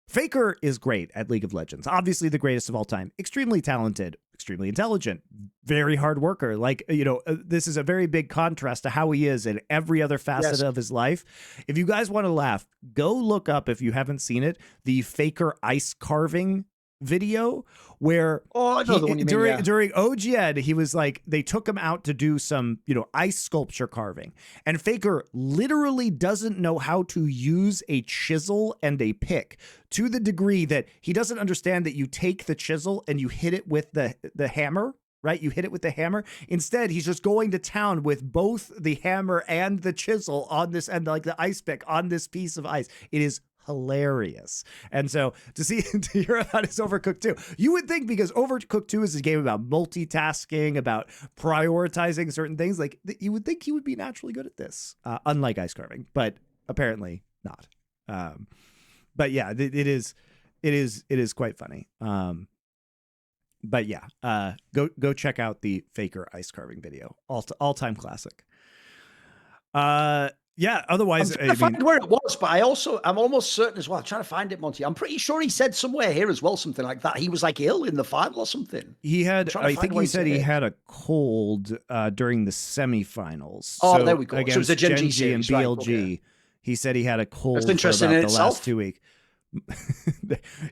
Faker is great at League of Legends. Obviously the greatest of all time. Extremely talented, extremely intelligent, very hard worker. Like, you know, this is a very big contrast to how he is in every other facet of his life. If you guys want to laugh, go look up, if you haven't seen it, the Faker ice carving video, where during OGN, he was like, they took him out to do some, you know, ice sculpture carving, and Faker literally doesn't know how to use a chisel and a pick, to the degree that he doesn't understand that you take the chisel and you hit it with the hammer, right? You hit it with the hammer. Instead, he's just going to town with both the hammer and the chisel on this, and like the ice pick on this piece of ice. It is hilarious. And so to hear about his Overcooked 2, you would think, because Overcooked 2 is a game about multitasking, about prioritizing certain things, like you would think he would be naturally good at this, unlike ice carving, but apparently not. But yeah, it is quite funny. But yeah, go check out the Faker ice carving video. All-time classic. Yeah, otherwise, I'm trying to find where it was, but I'm almost certain as well. I'm trying to find it, Monty. I'm pretty sure he said somewhere here as well, something like that. He was like ill in the final or something. I think he said he had a cold during the semifinals. Oh, so there we go. So it was a Gen G series, and BLG. Right, okay. He said he had a cold. That's interesting for about in the itself. last 2 weeks.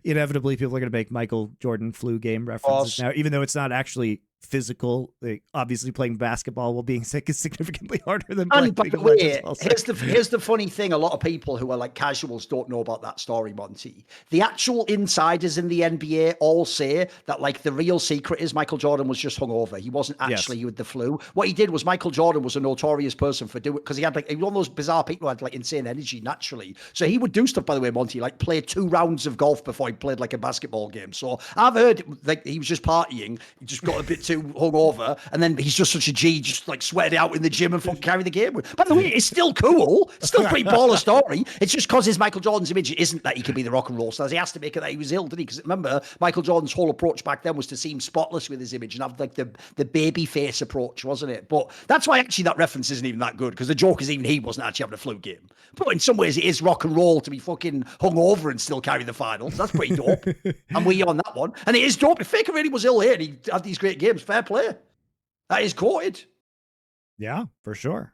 Inevitably, people are going to make Michael Jordan flu game references now, even though it's not actually physical. Like, obviously, playing basketball while being sick is significantly harder than playing League of Legends. Here's the funny thing: a lot of people who are like casuals don't know about that story, Monty. The actual insiders in the NBA all say that like the real secret is Michael Jordan was just hungover. He wasn't actually with the flu. What he did was, Michael Jordan was a notorious person for doing, because he had like one of those bizarre people who had like insane energy naturally. So he would do stuff, by the way, Monty, like play 2 rounds of golf before he played like a basketball game. So I've heard like he was just partying, he just got a bit too hungover, and then he's just such a G, just like sweated out in the gym and fucking carry the game. By the way, it's still cool. It's still a pretty baller story. It's just because his Michael Jordan's image isn't that he could be the rock and roll stars. He has to make it that he was ill, didn't he? Because remember, Michael Jordan's whole approach back then was to seem spotless with his image and have like the baby face approach, wasn't it? But that's why actually that reference isn't even that good, because the joke is even he wasn't actually having a flu game. But in some ways, it is rock and roll to be fucking hungover and still carry the finals. That's pretty dope. And we on that one. And it is dope. If Faker really was ill here and he had these great games, fair play. That is quoted. Yeah, for sure.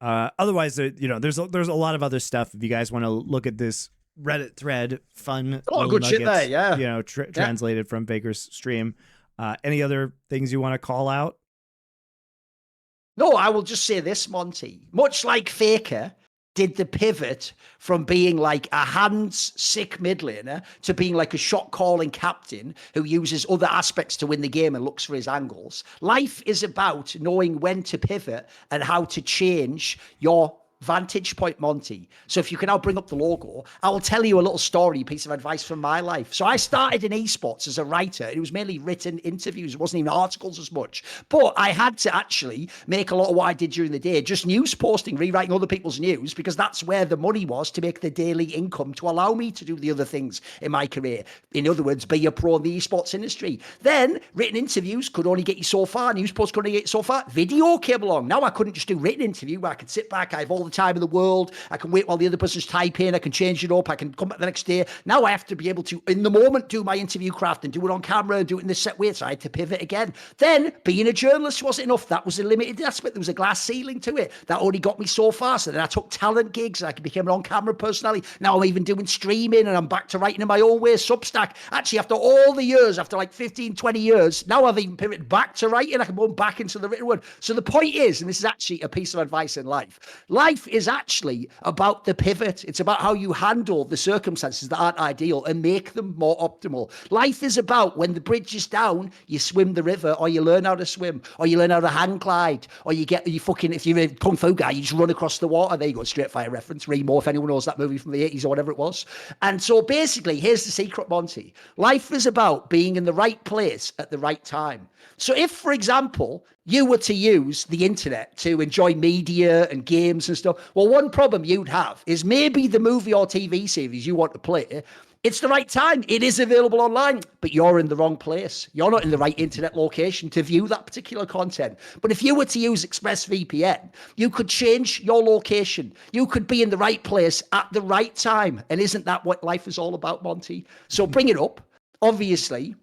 Otherwise, you know, there's a lot of other stuff. If you guys want to look at this Reddit thread, fun, a lot of good shit there. Yeah, you know, translated from Baker's stream. Any other things you want to call out? No, I will just say this, Monty. Much like Faker did the pivot from being like a hands sick mid laner to being like a shot calling captain who uses other aspects to win the game and looks for his angles. Life is about knowing when to pivot and how to change your Vantage Point Monty. So if you can now bring up the logo, I will tell you a little story, piece of advice from my life. So I started in esports as a writer. It was mainly written interviews. It wasn't even articles as much. But I had to actually make a lot of what I did during the day, just news posting, rewriting other people's news, because that's where the money was to make the daily income to allow me to do the other things in my career. In other words, be a pro in the esports industry. Then written interviews could only get you so far. News posts could only get you so far. Video came along. Now I couldn't just do written interview where I could sit back. I have all the time in the world. I can wait while the other person's typing. I can change it up. I can come back the next day. Now I have to be able to, in the moment, do my interview craft and do it on camera and do it in the set way. So I had to pivot again. Then being a journalist wasn't enough. That was a limited aspect. There was a glass ceiling to it. That only got me so far. So then I took talent gigs and I became an on-camera personality. Now I'm even doing streaming and I'm back to writing in my own way. Substack. Actually, after all the years, after like 15, 20 years, now I've even pivoted back to writing. I can go back into the written word. So the point is, and this is actually a piece of advice in life, life is actually about the pivot. It's about how you handle the circumstances that aren't ideal and make them more optimal. Life is about when the bridge is down, you swim the river, or you learn how to swim, or you learn how to hang glide, or if you're a kung fu guy, you just run across the water. There you go, straight fire reference. Remo, if anyone knows that movie from the 80s or whatever it was. And so basically, here's the secret, Monty. Life is about being in the right place at the right time. So if, for example, you were to use the internet to enjoy media and games and stuff, well, one problem you'd have is maybe the movie or TV series you want to play, it's the right time. It is available online, but you're in the wrong place. You're not in the right internet location to view that particular content. But if you were to use ExpressVPN, you could change your location. You could be in the right place at the right time. And isn't that what life is all about, Monty? So bring it up. Obviously,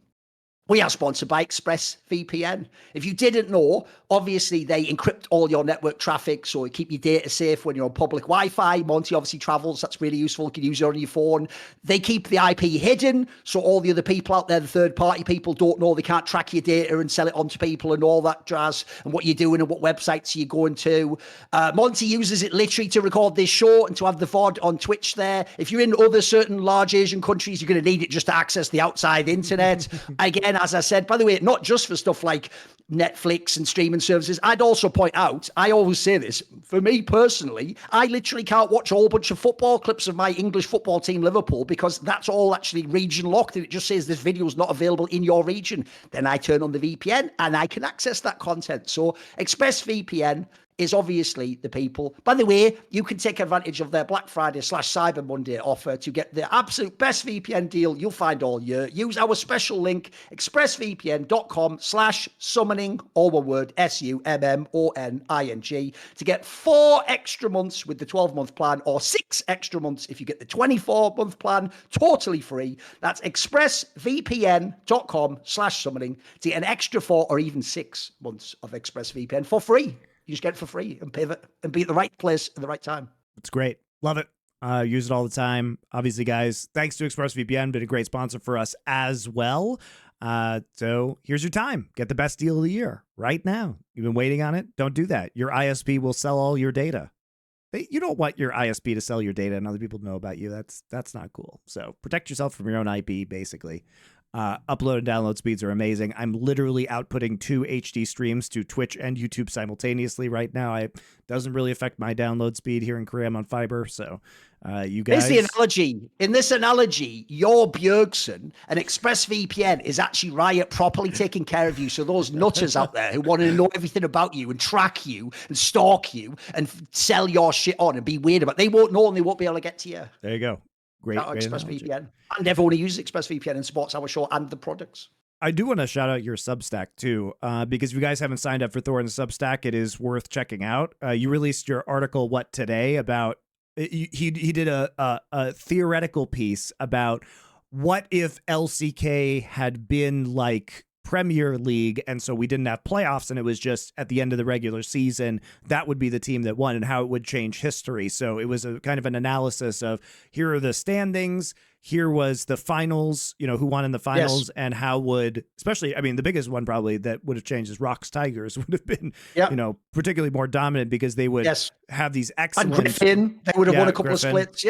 we are sponsored by ExpressVPN. If you didn't know, obviously they encrypt all your network traffic, so it keep your data safe when you're on public Wi-Fi. Monty obviously travels. That's really useful. You can use it on your phone. They keep the IP hidden, so all the other people out there, the third-party people, don't know. They can't track your data and sell it on to people and all that jazz and what you're doing and what websites you're going to. Monty uses it literally to record this show and to have the VOD on Twitch there. If you're in other certain large Asian countries, you're going to need it just to access the outside internet. Again, as I said, by the way, not just for stuff like Netflix and streaming services. I'd also point out, I always say this, for me personally, I literally can't watch a whole bunch of football clips of my English football team, Liverpool, because that's all actually region locked and it just says this video is not available in your region. Then I turn on the VPN and I can access that content. So ExpressVPN is obviously the people. By the way, you can take advantage of their Black Friday / Cyber Monday offer to get the absolute best VPN deal you'll find all year. Use our special link, expressvpn.com/summoning, all one word, SUMMONING, to get 4 extra months with the 12-month plan or 6 extra months if you get the 24-month plan, totally free. That's expressvpn.com/summoning to get an extra 4 or even 6 months of ExpressVPN for free. You just get it for free and pivot and be at the right place at the right time. It's great. Love it. Use it all the time. Obviously, guys, thanks to ExpressVPN, been a great sponsor for us as well. So here's your time. Get the best deal of the year right now. You've been waiting on it? Don't do that. Your ISP will sell all your data. You don't want your ISP to sell your data and other people to know about you. That's not cool. So protect yourself from your own IP, basically. Upload and download speeds are amazing. I'm literally outputting 2 HD streams to Twitch and YouTube simultaneously right now. It doesn't really affect my download speed here in Korea. I'm on fiber, so you guys. Here's the analogy. In this analogy, your Bjergsen and ExpressVPN is actually Riot properly taking care of you. So those nutters out there who want to know everything about you and track you and stalk you and sell your shit on and be weird about it, they won't know and they won't be able to get to you. There you go. Great ExpressVPN. And everyone who uses ExpressVPN and supports our show and the products. I do want to shout out your Substack too, because if you guys haven't signed up for Thorin's Substack, it is worth checking out. You released your article, today, about he did a theoretical piece about what if LCK had been like Premier League, and so we didn't have playoffs and it was just at the end of the regular season, that would be the team that won and how it would change history. So it was a kind of an analysis of here are the standings, here was the finals, who won in the finals, and how would, especially, I mean, the biggest one probably that would have changed is Rocks Tigers would have been, particularly more dominant because they would have these excellent. And Griffin, they would have won a couple of splits,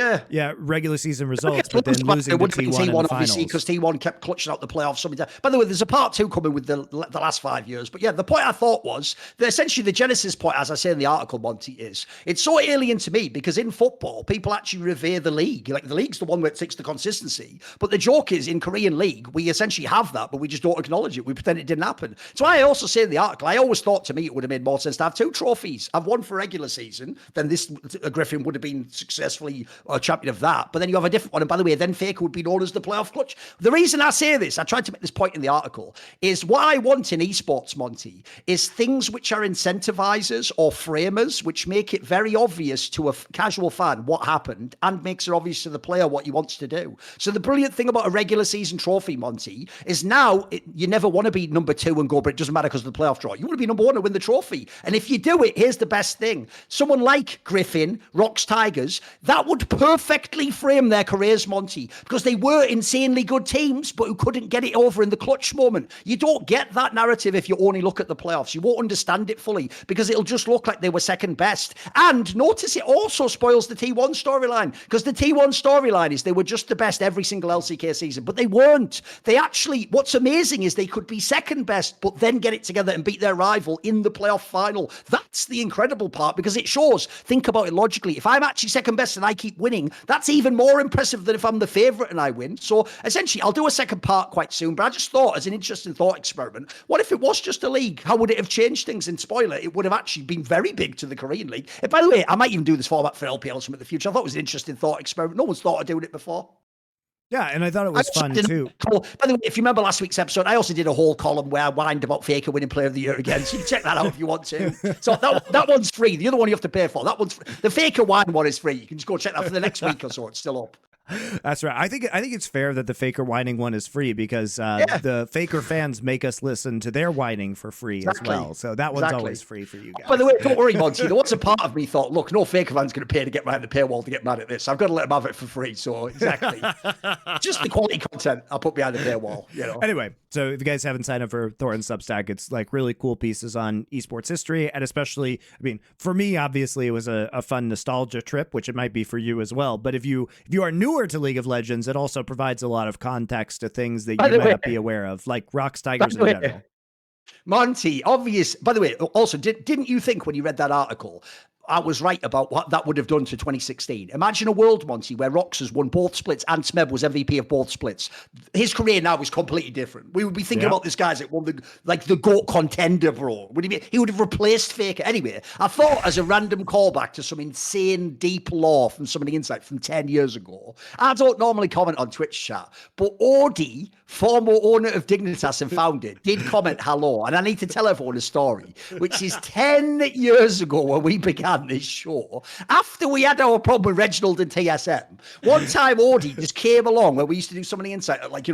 regular season results, but then losing to T1 in the finals. Because T1 kept clutching out the playoffs. By the way, there's a part 2 coming with the last 5 years. But the point I thought was that essentially the genesis point, as I say in the article, Monty, is it's so alien to me because in football, people actually revere the league. Like the league's the one that takes the consistency. But the joke is in Korean league, we essentially have that, but we just don't acknowledge it. We pretend it didn't happen. So I also say in the article, I always thought to me it would have made more sense to have 2 trophies. Have one for regular season, then this Griffin would have been successfully a champion of that. But then you have a different one. And by the way, then Faker would be known as the playoff clutch. The reason I say this, I tried to make this point in the article, is what I want in esports, Monty, is things which are incentivizers or framers, which make it very obvious to a casual fan what happened and makes it obvious to the player what he wants to do. So the brilliant thing about a regular season trophy, Monty, is now you never want to be number 2 and go, but it doesn't matter because of the playoff draw. You want to be number 1 and win the trophy. And if you do it, here's the best thing. Someone like Griffin, Rocks Tigers, that would perfectly frame their careers, Monty, because they were insanely good teams, but who couldn't get it over in the clutch moment. You don't get that narrative if you only look at the playoffs. You won't understand it fully because it'll just look like they were second best. And notice it also spoils the T1 storyline because the T1 storyline is they were just the best every single LCK season, but they weren't. They actually, what's amazing is they could be second best, but then get it together and beat their rival in the playoff final. That's the incredible part because it shows, think about it logically. If I'm actually second best and I keep winning, that's even more impressive than if I'm the favorite and I win. So essentially, I'll do a second part quite soon, but I just thought as an interesting thought experiment, what if it was just a league? How would it have changed things? And spoiler, it would have actually been very big to the Korean league. And by the way, I might even do this format for LPL in the future. I thought it was an interesting thought experiment. No one's thought of doing it before. Yeah, and I thought it was fun too. By the way, if you remember last week's episode, I also did a whole column where I whined about Faker winning Player of the Year again. So you can check that out if you want to. So that one's free. The other one you have to pay for. That one's free. The Faker wine one is free. You can just go check that for the next week or so. It's still up. That's right. I think it's fair that the Faker whining one is free because the Faker fans make us listen to their whining for free as well. So that one's always free for you guys. By the way, don't worry, Monty. There was a part of me thought, look, no Faker fan's going to pay to get behind the paywall to get mad at this. I've got to let them have it for free. So exactly, just the quality content I'll put behind the paywall. Anyway, so if you guys haven't signed up for Thorin Substack, it's like really cool pieces on esports history, and especially, I mean, for me, obviously, it was a fun nostalgia trip, which it might be for you as well. But if you are newer to League of Legends, it also provides a lot of context to things that you might not be aware of, like Rocks Tigers in general. Monty, obvious. By the way, also, didn't you think when you read that article, I was right about what that would have done to 2016. Imagine a world, Monty, where Rox has won both splits and Smeb was MVP of both splits. His career now is completely different. We would be thinking about this guy's like the GOAT contender, bro. He would have replaced Faker. Anyway, I thought as a random callback to some insane deep lore from some of the insight from 10 years ago, I don't normally comment on Twitch chat, but ODEE, former owner of Dignitas and founder, did comment hello. And I need to tell everyone a story, which is 10 years ago when we began this show, after we had our problem with Reginald and TSM. One time ODEE just came along where we used to do some of the insight at like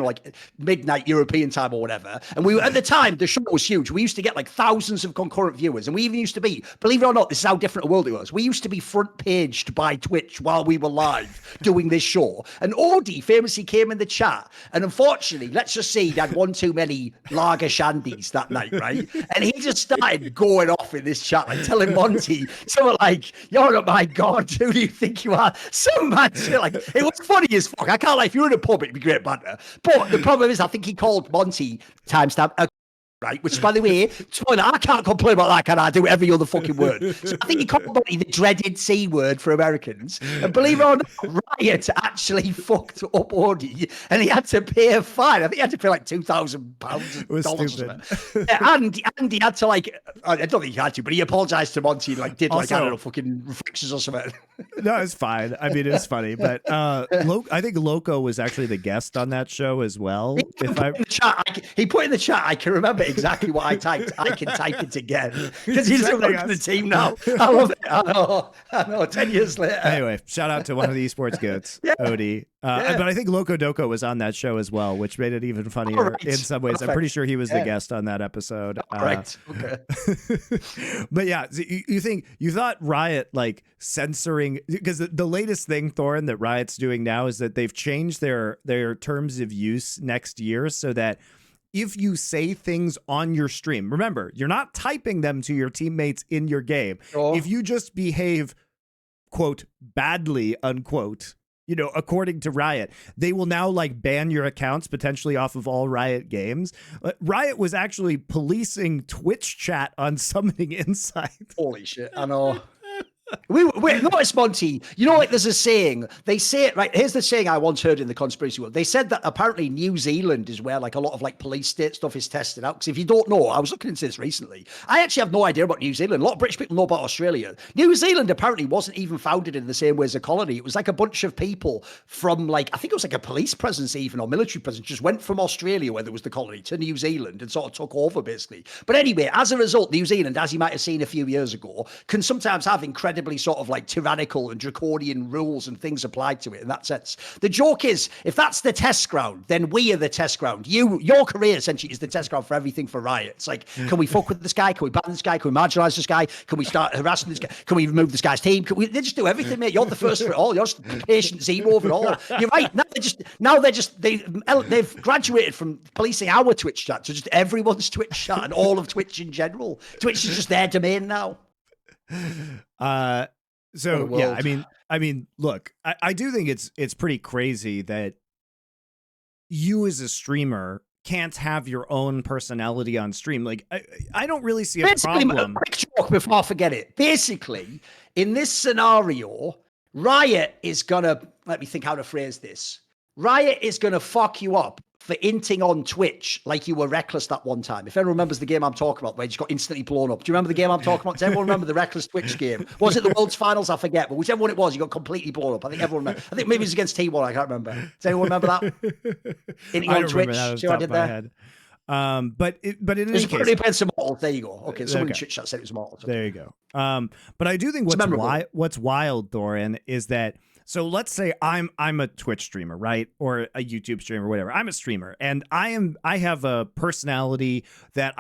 midnight European time or whatever. And we were, at the time, the show was huge. We used to get like thousands of concurrent viewers. And we even used to be, believe it or not, this is how different a world it was. We used to be front paged by Twitch while we were live doing this show. And ODEE famously came in the chat. And unfortunately, let's just say he'd had one too many lager shandies that night, right? And he just started going off in this chat, like telling Monty, something like, "You're not my God, who do you think you are?" So much. Like, it was funny as fuck. I can't lie, if you were in a pub, it'd be great banter. But the problem is, I think he called Monty timestamp a right, which, by the way, spoiler, I can't complain about that, can I? Do every other fucking word. So I think he called Monty the dreaded C word for Americans. And believe it or not, Riot actually fucked up ODEE, and he had to pay a fine. I think he had to pay like £2,000 or something. And he had to, like, I don't think he had to, but he apologized to Monty and like did also, like, I don't know, fucking reflections or something. No, it's fine. I mean, it's funny, but I think Loco was actually the guest on that show as well. He put in the chat, I can remember exactly what I typed. I can type it again because he's a member of the team now. I love it. I know. 10 years later. Anyway, shout out to one of the esports goats, ODEE. But I think Loco Doco was on that show as well, which made it even funnier in some ways. Perfect. I'm pretty sure he was the guest on that episode. Correct. Okay. But yeah, so you thought Riot like censoring, because the latest thing, Thorin, that Riot's doing now is that they've changed their terms of use next year so that if you say things on your stream, remember, you're not typing them to your teammates in your game. Oh. If you just behave, quote, badly, unquote, according to Riot, they will now like ban your accounts potentially off of all Riot games. Riot was actually policing Twitch chat on Summoning Insight. Holy shit, I know. We notice, Monty, like there's a saying, they say it, right? Here's the saying I once heard in the conspiracy world. They said that apparently New Zealand is where like a lot of like police state stuff is tested out. Because if you don't know, I was looking into this recently. I actually have no idea about New Zealand. A lot of British people know about Australia. New Zealand apparently wasn't even founded in the same way as a colony. It was like a bunch of people from like, I think it was like a police presence even, or military presence, just went from Australia where there was the colony to New Zealand and sort of took over basically. But anyway, as a result, New Zealand, as you might have seen a few years ago, can sometimes have incredibly sort of like tyrannical and draconian rules and things applied to it in that sense. The joke is, if that's the test ground, then we are the test ground. Your career essentially is the test ground for everything for Riot. It's like, can we fuck with this guy? Can we ban this guy? Can we marginalize this guy? Can we start harassing this guy? Can we remove this guy's team? They just do everything, mate. You're the first for it all. You're just patient zero of it all. You're right. They've graduated from policing our Twitch chat to just everyone's Twitch chat and all of Twitch in general. Twitch is just their domain now. So yeah, I mean, look, I do think it's pretty crazy that you as a streamer can't have your own personality on stream. Like, I don't really see a problem. Quick talk before I forget it. Basically, in this scenario, Riot is gonna, let me think how to phrase this. Riot is gonna fuck you up for inting on Twitch like you were Reckless that one time. If anyone remembers the game I'm talking about where you just got instantly blown up. Do you remember the game I'm talking about? Does everyone remember the Reckless Twitch game? Was it the World's Finals? I forget. But whichever one it was, you got completely blown up. I think everyone remember. I think maybe it was against T1. I can't remember. Does anyone remember that? Inting on Twitch. See what I did there? But in any case, depends on Mortals. There you go. Okay, someone in Twitch chat said it was Mortals. Okay. There you go. But I do think what's wild, Thorin, is that, so let's say I'm a Twitch streamer, right? Or a YouTube streamer, whatever. I'm a streamer and I have a personality that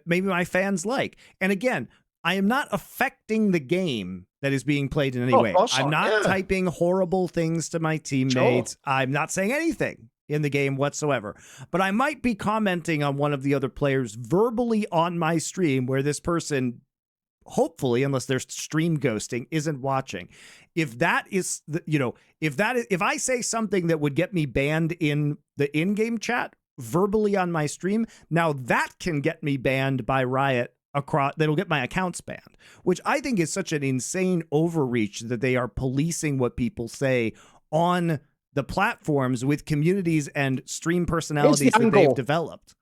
maybe my fans like. And again, I am not affecting the game that is being played in any way. I'm not typing horrible things to my teammates. Sure. I'm not saying anything in the game whatsoever. But I might be commenting on one of the other players verbally on my stream where this person, hopefully, unless there's stream ghosting, isn't watching. If that is, if I say something that would get me banned in the in-game chat verbally on my stream, now that can get me banned by Riot across. That'll get my accounts banned, which I think is such an insane overreach that they are policing what people say on the platforms with communities and stream personalities that they've developed.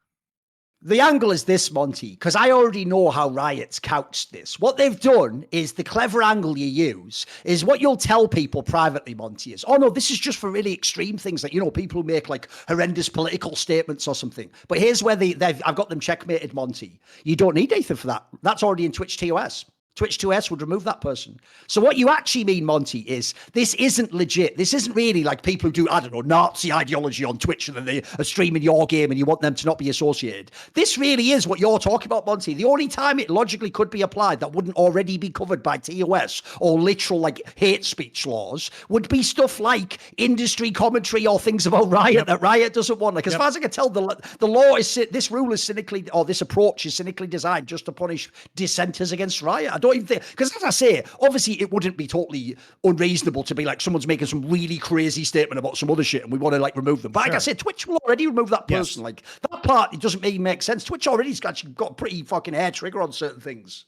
The angle is this, Monty, because I already know how Riot's couched this. What they've done is the clever angle you use is what you'll tell people privately, Monty, is, oh no, this is just for really extreme things, like, people who make like horrendous political statements or something. But here's where I've got them checkmated, Monty. You don't need anything for that. That's already in Twitch ToS. Twitch ToS would remove that person. So what you actually mean, Monty, is this isn't legit. This isn't really like people who do, I don't know, Nazi ideology on Twitch and then they are streaming your game and you want them to not be associated. This really is what you're talking about, Monty. The only time it logically could be applied that wouldn't already be covered by ToS or literal like hate speech laws would be stuff like industry commentary or things about Riot that Riot doesn't want. Like, as far as I can tell, the law is, this rule is cynically, or this approach is cynically designed just to punish dissenters against Riot. I don't even think, because as I say, obviously it wouldn't be totally unreasonable to be like someone's making some really crazy statement about some other shit and we want to like remove them. But like I said, Twitch will already remove that person. Yes. Like that part, it doesn't even make sense. Twitch already's actually got a pretty fucking hair trigger on certain things.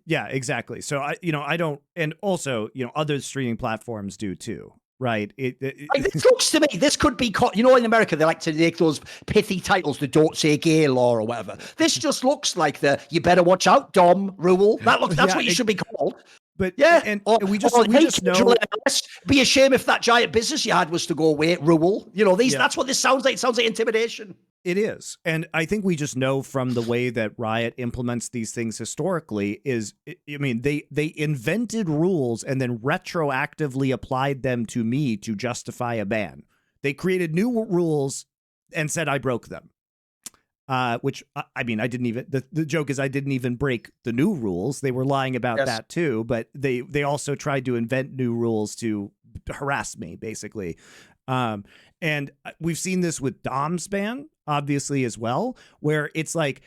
Yeah, exactly. So I don't, and also, other streaming platforms do too. Right. This looks to me, this could be, in America, they like to make those pithy titles, the don't say gay law or whatever. This just looks like the, you better watch out, Dom rule. That's what you should be called. But we just know. Be a shame if that giant business you had was to go away, rule. That's what this sounds like. It sounds like intimidation. It is. And I think we just know from the way that Riot implements these things historically is, I mean, they invented rules and then retroactively applied them to me to justify a ban. They created new rules and said I broke them. Which, I mean, I didn't even, the joke is I didn't even break the new rules. They were lying about that too, but they also tried to invent new rules to harass me, basically. And we've seen this with Dom's ban, obviously, as well, where it's like,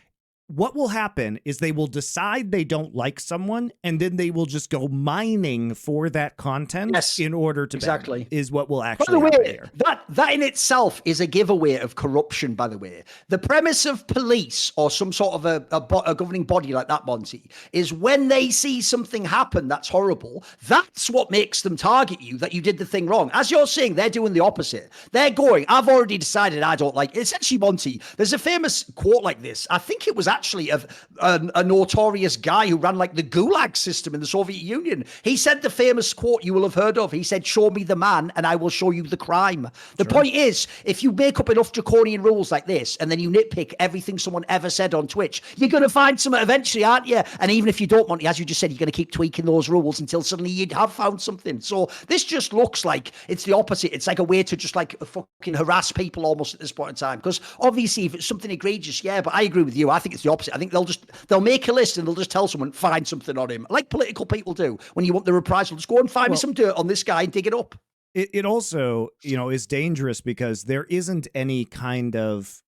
what will happen is they will decide they don't like someone, and then they will just go mining for that content in order to ban them, is what will actually happen here. That in itself is a giveaway of corruption, by the way. The premise of police or some sort of a governing body like that, Monty, is when they see something happen that's horrible, that's what makes them target you, that you did the thing wrong. As you're saying, they're doing the opposite. They're going, I've already decided I don't like it. It's actually, Monty, there's a famous quote like this. I think it was actually of a notorious guy who ran like the Gulag system in the Soviet Union. He said the famous quote you will have heard of. He said, show me the man and I will show you the crime. The point is, if you make up enough draconian rules like this and then you nitpick everything someone ever said on Twitch, you're going to find something eventually, aren't you? And even if you don't, Monty, as you just said, you're going to keep tweaking those rules until suddenly you have found something. So this just looks like it's the opposite. It's like a way to just like fucking harass people almost at this point in time. Because obviously if it's something egregious, yeah, but I agree with you. I think it's the opposite. I think they'll make a list and they'll just tell someone, find something on him, like political people do when you want the reprisal. Just go and find me some dirt on this guy and dig it up. It also, is dangerous because there isn't any kind of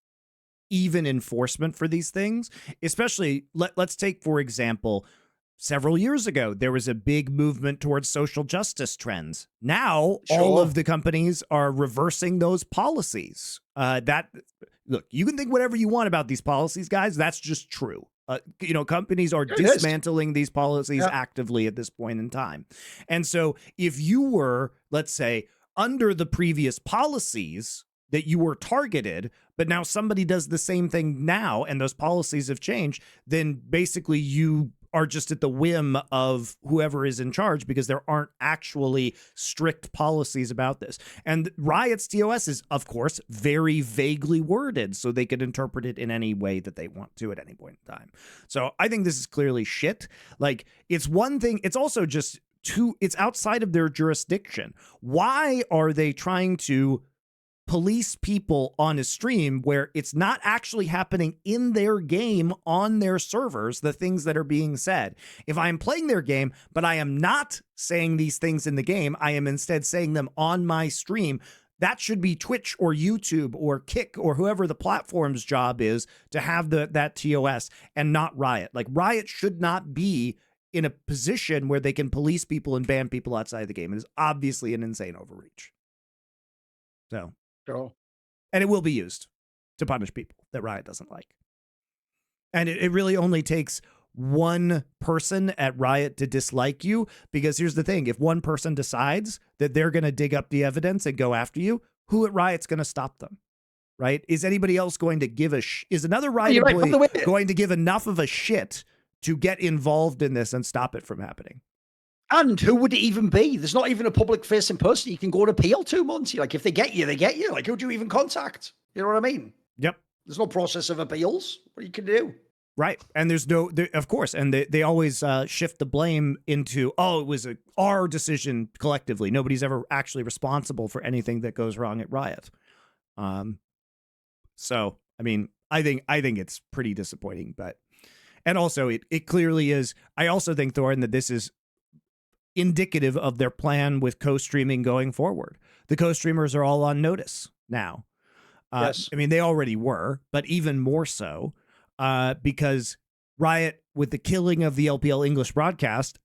even enforcement for these things, especially let's take, for example, several years ago, there was a big movement towards social justice trends. Now, all of the companies are reversing those policies. Look, you can think whatever you want about these policies, guys. That's just true. Companies are dismantling these policies actively at this point in time. And so if you were, let's say, under the previous policies that you were targeted, but now somebody does the same thing now and those policies have changed, then basically you are just at the whim of whoever is in charge because there aren't actually strict policies about this. And Riot's TOS is, of course, very vaguely worded, so they could interpret it in any way that they want to at any point in time. So I think this is clearly shit. Like, it's one thing, it's also just it's outside of their jurisdiction. Why are they trying to police people on a stream where it's not actually happening in their game on their servers, the things that are being said? If I am playing their game, but I am not saying these things in the game, I am instead saying them on my stream, that should be Twitch or YouTube or Kick or whoever the platform's job is to have that TOS and not Riot. Like, Riot should not be in a position where they can police people and ban people outside the game. It is obviously an insane overreach. So. And it will be used to punish people that Riot doesn't like. And it really only takes one person at Riot to dislike you, because here's the thing. If one person decides that they're going to dig up the evidence and go after you, who at Riot's going to stop them? Right? Is anybody else going to give is another Riot employee going to give enough of a shit to get involved in this and stop it from happening? And who would it even be? There's not even a public-facing person you can go and appeal to, Monty. Like, if they get you, they get you. Like, who do you even contact? You know what I mean? Yep. There's no process of appeals. What you can do? Right. And there's of course, and they always shift the blame into, it was our decision collectively. Nobody's ever actually responsible for anything that goes wrong at Riot. So, I mean, I think it's pretty disappointing, and also it clearly is. I also think, Thorin, that this is indicative of their plan with co-streaming going forward. The co-streamers are all on notice now. Yes. I mean, they already were, but even more so because Riot, with the killing of the LPL English broadcast,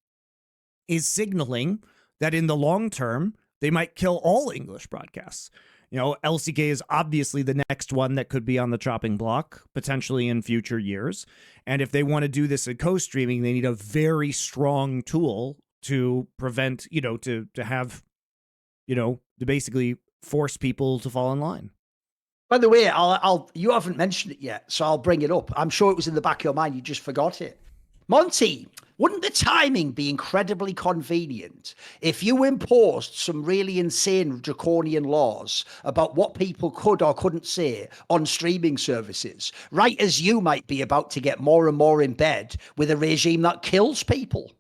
is signaling that in the long term, they might kill all English broadcasts. LCK is obviously the next one that could be on the chopping block, potentially in future years. And if they want to do this in co-streaming, they need a very strong tool to prevent, to have, to basically force people to fall in line. By the way, you haven't mentioned it yet, so I'll bring it up. I'm sure it was in the back of your mind. You just forgot it. Monty, wouldn't the timing be incredibly convenient if you imposed some really insane draconian laws about what people could or couldn't say on streaming services, right as you might be about to get more and more in bed with a regime that kills people?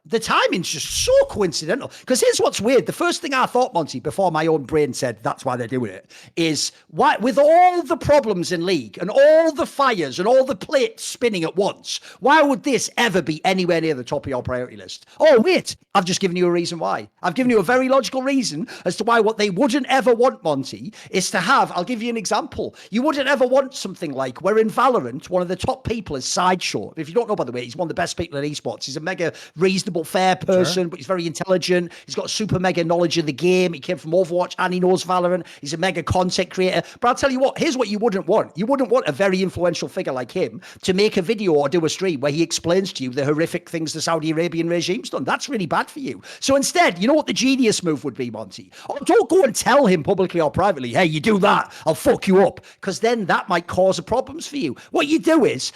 The timing's just so coincidental. Because here's what's weird. The first thing I thought, Monty, before my own brain said that's why they're doing it, is why, with all the problems in league and all the fires and all the plates spinning at once, why would this ever be anywhere near the top of your priority list? Oh, wait, I've just given you a reason why. I've given you a very logical reason as to why what they wouldn't ever want, Monty, is to have, I'll give you an example. You wouldn't ever want something like where in Valorant, one of the top people is Sideshow. If you don't know, by the way, he's one of the best people in esports. He's a mega reasonable, fair person, sure, but he's very intelligent. He's got super mega knowledge of the game. He came from Overwatch and he knows Valorant. He's a mega content creator. But I'll tell you what, here's what you wouldn't want. You wouldn't want a very influential figure like him to make a video or do a stream where he explains to you the horrific things the Saudi Arabian regime's done. That's really bad for you. So instead, you know what the genius move would be, Monty? Oh, don't go and tell him publicly or privately, hey, you do that, I'll fuck you up. Because then that might cause problems for you. What you do is,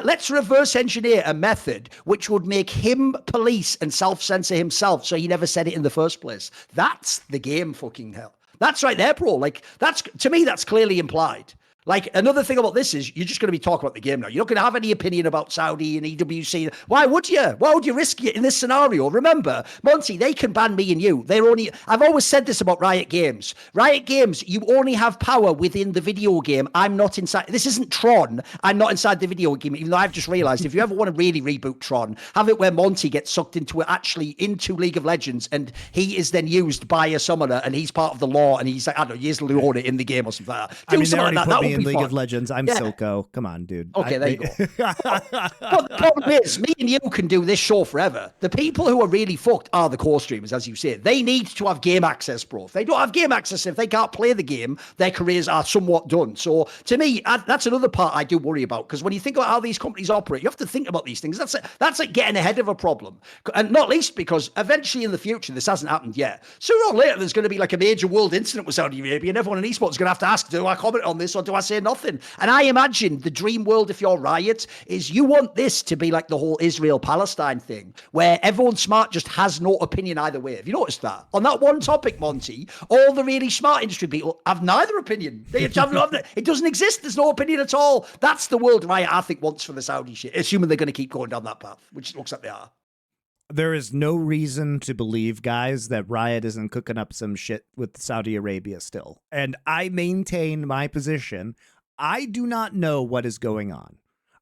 let's reverse engineer a method which would make him police and self-censor himself so he never said it in the first place. That's the game, fucking hell. That's right there, bro. Like, that's, to me, that's clearly implied. Like, another thing about this is you're just going to be talking about the game now. You're not going to have any opinion about Saudi and EWC. Why would you? Why would you risk it in this scenario? Remember, Monty, they can ban me and you. I've always said this about Riot Games. Riot Games, you only have power within the video game. I'm not inside. This isn't Tron. I'm not inside the video game, even though I've just realized if you ever want to really reboot Tron, have it where Monty gets sucked into League of Legends and he is then used by a summoner and he's part of the law and he's like, I don't know, he is Leone in the game or something like that. Do something like that. In League of Legends, I'm Silco. Come on, dude. Okay, there you go. But the problem is, me and you can do this show forever. The people who are really fucked are the core streamers, as you say. They need to have game access, bro. If they don't have game access, if they can't play the game, their careers are somewhat done. So, to me, that's another part I do worry about. Because when you think about how these companies operate, you have to think about these things. That's like getting ahead of a problem. And not least because eventually in the future, this hasn't happened yet. Sooner or later, there's going to be like a major world incident with Saudi Arabia, and everyone in esports is going to have to ask, do I comment on this or do I say nothing? And I imagine the dream world, if you're Riot, is you want this to be like the whole Israel-Palestine thing, where everyone smart just has no opinion either way. Have you noticed that? On that one topic, Monty, all the really smart industry people have neither opinion. It doesn't exist. There's no opinion at all. That's the world Riot, I think, wants for the Saudi shit, assuming they're going to keep going down that path, which it looks like they are. There is no reason to believe, guys, that Riot isn't cooking up some shit with Saudi Arabia still. And I maintain my position. I do not know what is going on.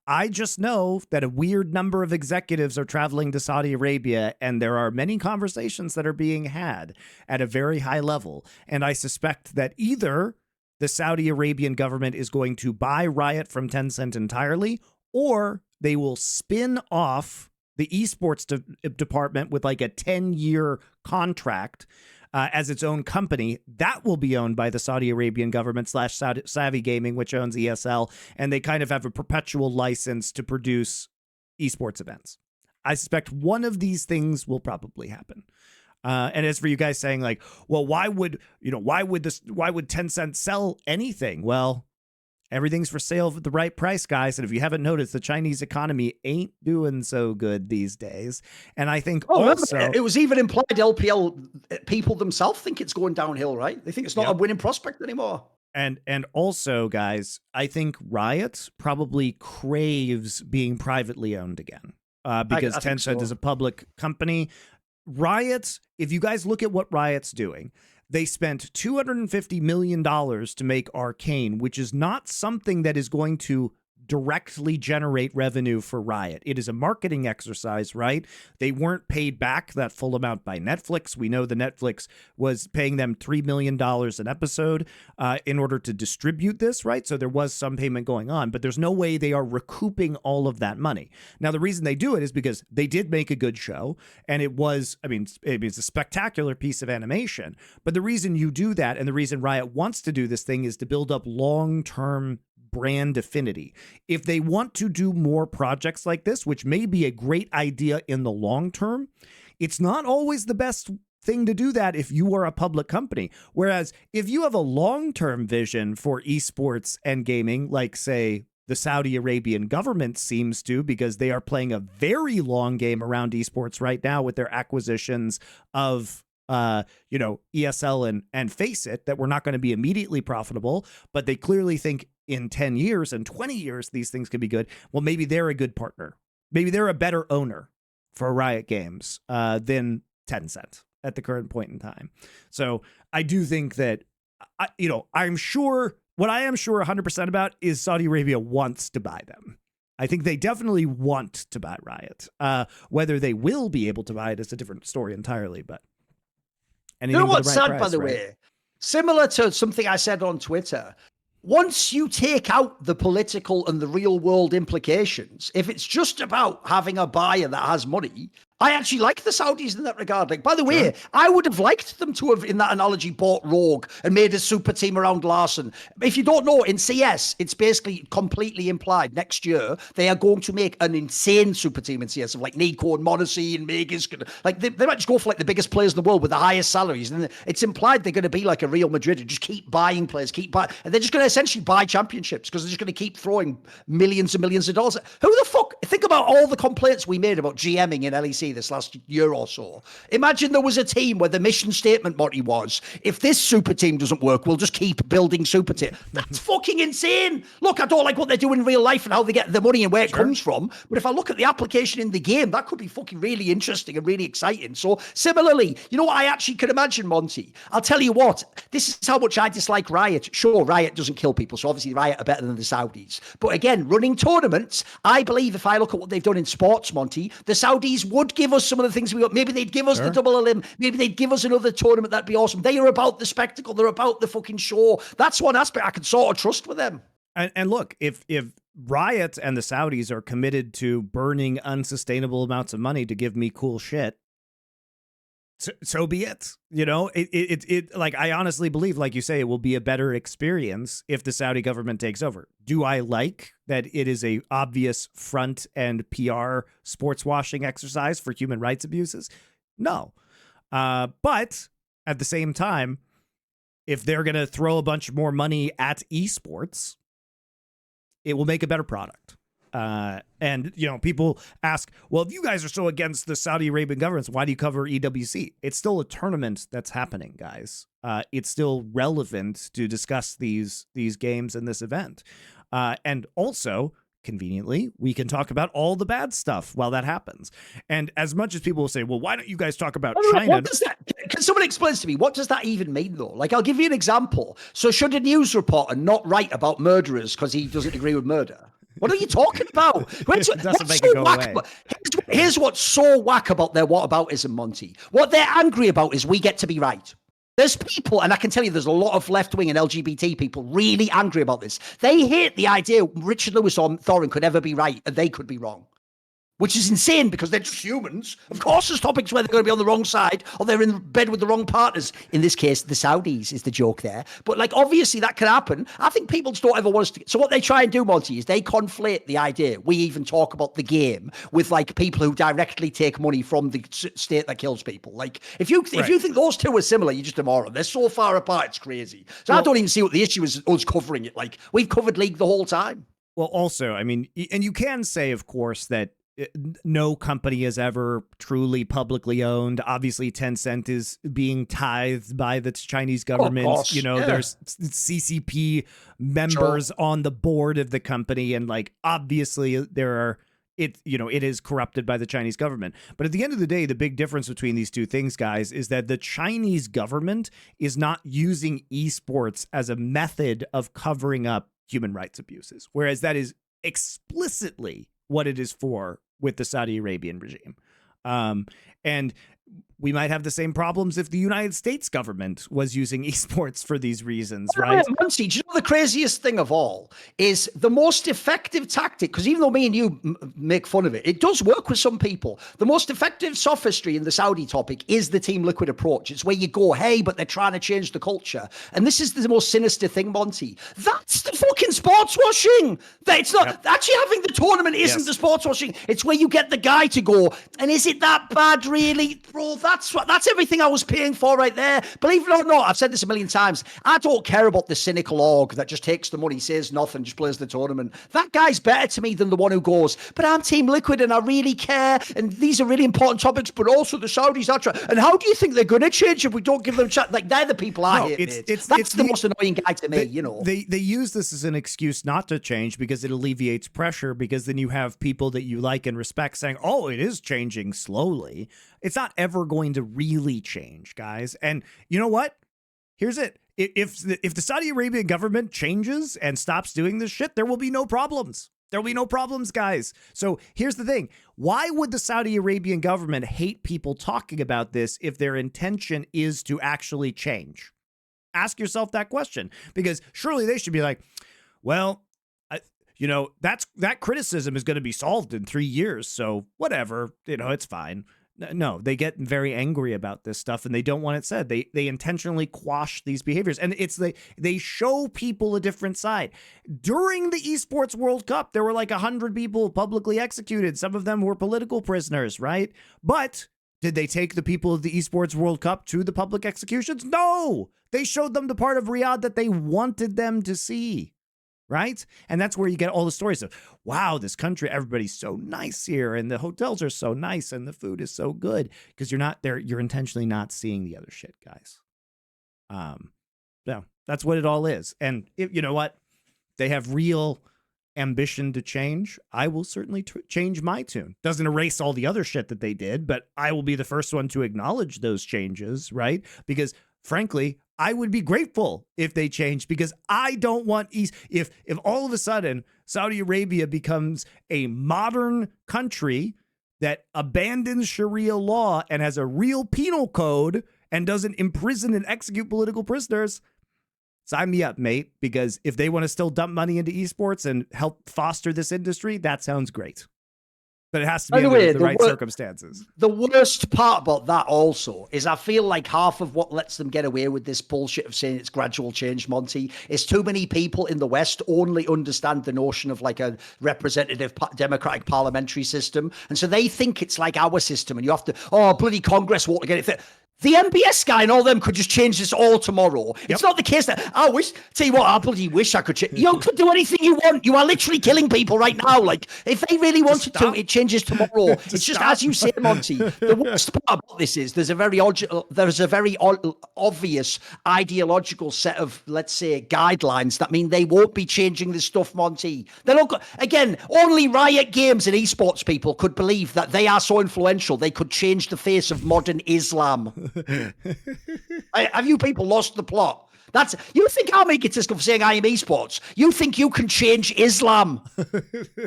I just know that a weird number of executives are traveling to Saudi Arabia, and there are many conversations that are being had at a very high level. And I suspect that either the Saudi Arabian government is going to buy Riot from Tencent entirely, or they will spin off the esports department with like a 10-year contract as its own company. That will be owned by the Saudi Arabian government / Savvy Gaming, which owns ESL, and they kind of have a perpetual license to produce esports events. I suspect one of these things will probably happen. And as for you guys saying like, well, why would Tencent sell anything? Well, everything's for sale at the right price, guys. And if you haven't noticed, the Chinese economy ain't doing so good these days. And I think also... it was even implied LPL people themselves think it's going downhill, right? They think it's not a winning prospect anymore. And also, guys, I think Riot probably craves being privately owned again because Tencent is a public company. Riot, if you guys look at what Riot's doing, they spent $250 million to make Arcane, which is not something that is going to directly generate revenue for Riot. It is a marketing exercise, right? They weren't paid back that full amount by Netflix. We know the Netflix was paying them $3 million an episode in order to distribute this, right? So there was some payment going on, but there's no way they are recouping all of that money. Now, the reason they do it is because they did make a good show, and it was, it's a spectacular piece of animation, but the reason you do that and the reason Riot wants to do this thing is to build up long-term brand affinity. If they want to do more projects like this, which may be a great idea in the long term, it's not always the best thing to do that if you are a public company. Whereas if you have a long-term vision for esports and gaming, like say the Saudi Arabian government seems to, because they are playing a very long game around esports right now with their acquisitions of ESL and Face It, that were not going to be immediately profitable, but they clearly think in 10 years and 20 years these things could be good. Well, maybe they're a good partner. Maybe they're a better owner for Riot Games than Tencent at the current point in time. So I do think that, I'm sure, what I am sure 100% about is Saudi Arabia wants to buy them. I think they definitely want to buy Riot. Whether they will be able to buy it is a different story entirely, but you know what's sad, by the way? Similar to something I said on Twitter, once you take out the political and the real world implications, if it's just about having a buyer that has money, I actually like the Saudis in that regard. Like, by the way, I would have liked them to have, in that analogy, bought Rogue and made a super team around Larson. If you don't know, in CS, it's basically completely implied. Next year, they are going to make an insane super team in CS of like Nico and Monacy and Megas. Like, they might just go for like the biggest players in the world with the highest salaries. And it's implied they're going to be like a Real Madrid and just keep buying players, and they're just going to essentially buy championships because they're just going to keep throwing millions and millions of dollars. Who the fuck? Think about all the complaints we made about GMing in LEC this last year or so. Imagine there was a team where the mission statement, Monty, was, if this super team doesn't work, we'll just keep building super team. That's fucking insane. Look, I don't like what they do in real life and how they get the money and where it comes from. But if I look at the application in the game, that could be fucking really interesting and really exciting. So similarly, you know what I actually could imagine, Monty? I'll tell you what, this is how much I dislike Riot. Sure, Riot doesn't kill people, so obviously Riot are better than the Saudis. But again, running tournaments, I believe if I look at what they've done in sports, Monty, the Saudis would give us some of the things we got. Maybe they'd give us the double elim. Maybe they'd give us another tournament. That'd be awesome. They are about the spectacle. They're about the fucking show. That's one aspect I can sort of trust with them. And look, if Riot and the Saudis are committed to burning unsustainable amounts of money to give me cool shit, so be it. You know, it like, I honestly believe, like you say, it will be a better experience if the Saudi government takes over. Do I like that it is a obvious front and PR sports washing exercise for human rights abuses? No. But at the same time, if they're going to throw a bunch more money at esports, it will make a better product. And, people ask, well, if you guys are so against the Saudi Arabian government, why do you cover EWC? It's still a tournament that's happening, guys. It's still relevant to discuss these games and this event. And also, conveniently, we can talk about all the bad stuff while that happens. And as much as people will say, well, why don't you guys talk about China? What does that, can someone explain to me, what does that even mean, though? Like, I'll give you an example. So should a news reporter not write about murderers because he doesn't agree with murder? What are you talking about? Here's what's so whack about their whataboutism, Monty. What they're angry about is we get to be right. There's people, and I can tell you there's a lot of left-wing and LGBT people really angry about this. They hate the idea Richard Lewis or Thorin could ever be right and they could be wrong. Which is insane because they're just humans. Of course, there's topics where they're going to be on the wrong side or they're in bed with the wrong partners. In this case, the Saudis is the joke there. But like, obviously that can happen. I think people just don't ever want us to. So what they try and do, Monty, is they conflate the idea. We even talk about the game with like people who directly take money from the state that kills people. Like if you think those two are similar, you're just a moron. They're so far apart, it's crazy. So I don't even see what the issue is us covering it. Like we've covered League the whole time. Well, also, I mean, and you can say, of course, that no company is ever truly publicly owned. Obviously, Tencent is being tithed by the Chinese government. There's CCP members on the board of the company, and like obviously it is corrupted by the Chinese government. But at the end of the day, the big difference between these two things, guys, is that the Chinese government is not using esports as a method of covering up human rights abuses, whereas that is explicitly what it is for with the Saudi Arabian regime. And we might have the same problems if the United States government was using esports for these reasons, right? Muncie, do you know the craziest thing of all is the most effective tactic, because even though me and you make fun of it, it does work with some people. The most effective sophistry in the Saudi topic is the Team Liquid approach. It's where you go, hey, but they're trying to change the culture. And this is the most sinister thing, Monty. That's the fucking sports washing. It's not actually having the tournament isn't the sports washing. It's where you get the guy to go. And is it that bad, really, bro? That's everything I was paying for right there. Believe it or not, I've said this a million times. I don't care about the cynical org that just takes the money, says nothing, just plays the tournament. That guy's better to me than the one who goes, but I'm Team Liquid and I really care. And these are really important topics, but also the Saudis are trying. And how do you think they're going to change if we don't give them a chat? Like, they're the people I hate. That's the most annoying guy to me, you know. They use this as an excuse not to change because it alleviates pressure, because then you have people that you like and respect saying, oh, it is changing slowly. It's not ever going to really change, guys. And you know what? Here's it. If the Saudi Arabian government changes and stops doing this shit, there will be no problems. There'll be no problems, guys. So here's the thing. Why would the Saudi Arabian government hate people talking about this if their intention is to actually change? Ask yourself that question, because surely they should be like, well, that criticism is going to be solved in 3 years. So whatever, it's fine. No, they get very angry about this stuff and they don't want it said. They intentionally quash these behaviors, and they show people a different side. During the esports World Cup, there were like 100 people publicly executed. Some of them were political prisoners, right? But did they take the people of the esports World Cup to the public executions? No, they showed them the part of Riyadh that they wanted them to see. Right? And that's where you get all the stories of, wow, this country, everybody's so nice here, and the hotels are so nice, and the food is so good, because you're not there. You're intentionally not seeing the other shit, guys. So that's what it all is. And you know what? They have real ambition to change. I will certainly change my tune. Doesn't erase all the other shit that they did, but I will be the first one to acknowledge those changes, right? Because frankly, I would be grateful if they changed, because I don't want if all of a sudden Saudi Arabia becomes a modern country that abandons Sharia law and has a real penal code and doesn't imprison and execute political prisoners. Sign me up, mate, because if they want to still dump money into esports and help foster this industry, that sounds great. But it has to be under the right circumstances. The worst part about that also is I feel like half of what lets them get away with this bullshit of saying it's gradual change, Monty, is too many people in the West only understand the notion of like a representative democratic parliamentary system. And so they think it's like our system, and you have to, bloody Congress won't get it. The MBS guy and all them could just change this all tomorrow. Yep. It's not the case that tell you what, I bloody wish I could change. You could do anything you want. You are literally killing people right now. Like, if they really wanted to, it changes tomorrow. It's just, as you say, Monty, the worst part about this is there's a very obvious ideological set of, let's say, guidelines that mean they won't be changing this stuff, Monty. They're not, again, only Riot Games and esports people could believe that they are so influential they could change the face of modern Islam. Have you people lost the plot? You think I'll make it for saying I am esports? You think you can change Islam,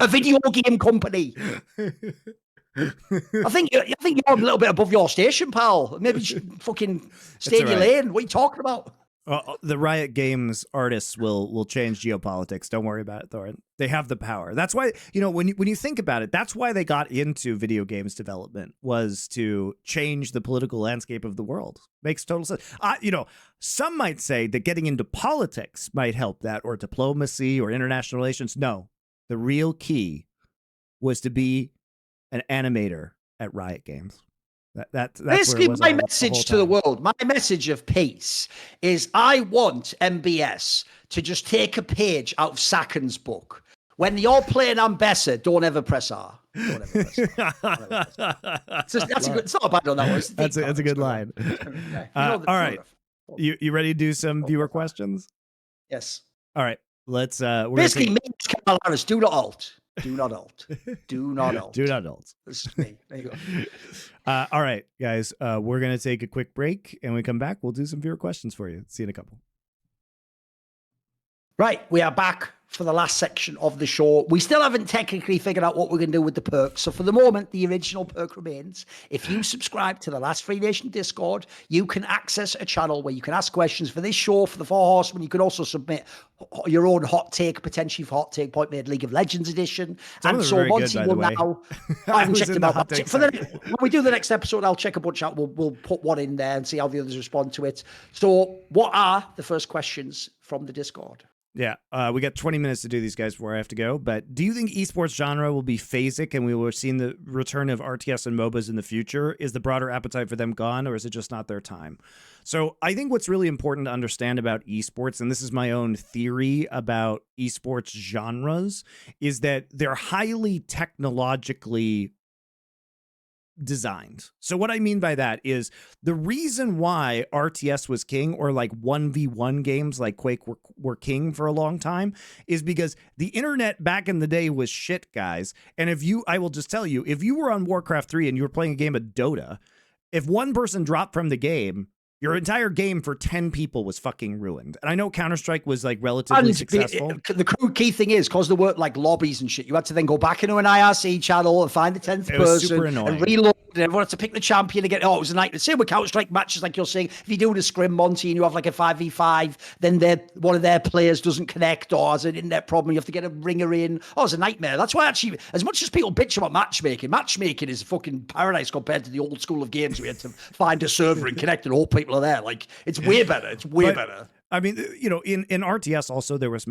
a video game company? I think you're a little bit above your station, pal. Maybe you should fucking stay in your lane. What are you talking about? The Riot Games artists will change geopolitics. Don't worry about it, Thorin. They have the power. That's why, when you think about it, that's why they got into video games development, was to change the political landscape of the world. Makes total sense. Some might say that getting into politics might help that, or diplomacy or international relations. No, the real key was to be an animator at Riot Games. That's basically my message to the world. My message of peace is I want MBS to just take a page out of Sakan's book. When you're playing Ambessa, don't ever press R. Don't ever press R. It's not a bad one. That's a good line. All right. You ready to do some viewer questions? Yes. All right. Let's basically me, Carl Harris, do not alt. Do not alt. Do not alt. Do not alt. This is me. There you go. All right, guys. We're going to take a quick break, and when we come back, we'll do some viewer questions for you. See you in a couple. Right. We are back for the last section of the show. We still haven't technically figured out what we're going to do with the perks. So for the moment, the original perk remains. If you subscribe to the Last Free Nation Discord, you can access a channel where you can ask questions for this show, for the Four Horsemen. You can also submit your own hot take, potentially for Hot Take Point Made League of Legends edition. And so Monty will now... I haven't checked them out. When we do the next episode, I'll check a bunch out. We'll put one in there and see how the others respond to it. So what are the first questions from the Discord? Yeah, we got 20 minutes to do these guys before I have to go. But do you think esports genre will be phasic and we will see the return of RTS and MOBAs in the future? Is the broader appetite for them gone, or is it just not their time? So I think what's really important to understand about esports, and this is my own theory about esports genres, is that they're highly technologically designed. So what I mean by that is the reason why RTS was king, or like 1v1 games like Quake were king for a long time, is because the internet back in the day was shit, guys. And I will just tell you, if you were on Warcraft 3 and you were playing a game of Dota, if one person dropped from the game, your entire game for 10 people was fucking ruined. And I know Counter-Strike was like relatively successful. The key thing is, because there were like lobbies and shit, you had to then go back into an IRC channel and find the 10th person and reload, and everyone had to pick the champion again. Oh, it was a night. The same with Counter-Strike matches, like you're saying, if you do the scrim, Monty, and you have like a 5v5, then one of their players doesn't connect or has an internet problem, you have to get a ringer in. Oh, it's a nightmare. That's why actually, as much as people bitch about matchmaking is fucking paradise compared to the old school of games. We had to find a server and connect and all people are there. Like, it's way better. It's way better. I mean, you know, in RTS also there was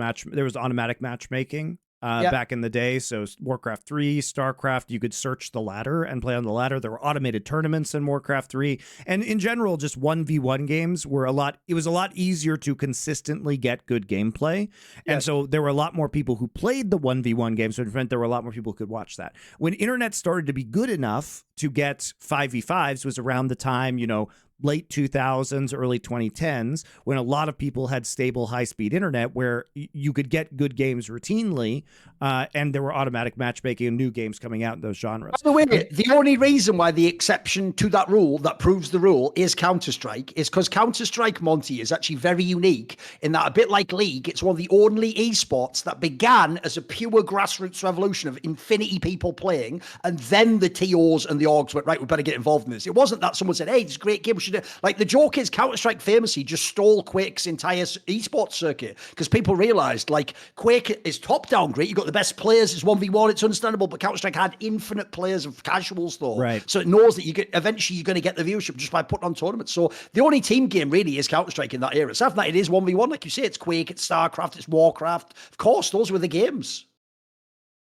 automatic matchmaking back in the day. So Warcraft 3, StarCraft, you could search the ladder and play on the ladder. There were automated tournaments in Warcraft 3, and in general, just 1v1 games were it was a lot easier to consistently get good gameplay. And so there were a lot more people who played the 1v1 games, which meant there were a lot more people who could watch that. When internet started to be good enough to get 5v5s was around the time, you know, late 2000s, early 2010s, when a lot of people had stable high-speed internet where you could get good games routinely, and there were automatic matchmaking and new games coming out in those genres. By the way, the only reason why the exception to that rule that proves the rule is Counter-Strike is because Counter-Strike, Monty, is actually very unique in that, a bit like League, it's one of the only esports that began as a pure grassroots revolution of infinity people playing, and then the TOs and the orgs went, right, we better get involved in this. It wasn't that someone said, hey, it's a great game, we should do. Like, the joke is Counter-Strike famously just stole Quake's entire esports circuit because people realized, like, Quake is top-down great, you've got the best players, it's 1v1, it's understandable, but Counter-Strike had infinite players of casuals though. Right. So it knows that eventually you're going to get the viewership just by putting on tournaments. So the only team game really is Counter-Strike in that era. Aside from that, it is 1v1, like you say, it's Quake, it's StarCraft, it's Warcraft. Of course, those were the games.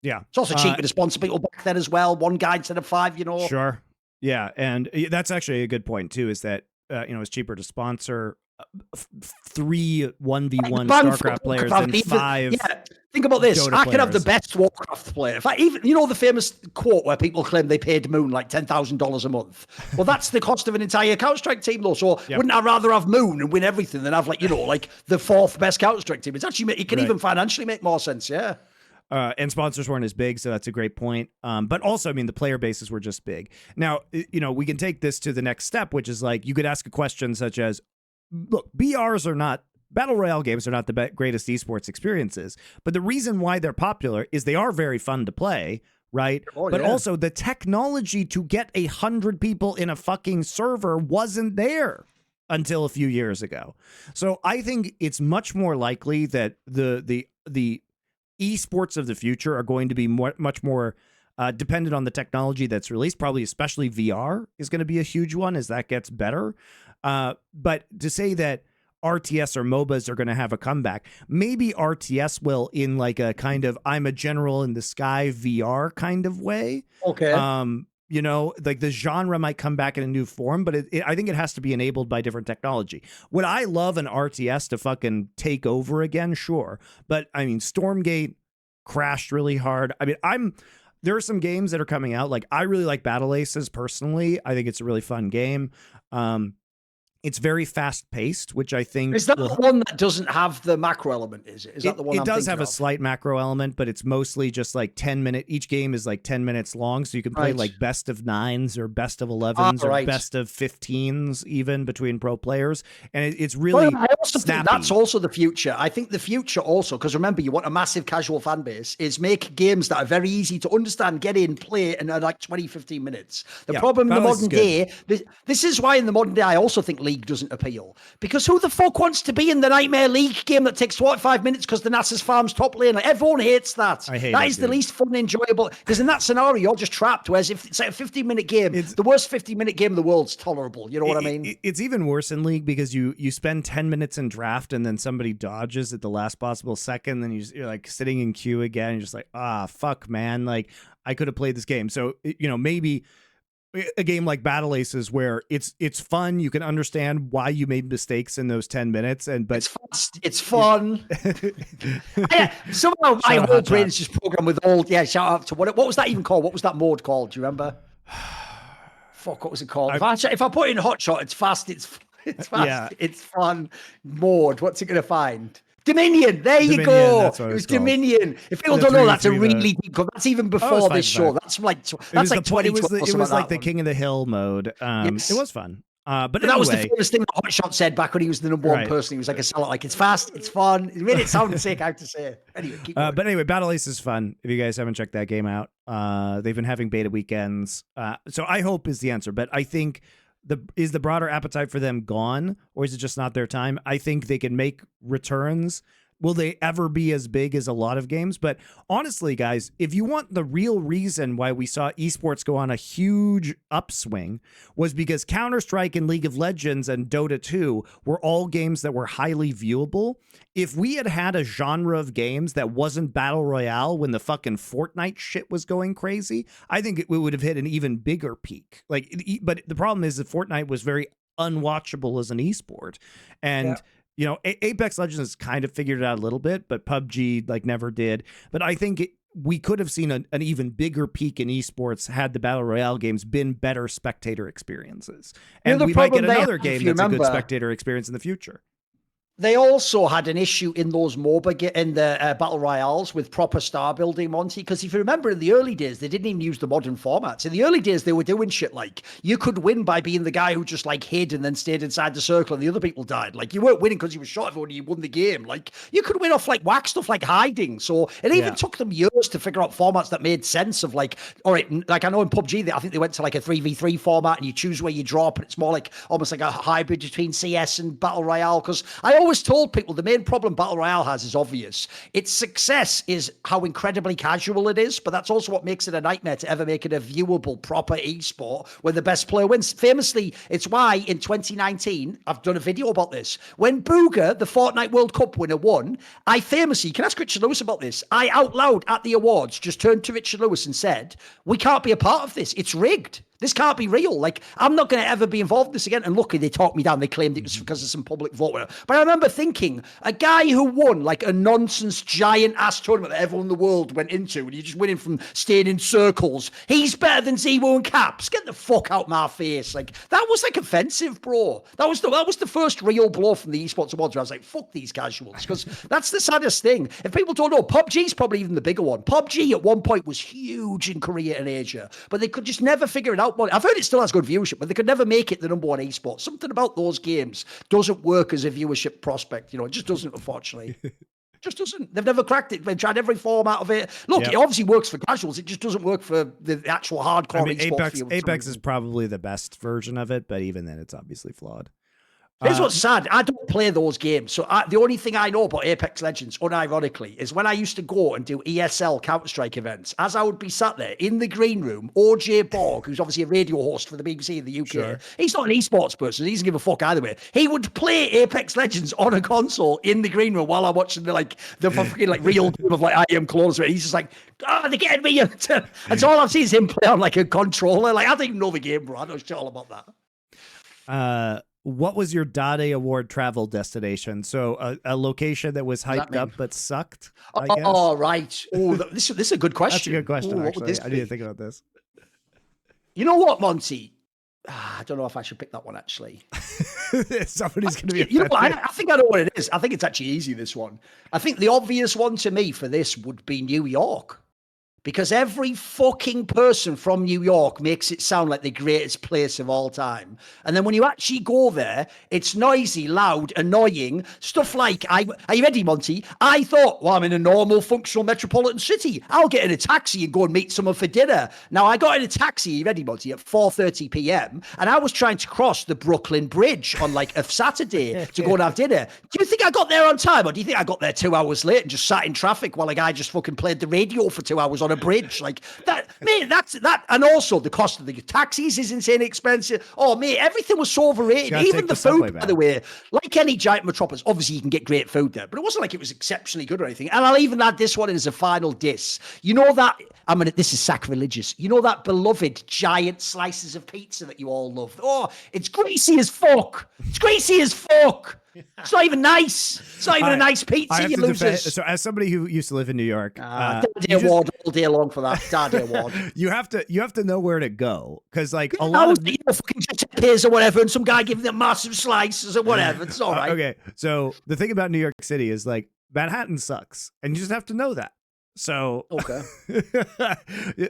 Yeah. It's also cheaper to sponsor people back then as well. One guy instead of 5, you know. Sure. Yeah. And that's actually a good point too, is that, you know, it's cheaper to sponsor 3 1v1 StarCraft players than 5. Yeah. Think about this. Dota I could have the players. best Warcraft player. In fact, even, you know, the famous quote where people claim they paid Moon like $10,000 a month. Well, that's the cost of an entire Counter-Strike team, though. So wouldn't I rather have Moon and win everything than have, like, you know, like the 4th best Counter-Strike team? It's actually, it can even financially make more sense. Yeah. And sponsors weren't as big, so that's a great point. But also, I mean, the player bases were just big. Now, you know, we can take this to the next step, which is like, you could ask a question such as, look, Battle Royale games are not the greatest esports experiences, but the reason why they're popular is they are very fun to play, right? But also the technology to get 100 people in a fucking server wasn't there until a few years ago. So I think it's much more likely that the esports of the future are going to be much more dependent on the technology that's released. Probably especially VR is going to be a huge one as that gets better. But to say that RTS or MOBAs are going to have a comeback, maybe RTS will in like a kind of I'm a general in the sky VR kind of way. Okay. You know, like the genre might come back in a new form, but I think it has to be enabled by different technology. Would I love an RTS to fucking take over again? Sure. But I mean, Stormgate crashed really hard. I mean, there are some games that are coming out. Like, I really like Battle Aces personally. I think it's a really fun game. It's very fast paced, which I think is that the one that doesn't have the macro element. Is that the one? It does have a slight macro element, but it's mostly just like 10-minute. Each game is like 10 minutes long, so you can play like best of 9s or best of 11s or best of 15s even between pro players, and it's really. I also think that's also the future. I think the future also, because remember, you want a massive casual fan base, is make games that are very easy to understand, get in, play, and are like 20-15 minutes. The problem in the modern day, this is why in the modern day I also think League doesn't appeal. Because who the fuck wants to be in the Nightmare League game that takes 45 minutes because the Nasus farms top lane? Like, everyone hates that. I hate that it, is the least fun, enjoyable. Because in that scenario, you're just trapped. Whereas if it's like a 15-minute game, the worst 15-minute game in the world's tolerable. You know what I mean? It's even worse in League because you spend 10 minutes in draft and then somebody dodges at the last possible second. Then you're like sitting in queue again. And you're just like, fuck, man. Like, I could have played this game. So, maybe a game like Battle Aces where it's fun. You can understand why you made mistakes in those 10 minutes. But it's fast, it's fun. Somehow my whole brain is just programmed with old. Yeah, shout out to what was that even called? What was that mode called? Do you remember? Fuck, what was it called? If I put in Hotshot, it's fast. It's fast. It's fun mode. What's it gonna find? Dominion. There you go. It was Dominion. If people don't know, that's a really deep. That's even before this show. That's like 20. It was like the King of the Hill mode. Yes. It was fun. But that was the famous thing that Hotshot said back when he was the number one person. He was like a sellout. Like, it's fast, it's fun. He made it sound sick. I have to say. Anyway, keep going. But anyway, Battle Ace is fun. If you guys haven't checked that game out, they've been having beta weekends. So I hope is the answer. But I think is the broader appetite for them gone, or is it just not their time? I think they can make returns. Will they ever be as big as a lot of games? But honestly, guys, if you want the real reason why we saw esports go on a huge upswing was because Counter-Strike and League of Legends and Dota 2 were all games that were highly viewable. If we had had a genre of games that wasn't Battle Royale when the fucking Fortnite shit was going crazy, I think it would have hit an even bigger peak. But the problem is that Fortnite was very unwatchable as an esport. And Apex Legends has kind of figured it out a little bit, but PUBG never did. But I think we could have seen an even bigger peak in esports had the Battle Royale games been better spectator experiences. And we might get another game that's a good spectator experience in the future. They also had an issue in those MOBA in the Battle Royales with proper star building, Monty, because if you remember in the early days, they didn't even use the modern formats. In the early days, they were doing shit like you could win by being the guy who just hid and then stayed inside the circle and the other people died. Like, you weren't winning because you were shot everyone, you won the game. Like, you could win off whack stuff like hiding. So it even took them years to figure out formats that made sense of all right, I know in PUBG, I think they went to a 3v3 format and you choose where you drop, and it's more almost like a hybrid between CS and Battle Royale. Because I always told people the main problem Battle Royale has is obvious. Its success is how incredibly casual it is, but that's also what makes it a nightmare to ever make it a viewable, proper esport where the best player wins. Famously, it's why in 2019, I've done a video about this, when Booger, the Fortnite World Cup winner, won, I famously, you can ask Richard Lewis about this, I out loud at the awards just turned to Richard Lewis and said, we can't be a part of this. It's rigged. This can't be real. I'm not going to ever be involved in this again. And luckily, they talked me down. They claimed it was because of some public vote. But I remember thinking, a guy who won a nonsense giant-ass tournament that everyone in the world went into, and you're just winning from staying in circles, he's better than Zemo and Caps. Get the fuck out my face. That was offensive, bro. That was the first real blow from the esports awards where I was like, fuck these casuals. Because that's the saddest thing. If people don't know, PUBG's probably even the bigger one. PUBG at one point was huge in Korea and Asia, but they could just never figure it out. I've heard it still has good viewership, but they could never make it the number one esport. Something about those games doesn't work as a viewership prospect. It just doesn't, unfortunately. Just doesn't. They've never cracked it. They've tried every format of it. Look, it obviously works for casuals. It just doesn't work for the actual hardcore esports. Apex is probably the best version of it, but even then, it's obviously flawed. Here's what's sad. I don't play those games. So the only thing I know about Apex Legends, unironically, is when I used to go and do ESL Counter-Strike events, as I would be sat there in the green room, OJ Borg, who's obviously a radio host for the BBC in the UK, he's not an esports person. He doesn't give a fuck either way. He would play Apex Legends on a console in the green room while I'm watching the fucking real game of I Am Closer. He's just like, they're getting me. And so all I've seen is him play on a controller. I don't even know the game, bro. I know shit all about that. What was your Dade Award travel destination? So a location that was hyped up but sucked, I guess? Oh, right. Oh, this is a good question. That's a good question, actually. I need to think about this. You know what, Monty? I don't know if I should pick that one, actually. Somebody's going to be offended. You know what? I think I know what it is. I think it's actually easy, this one. I think the obvious one to me for this would be New York. because every fucking person from New York makes it sound like the greatest place of all time. And then when you actually go there, it's noisy, loud, annoying, stuff like, are you ready, Monty? I thought, well, I'm in a normal functional metropolitan city. I'll get in a taxi and go and meet someone for dinner. Now, I got in a taxi, you ready, Monty, at 4:30 p.m. and I was trying to cross the Brooklyn Bridge on like a Saturday to go and have dinner. Do you think I got there on time, or do you think I got there 2 hours late and just sat in traffic while a guy just fucking played the radio for 2 hours on a bridge? Like that, mate, that's that. And also the cost of the taxis is insane expensive. Oh, mate, everything was so overrated. Even the food, by the way, like any giant metropolis, obviously you can get great food there, but it wasn't like it was exceptionally good or anything. And I'll even add this one in as a final diss. You know that, this is sacrilegious. You know that beloved giant slices of pizza that you all love? Oh, it's greasy as fuck. It's greasy as fuck. It's not even nice. It's not even a nice pizza, you losers. So as somebody who used to live in New York, Daddy Award all day long for that. Daddy Award. You have to know where to go, because like a lot of fucking Giuseppe's or whatever, and some guy giving them massive slices or whatever. It's all right. Okay, so the thing about New York City is like Manhattan sucks, and you just have to know that. So okay,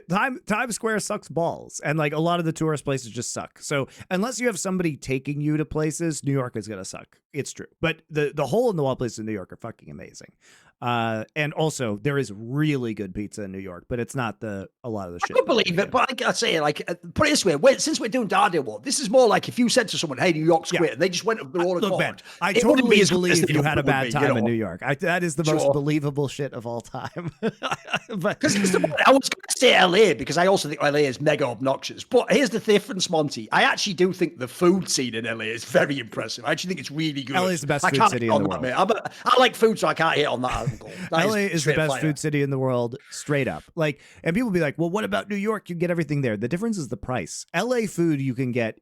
Times Square sucks balls, and like a lot of the tourist places just suck. So unless you have somebody taking you to places, New York is gonna suck. It's true, but the hole in the wall places in New York are fucking amazing. And also there is really good pizza in New York, but it's not a lot of the shit. I could believe it, but I say, like, put it this way: since we're doing Daddy Award, this is more like if you said to someone, "Hey, New York's great," and they just went up their own accord. Look, man, I totally believe you had a bad time in New York. That is the most believable shit of all time. But I was going to say LA because I also think LA is mega obnoxious. But here's the difference, Monty. I actually do think the food scene in LA is very impressive. I actually think it's really good. LA is the best food city in the world. I like food, so I can't hate on that angle. LA is the best food city in the world, straight up. Like, and people be like, well, what about New York? You get everything there. The difference is the price. LA food you can get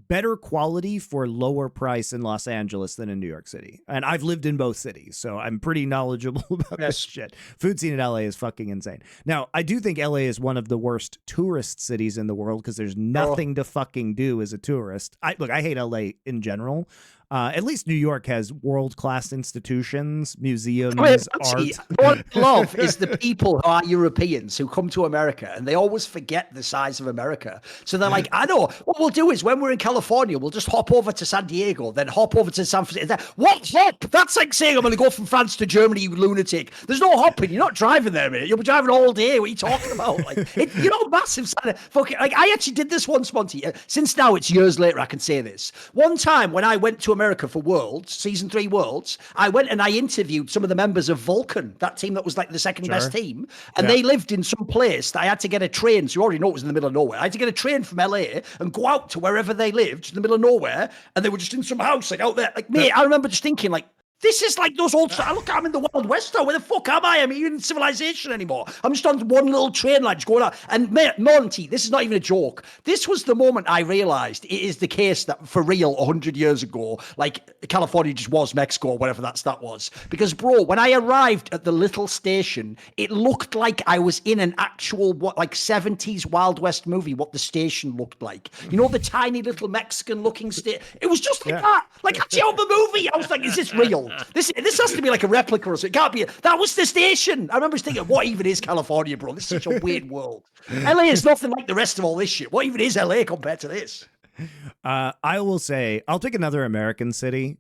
better quality for lower price in Los Angeles than in New York City. And I've lived in both cities, so I'm pretty knowledgeable about this shit. Food scene in LA is fucking insane. Now, I do think LA is one of the worst tourist cities in the world because there's nothing to fucking do as a tourist. I hate LA in general. At least New York has world-class institutions, museums, art. What I love is the people who are Europeans who come to America and they always forget the size of America. So they're like, I know, what we'll do is when we're in California, we'll just hop over to San Diego, then hop over to San Francisco. What hop? That's like saying I'm going to go from France to Germany, you lunatic. There's no hopping. You're not driving there, mate. You'll be driving all day. What are you talking about? Like, you're not massive. Fucking, like, I actually did this once, Monty. Since now it's years later, I can say this. One time when I went to America for Worlds, season 3 Worlds, I went and I interviewed some of the members of Vulcan, that team that was like the second best team. And they lived in some place that I had to get a train. So you already know it was in the middle of nowhere. I had to get a train from LA and go out to wherever they lived in the middle of nowhere. And they were just in some house, like out there. Like, mate, I remember just thinking, like, this is like those old. I look, I'm in the Wild West now. Where the fuck am I? I'm even in civilization anymore. I'm just on one little train line just going out. And Monty, this is not even a joke. This was the moment I realized it is the case that for real 100 years ago, like California just was Mexico, whatever that stat was. Because bro, when I arrived at the little station, it looked like I was in an actual 70s Wild West movie. What the station looked like, you know, the tiny little Mexican looking state. It was just like that, like actually out the movie. I was like, is this real? This has to be like a replica or something. It can't be. That was the station. I remember thinking, what even is California, bro? This is such a weird world. LA is nothing like the rest of all this shit. What even is LA compared to this? I will say, I'll take another American city.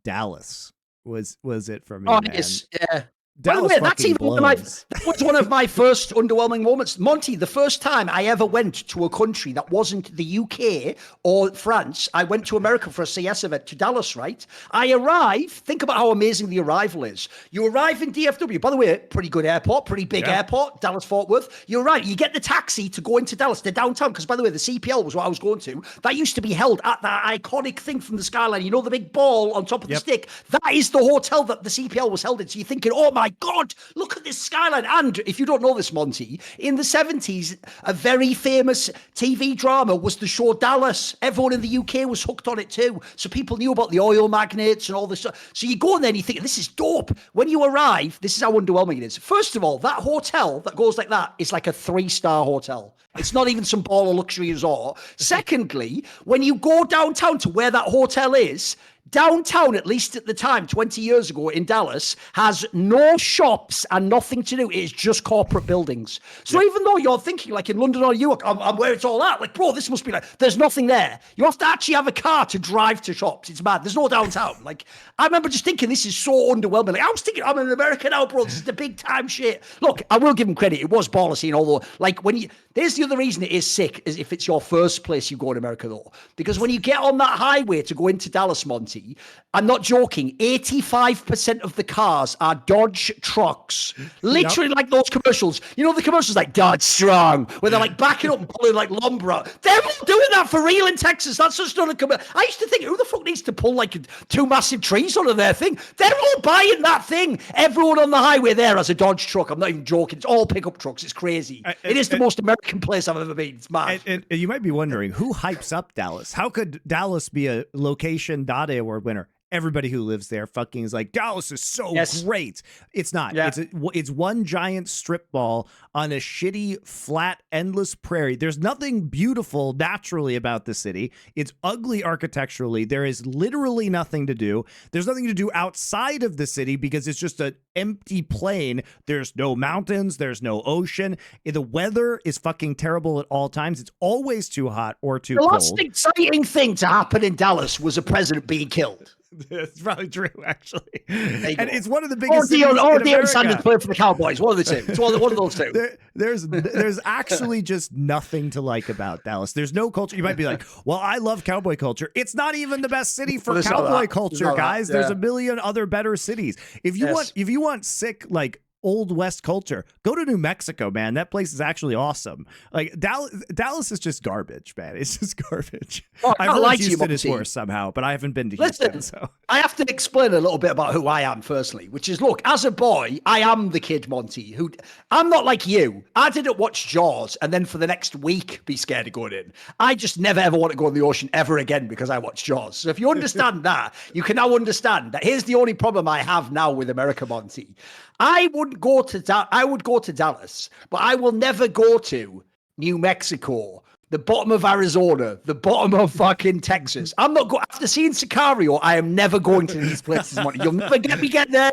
Dallas was it for me. Oh, man. Yes, yeah. Dallas. By the way, that's even that was one of my first underwhelming moments. Monty, the first time I ever went to a country that wasn't the UK or France, I went to America for a CS event to Dallas, right? I arrive, think about how amazing the arrival is. You arrive in DFW, by the way, pretty good airport, pretty big airport, Dallas Fort Worth. You arrive, you get the taxi to go into Dallas, the downtown, because by the way, the CPL was what I was going to. That used to be held at that iconic thing from the skyline, you know, the big ball on top of the stick. That is the hotel that the CPL was held in. So you're thinking, oh my God, look at this skyline. And if you don't know this, Monty, in the 70s, a very famous TV drama was the show Dallas. Everyone in the UK was hooked on it too. So people knew about the oil magnates and all this stuff. So you go in there and you think, this is dope. When you arrive, this is how underwhelming it is. First of all, that hotel that goes like that is like a 3-star hotel. It's not even some baller luxury resort. Secondly, when you go downtown to where that hotel is, downtown, at least at the time, 20 years ago in Dallas, has no shops and nothing to do. It is just corporate buildings. So even though you're thinking like in London or New York, I'm where it's all at, like, bro, this must be like, there's nothing there. You have to actually have a car to drive to shops. It's mad. There's no downtown. Like, I remember just thinking this is so underwhelming. Like, I was thinking, I'm in America now, bro. This is the big time shit. Look, I will give him credit. It was baller scene, although, like, there's the other reason it is sick, is if it's your first place you go in America, though. Because when you get on that highway to go into Dallas, Monty, I'm not joking, 85% of the cars are Dodge trucks. Literally like those commercials. You know the commercials like Dodge Strong, where they're like backing up and pulling like lumber out. They're all doing that for real in Texas. That's just not a commercial. I used to think, who the fuck needs to pull like 2 massive trees out of their thing? They're all buying that thing. Everyone on the highway there has a Dodge truck. I'm not even joking. It's all pickup trucks. It's crazy. It is the most American place I've ever been. It's mad. And you might be wondering, who hypes up Dallas? How could Dallas be a location ODEE award winner? Everybody who lives there fucking is like, Dallas is so great. It's not. Yeah. It's one giant strip mall on a shitty, flat, endless prairie. There's nothing beautiful naturally about the city. It's ugly architecturally. There is literally nothing to do. There's nothing to do outside of the city because it's just an empty plain. There's no mountains. There's no ocean. The weather is fucking terrible at all times. It's always too hot or too cold. The last exciting thing to happen in Dallas was a president being killed. That's probably true, actually. And it's one of the biggest cities in Deion Sanders playing for the Cowboys. One of the two. It's one of those two. There's actually just nothing to like about Dallas. There's no culture. You might be like, well, I love cowboy culture. It's not even the best city for cowboy culture, guys. There's a million other better cities. If you want sick, like, Old West culture, go to New Mexico, man. That place is actually awesome. Like Dallas is just garbage, man. It's just garbage. Oh, I've heard Houston is worse somehow, but I haven't been to Houston. So I have to explain a little bit about who I am firstly, which is, look, as a boy, I am the kid, Monty, who I'm not like you. I didn't watch Jaws and then for the next week be scared of going in. I just never ever want to go in the ocean ever again because I watched Jaws. So if you understand that, you can now understand that here's the only problem I have now with America, Monty. I would go to Dallas, but I will never go to New Mexico, the bottom of Arizona, the bottom of fucking Texas. I'm not going. After seeing Sicario, I am never going to these places, Monty. You'll never get me get there.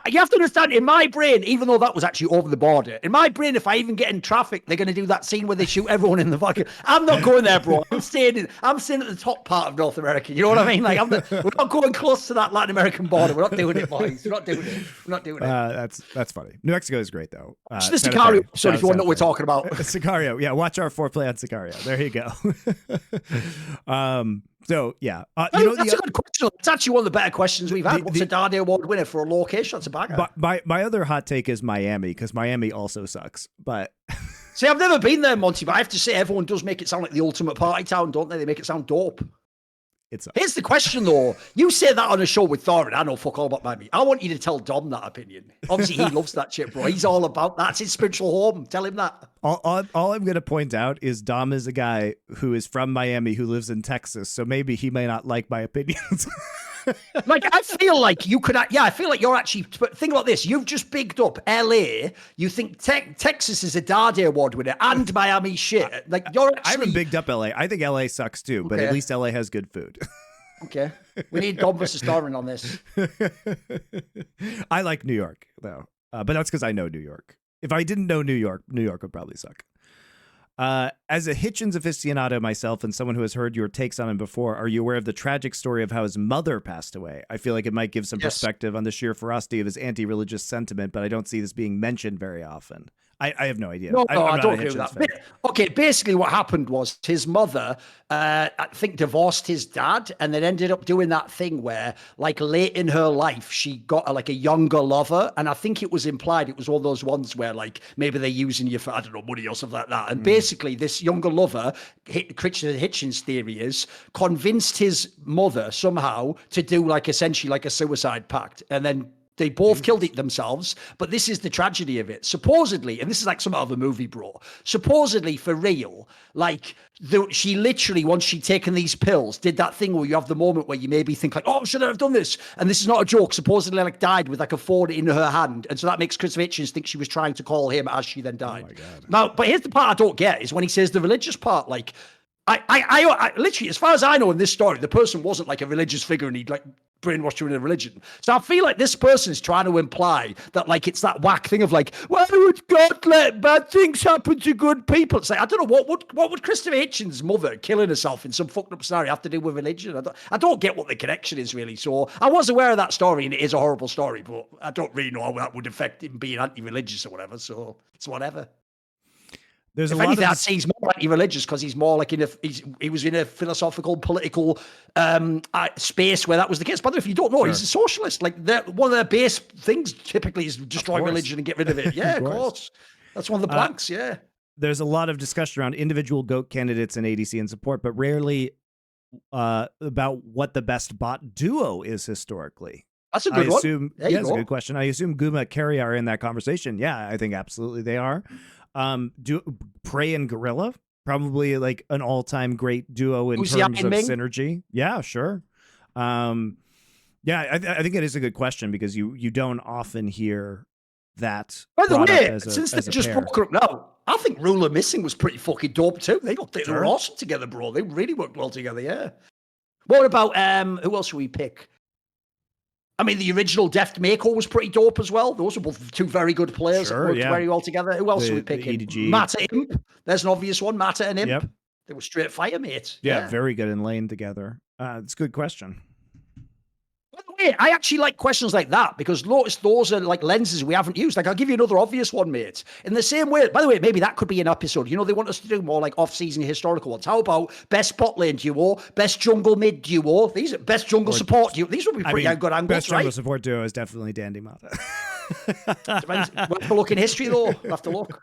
You have to understand, in my brain, even though that was actually over the border, in my brain, if I even get in traffic, they're going to do that scene where they shoot everyone in the fucking... I'm not going there, bro. I'm staying at the top part of North America. You know what I mean? Like, we're not going close to that Latin American border. We're not doing it, boys. We're not doing it. That's funny. New Mexico is great, though. The Sicario episode, if you want to know what we're talking about. Sicario. Yeah, watch our foreplay on Sicario. There you go. So, yeah. That's a good question. It's actually one of the better questions we've had. What's a ODEE award winner for a location? That's a banger. My other hot take is Miami, because Miami also sucks. But see, I've never been there, Monty, but I have to say everyone does make it sound like the ultimate party town, don't they? They make it sound dope. Here's the question, though. You say that on a show with Thorin. I know fuck all about Miami. I want you to tell Dom that opinion. Obviously, he loves that shit, bro. He's all about that's his spiritual home. Tell him that. All I'm going to point out is Dom is a guy who is from Miami who lives in Texas, so maybe he may not like my opinions. Like, I feel like you could, I feel like you're actually, think about this. You've just bigged up LA. You think Texas is a ODEE award winner and Miami shit. Like, you're actually... I haven't bigged up LA. I think LA sucks too, but at least LA has good food. Okay. We need Dom versus Thorin on this. I like New York, though. But that's because I know New York. If I didn't know New York would probably suck. As a Hitchens aficionado myself and someone who has heard your takes on him before, are you aware of the tragic story of how his mother passed away? I feel like it might give some perspective on the sheer ferocity of his anti-religious sentiment, but I don't see this being mentioned very often. I have no idea. No, I don't agree with that. Okay, basically what happened was his mother, I think, divorced his dad and then ended up doing that thing where, like, late in her life, she got a younger lover. And I think it was implied it was one of those ones where, like, maybe they're using you for, I don't know, money or something like that. And basically this younger lover, Christian Hitchens' theory is, convinced his mother somehow to do, like, essentially like a suicide pact. And then they both killed it themselves, but this is the tragedy of it. Supposedly, and this is like some out of a movie, bro, supposedly for real, like, she literally, once she'd taken these pills, did that thing where you have the moment where you maybe think like, oh, should I have done this? And this is not a joke, supposedly like died with like a phone in her hand. And so that makes Christopher Hitchens think she was trying to call him as she then died. Oh my God. Now, but here's the part I don't get is when he says the religious part, like, I literally, as far as I know in this story, the person wasn't like a religious figure and he'd like brainwashed you in a religion. So I feel like this person is trying to imply that like it's that whack thing of like, why would God let bad things happen to good people? It's like, I don't know, what would Christopher Hitchens' mother killing herself in some fucked up scenario have to do with religion? I don't get what the connection is really. So I was aware of that story and it is a horrible story, but I don't really know how that would affect him being anti-religious or whatever. So it's whatever. There's if anything, I'd say he's more anti-religious because he's more like he was in a philosophical, political space where that was the case. But if you don't know, he's a socialist. Like one of their base things typically is destroy religion and get rid of it. Yeah, of course. That's one of the planks. Yeah. There's a lot of discussion around individual GOAT candidates and ADC and support, but rarely about what the best bot duo is historically. That's a good one. That's a good question. I assume Guma Carry are in that conversation. Yeah, I think absolutely they are. Prey and Gorilla, probably like an all-time great duo in terms of synergy. Yeah, sure. I think it is a good question because you don't often hear that. By the way, since they just broke up now, I think Ruler Missing was pretty fucking dope too. They were awesome together, bro. They really worked well together. Yeah. What about who else should we pick? I mean, the original Deft Mako was pretty dope as well. Those were both two very good players that worked very well together. Who else are we picking? Mata Imp. There's an obvious one. Mata and Imp. Yep. They were straight fire mates. Yeah, very good in lane together. It's a good question. By the way, I actually like questions like that because those are like lenses we haven't used. Like, I'll give you another obvious one, mate. In the same way, by the way, maybe that could be an episode. You know, they want us to do more like off-season historical ones. How about best bot lane duo, best jungle mid duo? These are best jungle support duo. These would be pretty good angles, best jungle support duo is definitely Dandy Mata. We'll have to look in history, though. We'll have to look.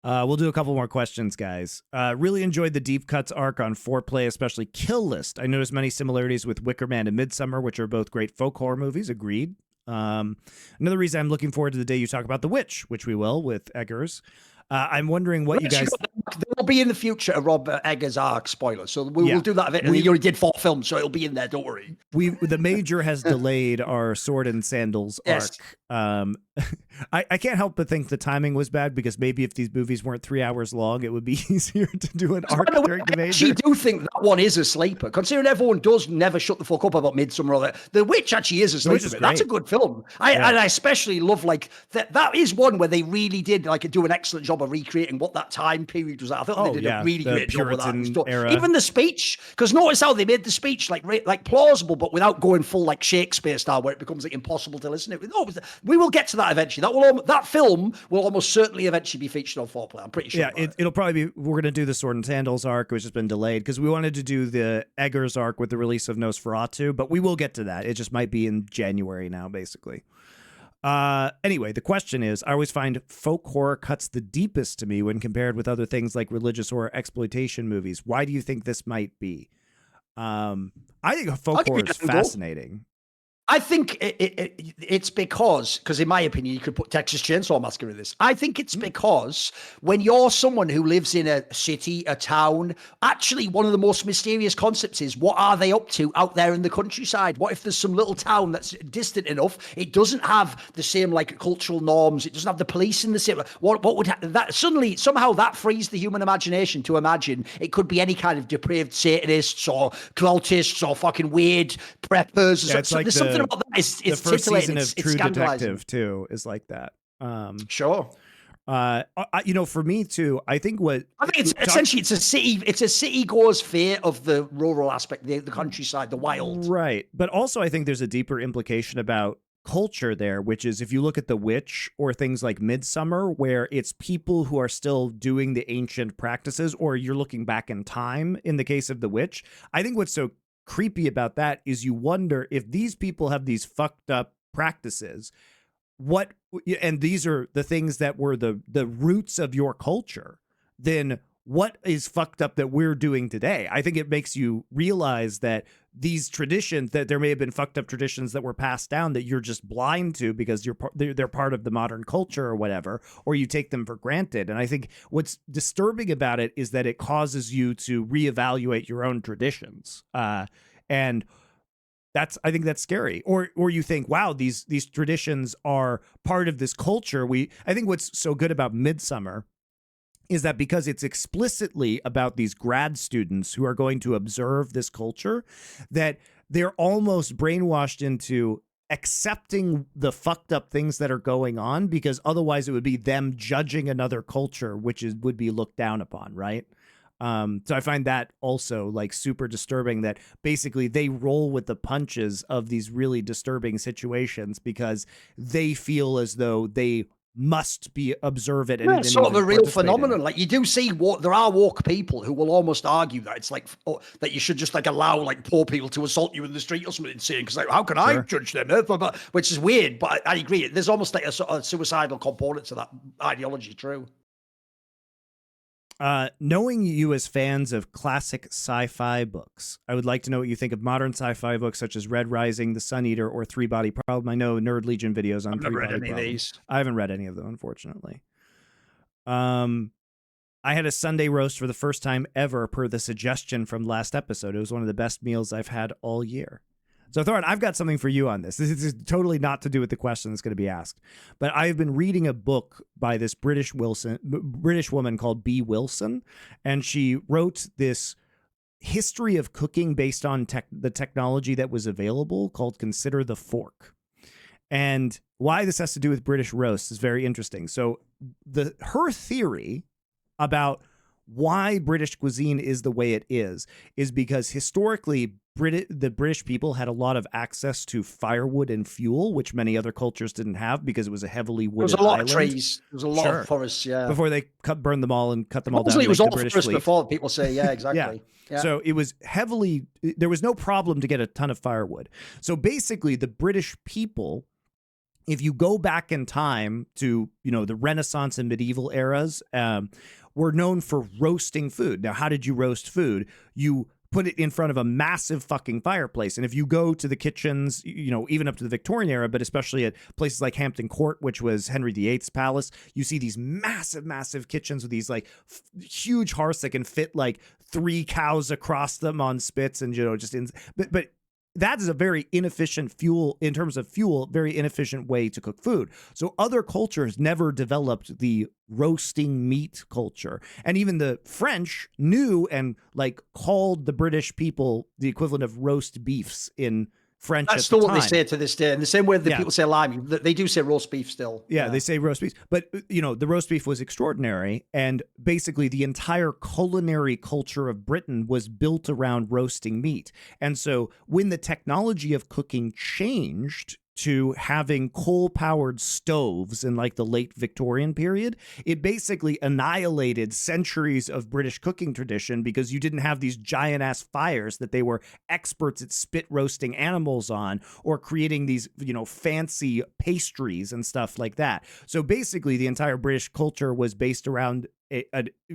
We'll do a couple more questions, guys. Really enjoyed the Deep Cuts arc on Foreplay, especially Kill List. I noticed many similarities with Wicker Man and Midsummer, which are both great folk horror movies. Agreed. Another reason I'm looking forward to the day you talk about The Witch, which we will with Eggers. I'm wondering what you guys... There will be in the future a Rob Eggers arc spoiler, so we'll do that eventually. We already did 4 films, so it'll be in there, don't worry. The Major has delayed our Sword and Sandals arc. I can't help but think the timing was bad because maybe if these movies weren't 3 hours long, it would be easier to do an arc during the Major. I actually do think that one is a sleeper, considering everyone does never shut the fuck up about Midsummer or that. The Witch actually is a sleeper. That's a good film. And I especially love like that is one where they really did like do an excellent job of recreating what that time period was at. I thought they did a really great job with that. Era. Even the speech, because notice how they made the speech like plausible, but without going full like Shakespeare style, where it becomes like impossible to listen to. No, we will get to that eventually. That film will almost certainly eventually be featured on Foreplay. I'm pretty sure. Yeah, it'll probably be. We're going to do the Sword and Sandals arc, which has been delayed because we wanted to do the Eggers arc with the release of Nosferatu, but we will get to that. It just might be in January now, basically. Anyway, the question is, I always find folk horror cuts the deepest to me when compared with other things like religious or exploitation movies. Why do you think this might be? I think folk horror is fascinating. I think it's because in my opinion, you could put Texas Chainsaw Massacre in this. I think it's because when you're someone who lives in a city, a town, actually one of the most mysterious concepts is what are they up to out there in the countryside? What if there's some little town that's distant enough? It doesn't have the same like cultural norms. It doesn't have the police in the city. What would that suddenly somehow that frees the human imagination to imagine it could be any kind of depraved Satanists or cultists or fucking weird preppers. Yeah, it's like there's something about that. It's the first season of True Detective too is like that. Sure. For me too, I think it's essentially it's a city goer's fear of the rural aspect, the countryside, the wild. Right. But also I think there's a deeper implication about culture there, which is if you look at The Witch or things like Midsummer, where it's people who are still doing the ancient practices, or you're looking back in time in the case of The Witch. I think what's so creepy about that is you wonder if these people have these fucked up practices, and these are the things that were the roots of your culture, then what is fucked up that we're doing today? I think it makes you realize that these traditions, that there may have been fucked up traditions that were passed down that you're just blind to because they're part of the modern culture or whatever, or you take them for granted. And I think what's disturbing about it is that it causes you to reevaluate your own traditions. And I think that's scary. Or you think, wow, these traditions are part of this culture. I think what's so good about Midsummer is that because it's explicitly about these grad students who are going to observe this culture, that they're almost brainwashed into accepting the fucked up things that are going on, because otherwise it would be them judging another culture, which would be looked down upon, right? So I find that also like super disturbing, that basically they roll with the punches of these really disturbing situations because they feel as though they must be observant. Yeah, sort of a real phenomenon. Like you do see there are woke people who will almost argue that it's like that you should just like allow like poor people to assault you in the street or something insane, because like how can I judge them? Which is weird, but I agree. There's almost like a sort of suicidal component to that ideology. True. Knowing you as fans of classic sci-fi books, I would like to know what you think of modern sci-fi books such as Red Rising, The Sun Eater, or Three Body Problem. I know Nerd Legion videos on Three Body Problem. I haven't read any of them, unfortunately. I had a Sunday roast for the first time ever per the suggestion from last episode. It was one of the best meals I've had all year. So, Thorin, I've got something for you on this. This is totally not to do with the question that's going to be asked. But I've been reading a book by this British woman called B. Wilson, and she wrote this history of cooking based on the technology that was available called Consider the Fork. And why this has to do with British roasts is very interesting. So her theory about why British cuisine is the way it is because historically the British people had a lot of access to firewood and fuel, which many other cultures didn't have because it was a heavily wooded island. There was a lot of trees. There was a lot of forests, yeah. Before they burned them all and cut them all down. It was all forests before, people say, yeah, exactly. Yeah. So it was there was no problem to get a ton of firewood. So basically the British people, if you go back in time to, the Renaissance and medieval eras, were known for roasting food. Now, how did you roast food? You put it in front of a massive fucking fireplace. And if you go to the kitchens, even up to the Victorian era, but especially at places like Hampton Court, which was Henry VIII's palace, you see these massive, massive kitchens with these like huge hearths that can fit like 3 cows across them on spits, and but that is a very inefficient very inefficient way to cook food. So other cultures never developed the roasting meat culture. And even the French knew and like called the British people the equivalent of roast beefs in French. That's still what they say to this day. In the same way that people say lime, they do say roast beef still. Yeah, they say roast beef. But, the roast beef was extraordinary. And basically the entire culinary culture of Britain was built around roasting meat. And so when the technology of cooking changed to having coal-powered stoves in like the late Victorian period, it basically annihilated centuries of British cooking tradition because you didn't have these giant-ass fires that they were experts at spit roasting animals on, or creating these, fancy pastries and stuff like that. So basically the entire British culture was based around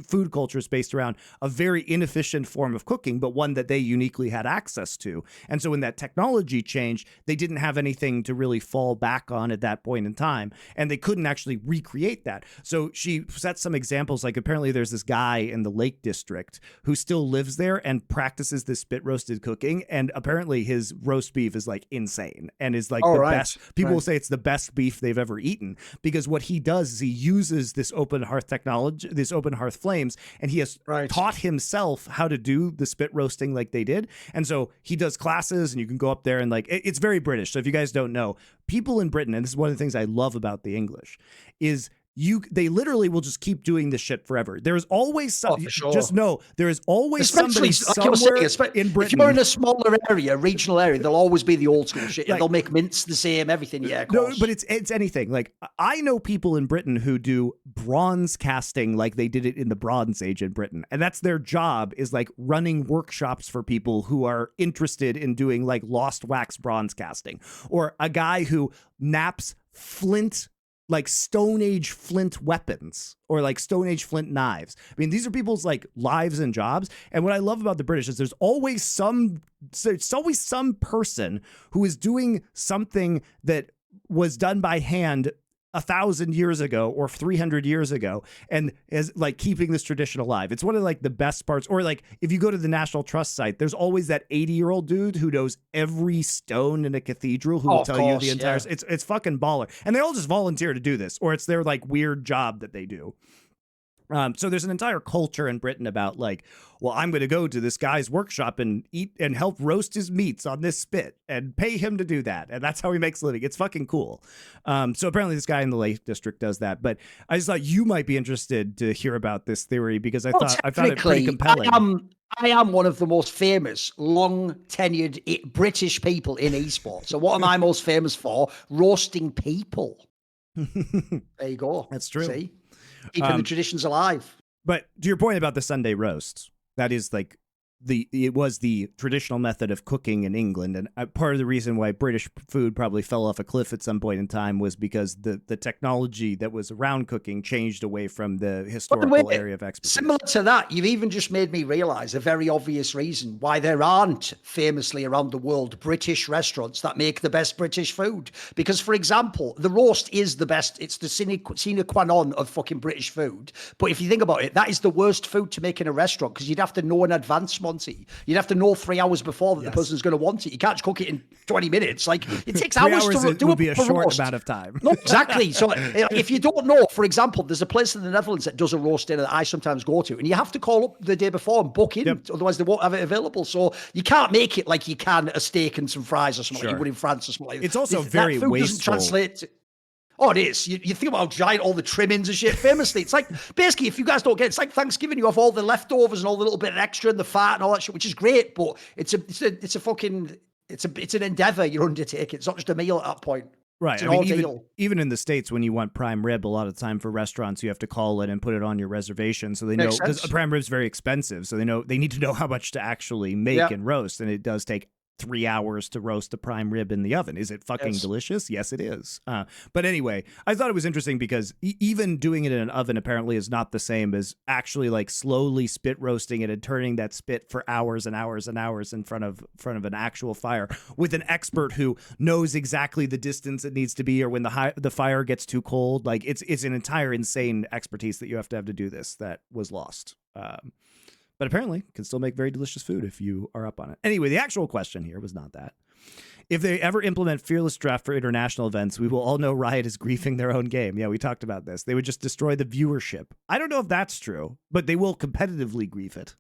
food culture is based around a very inefficient form of cooking, but one that they uniquely had access to. And so when that technology changed, they didn't have anything to really fall back on at that point in time, and they couldn't actually recreate that. So she sets some examples, like apparently there's this guy in the Lake District who still lives there and practices this spit roasted cooking, and apparently his roast beef is like insane and is like best. People will say it's the best beef they've ever eaten, because what he does is he uses this open hearth technology, this open hearth flames, and he has taught himself how to do the spit roasting like they did. And so he does classes, and you can go up there and like it's very British. So if you guys don't know, people in Britain, and this is one of the things I love about the English, is they literally will just keep doing this shit forever. There's always something. Sure. Just know there is always somebody somewhere in Britain. If you're in a smaller area, regional area, there'll always be the old school shit. Like, they'll make mince the same, everything. Yeah, of course. No, but it's anything. Like I know people in Britain who do bronze casting, like they did it in the Bronze Age in Britain, and that's their job, is like running workshops for people who are interested in doing like lost wax bronze casting, or a guy who naps flint, like Stone Age flint weapons, or like Stone Age flint knives. I mean, these are people's like lives and jobs. And what I love about the British is there's always some person who is doing something that was done by hand 1,000 years ago or 300 years ago, and is like keeping this tradition alive. It's one of like the best parts. Or like if you go to the National Trust site, there's always that 80-year-old dude who knows every stone in a cathedral, who will tell you the entire. Yeah. It's fucking baller, and they all just volunteer to do this, or it's their like weird job that they do. So there's an entire culture in Britain about like, well, I'm going to go to this guy's workshop and eat and help roast his meats on this spit and pay him to do that. And that's how he makes a living. It's fucking cool. So apparently this guy in the Lake District does that. But I just thought you might be interested to hear about this theory because I found it pretty compelling. I am one of the most famous, long-tenured British people in esports. So what am I most famous for? Roasting people. There you go. That's true. See? Keeping the traditions alive. But to your point about the Sunday roast, that is like it was the traditional method of cooking in England, and part of the reason why British food probably fell off a cliff at some point in time was because the technology that was around cooking changed away from the historical area of expertise. Similar to that, you've even just made me realize a very obvious reason why there aren't famously around the world British restaurants that make the best British food. Because, for example, the roast is the best. It's the sine qua non of fucking British food. But if you think about it, that is the worst food to make in a restaurant because you'd have to know in advance, Monty. You'd have to know 3 hours before that the person's going to want it. You can't cook it in 20 minutes. Like, it takes hours to do. It would be a short amount of time. No, exactly. So if you don't know, for example, there's a place in the Netherlands that does a roast dinner that I sometimes go to, and you have to call up the day before and book in, otherwise they won't have it available. So you can't make it like you can a steak and some fries or something like you would in France or something like that. It's also very wasteful. Doesn't translate to, oh, it is. You think about how giant all the trimmings and shit. Famously, it's like, basically, if you guys don't get it, it's like Thanksgiving. You have all the leftovers and all the little bit extra and the fat and all that shit, which is great. But it's an endeavor you're undertaking. It's not just a meal at that point. Right. I mean, even in the States, when you want prime rib, a lot of the time for restaurants, you have to call it and put it on your reservation. So they know, because prime rib's very expensive. So they need to know how much to actually make and roast. And it does take 3 hours to roast a prime rib in the oven. Is it fucking delicious? Yes, it is. But anyway, I thought it was interesting because even doing it in an oven apparently is not the same as actually like slowly spit roasting it and turning that spit for hours and hours and hours in front of an actual fire with an expert who knows exactly the distance it needs to be or when the fire gets too cold. Like it's an entire insane expertise that you have to do this that was lost. But apparently can still make very delicious food if you are up on it. Anyway, the actual question here was not that. If they ever implement Fearless Draft for international events, we will all know Riot is griefing their own game. Yeah, we talked about this. They would just destroy the viewership. I don't know if that's true, but they will competitively grief it.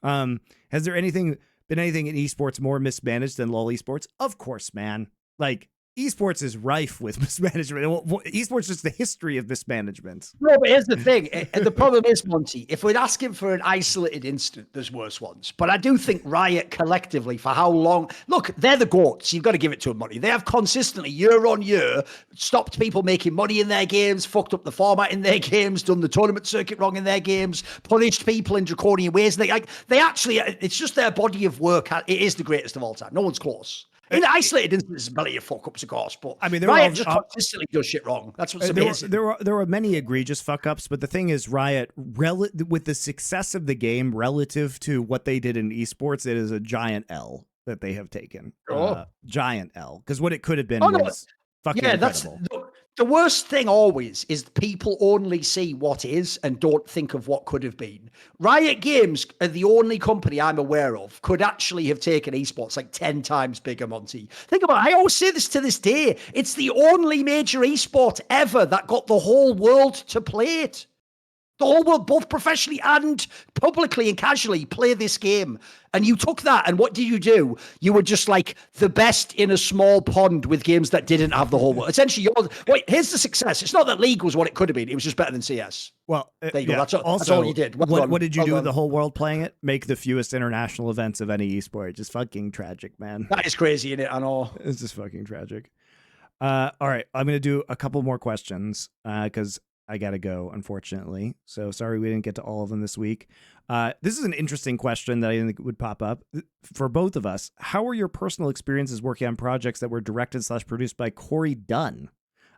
Has there been anything in esports more mismanaged than LoL esports? Of course, man. Like, esports is rife with mismanagement. Esports is the history of mismanagement. No, but here's the thing. And the problem is, Monty, if we'd ask him for an isolated incident, there's worse ones. But I do think Riot collectively, for how long... Look, they're the GOATs. You've got to give it to them, Monty. They have consistently, year on year, stopped people making money in their games, fucked up the format in their games, done the tournament circuit wrong in their games, punished people in draconian ways. They actually... It's just their body of work. It is the greatest of all time. No one's close. In isolated instances, plenty of fuck-ups, of course, but I mean, Riot just consistently does shit wrong. That's what's amazing. There were many egregious fuck-ups, but the thing is, Riot, with the success of the game relative to what they did in esports, it is a giant L that they have taken. Giant L. Because what it could have been was fucking incredible. The worst thing always is people only see what is and don't think of what could have been. Riot Games are the only company I'm aware of could actually have taken esports like 10 times bigger, Monty. Think about it. I always say this to this day. It's the only major esport ever that got the whole world to play it. The whole world, both professionally and publicly and casually, play this game. And you took that, and what did you do? You were just like the best in a small pond with games that didn't have the whole world. Essentially, here's the success. It's not that League was what it could have been. It was just better than CS. Well, there you go. That's all you did. What did you do with the whole world playing it? Make the fewest international events of any esport. Just fucking tragic, man. That is crazy, isn't it? I know. It's just fucking tragic. All right, I'm going to do a couple more questions because I got to go, unfortunately. So sorry we didn't get to all of them this week. This is an interesting question that I think would pop up for both of us. How were your personal experiences working on projects that were directed/produced by Corey Dunn?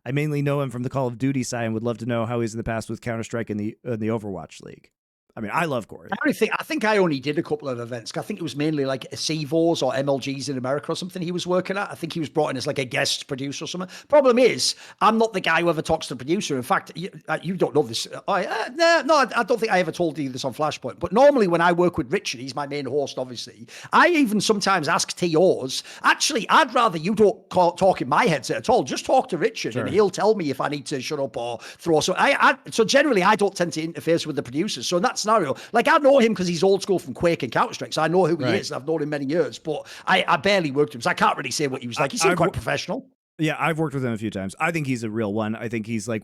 I mainly know him from the Call of Duty side and would love to know how he's in the past with Counter-Strike in the Overwatch League. I mean, I love Corey. I think I only did a couple of events. I think it was mainly like CVOs or MLGs in America or something he was working at. I think he was brought in as like a guest producer or something. Problem is, I'm not the guy who ever talks to the producer. In fact, you don't know this. I don't think I ever told you this on Flashpoint. But normally when I work with Richard, he's my main host, obviously. I even sometimes ask TOs. Actually, I'd rather you don't talk in my headset at all. Just talk to Richard, and he'll tell me if I need to shut up or throw. So generally, I don't tend to interface with the producers. So in that scenario, like I know him because he's old school from Quake and Counter-Strike, so I know who he is. I've known him many years, but I barely worked with him, so I can't really say what he was like. He seemed quite professional. Yeah, I've worked with him a few times. I think he's a real one. I think he's like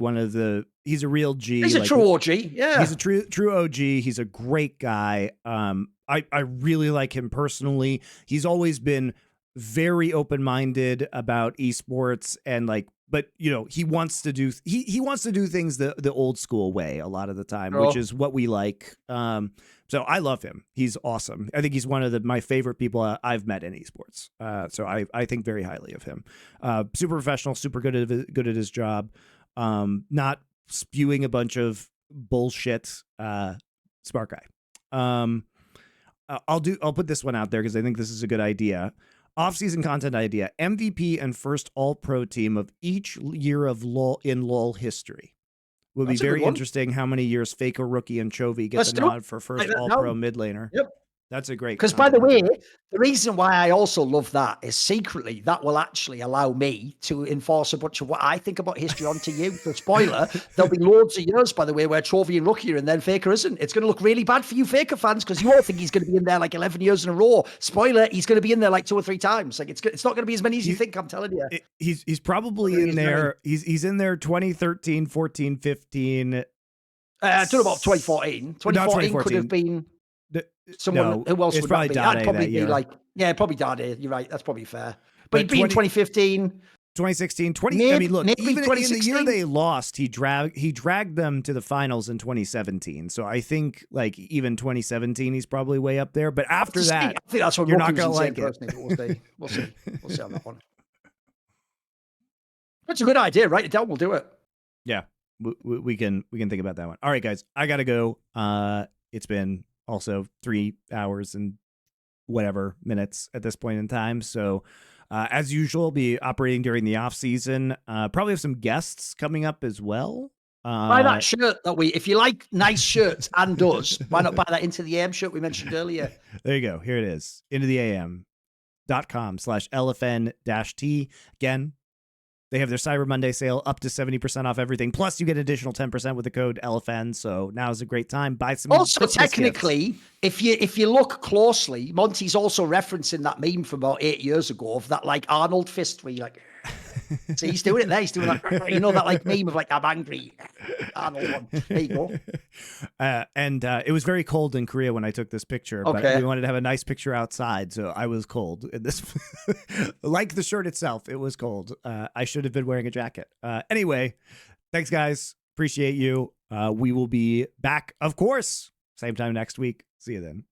he's a real G. He's a true OG. Yeah. He's a true OG. He's a great guy. I really like him personally. He's always been very open-minded about esports and like, but you know, he wants to do things the old school way a lot of the time, which is what we like. So I love him. He's awesome. I think he's one of my favorite people I've met in esports. So I think very highly of him. Super professional, super good at his job. Not spewing a bunch of bullshit. Smart guy. I'll put this one out there because I think this is a good idea. Off-season content idea: MVP and first All-Pro team of each year of LoL history. Would be very interesting how many years Faker, Rookie, and Chovy get the nod for first All-Pro mid laner. Yep. That's a great. Because by the way, the reason why I also love that is secretly that will actually allow me to enforce a bunch of what I think about history onto you. So spoiler, there'll be loads of years, by the way, where Chovy and Rookie are and then Faker isn't. It's going to look really bad for you Faker fans because you all think he's going to be in there like 11 years in a row. Spoiler, he's going to be in there like 2 or 3 times. Like it's not going to be as many as you think, I'm telling you. He's probably in there. He's in there 2013, 14, 15. I don't know about 2014. 2014 could have been... Someone who else would that be? I'd probably be like, probably Dade. You're right. That's probably fair. But he'd be in 2015, 2016, I mean, look, even in the year they lost, he dragged them to the finals in 2017. So I think like even 2017, he's probably way up there. But after that, I think that's what you're not going to like it. We'll see. We'll see on that one. That's a good idea. Write it down. We'll do it. Yeah, we can think about that one. All right, guys, I gotta go. It's been also 3 hours and whatever minutes at this point in time. So as usual, be operating during the off season. Probably have some guests coming up as well. Buy that shirt if you like nice shirts and us, why not buy that Into the AM shirt we mentioned earlier? There you go. Here it is. intotheam.com/LFN-T. Again, they have their Cyber Monday sale up to 70% off everything. Plus, you get additional 10% with the code LFN. So now is a great time. Buy some. Also, technically, if you look closely, Monty's also referencing that meme from about 8 years ago of that like Arnold fist where you like. So he's doing it there. He's doing that. You know that like meme of like I'm angry. Arnold one. There you go. And it was very cold in Korea when I took this picture, but we wanted to have a nice picture outside, so I was cold. This, like the shirt itself, it was cold. I should have been wearing a jacket. Anyway, thanks guys. Appreciate you. We will be back, of course, same time next week. See you then.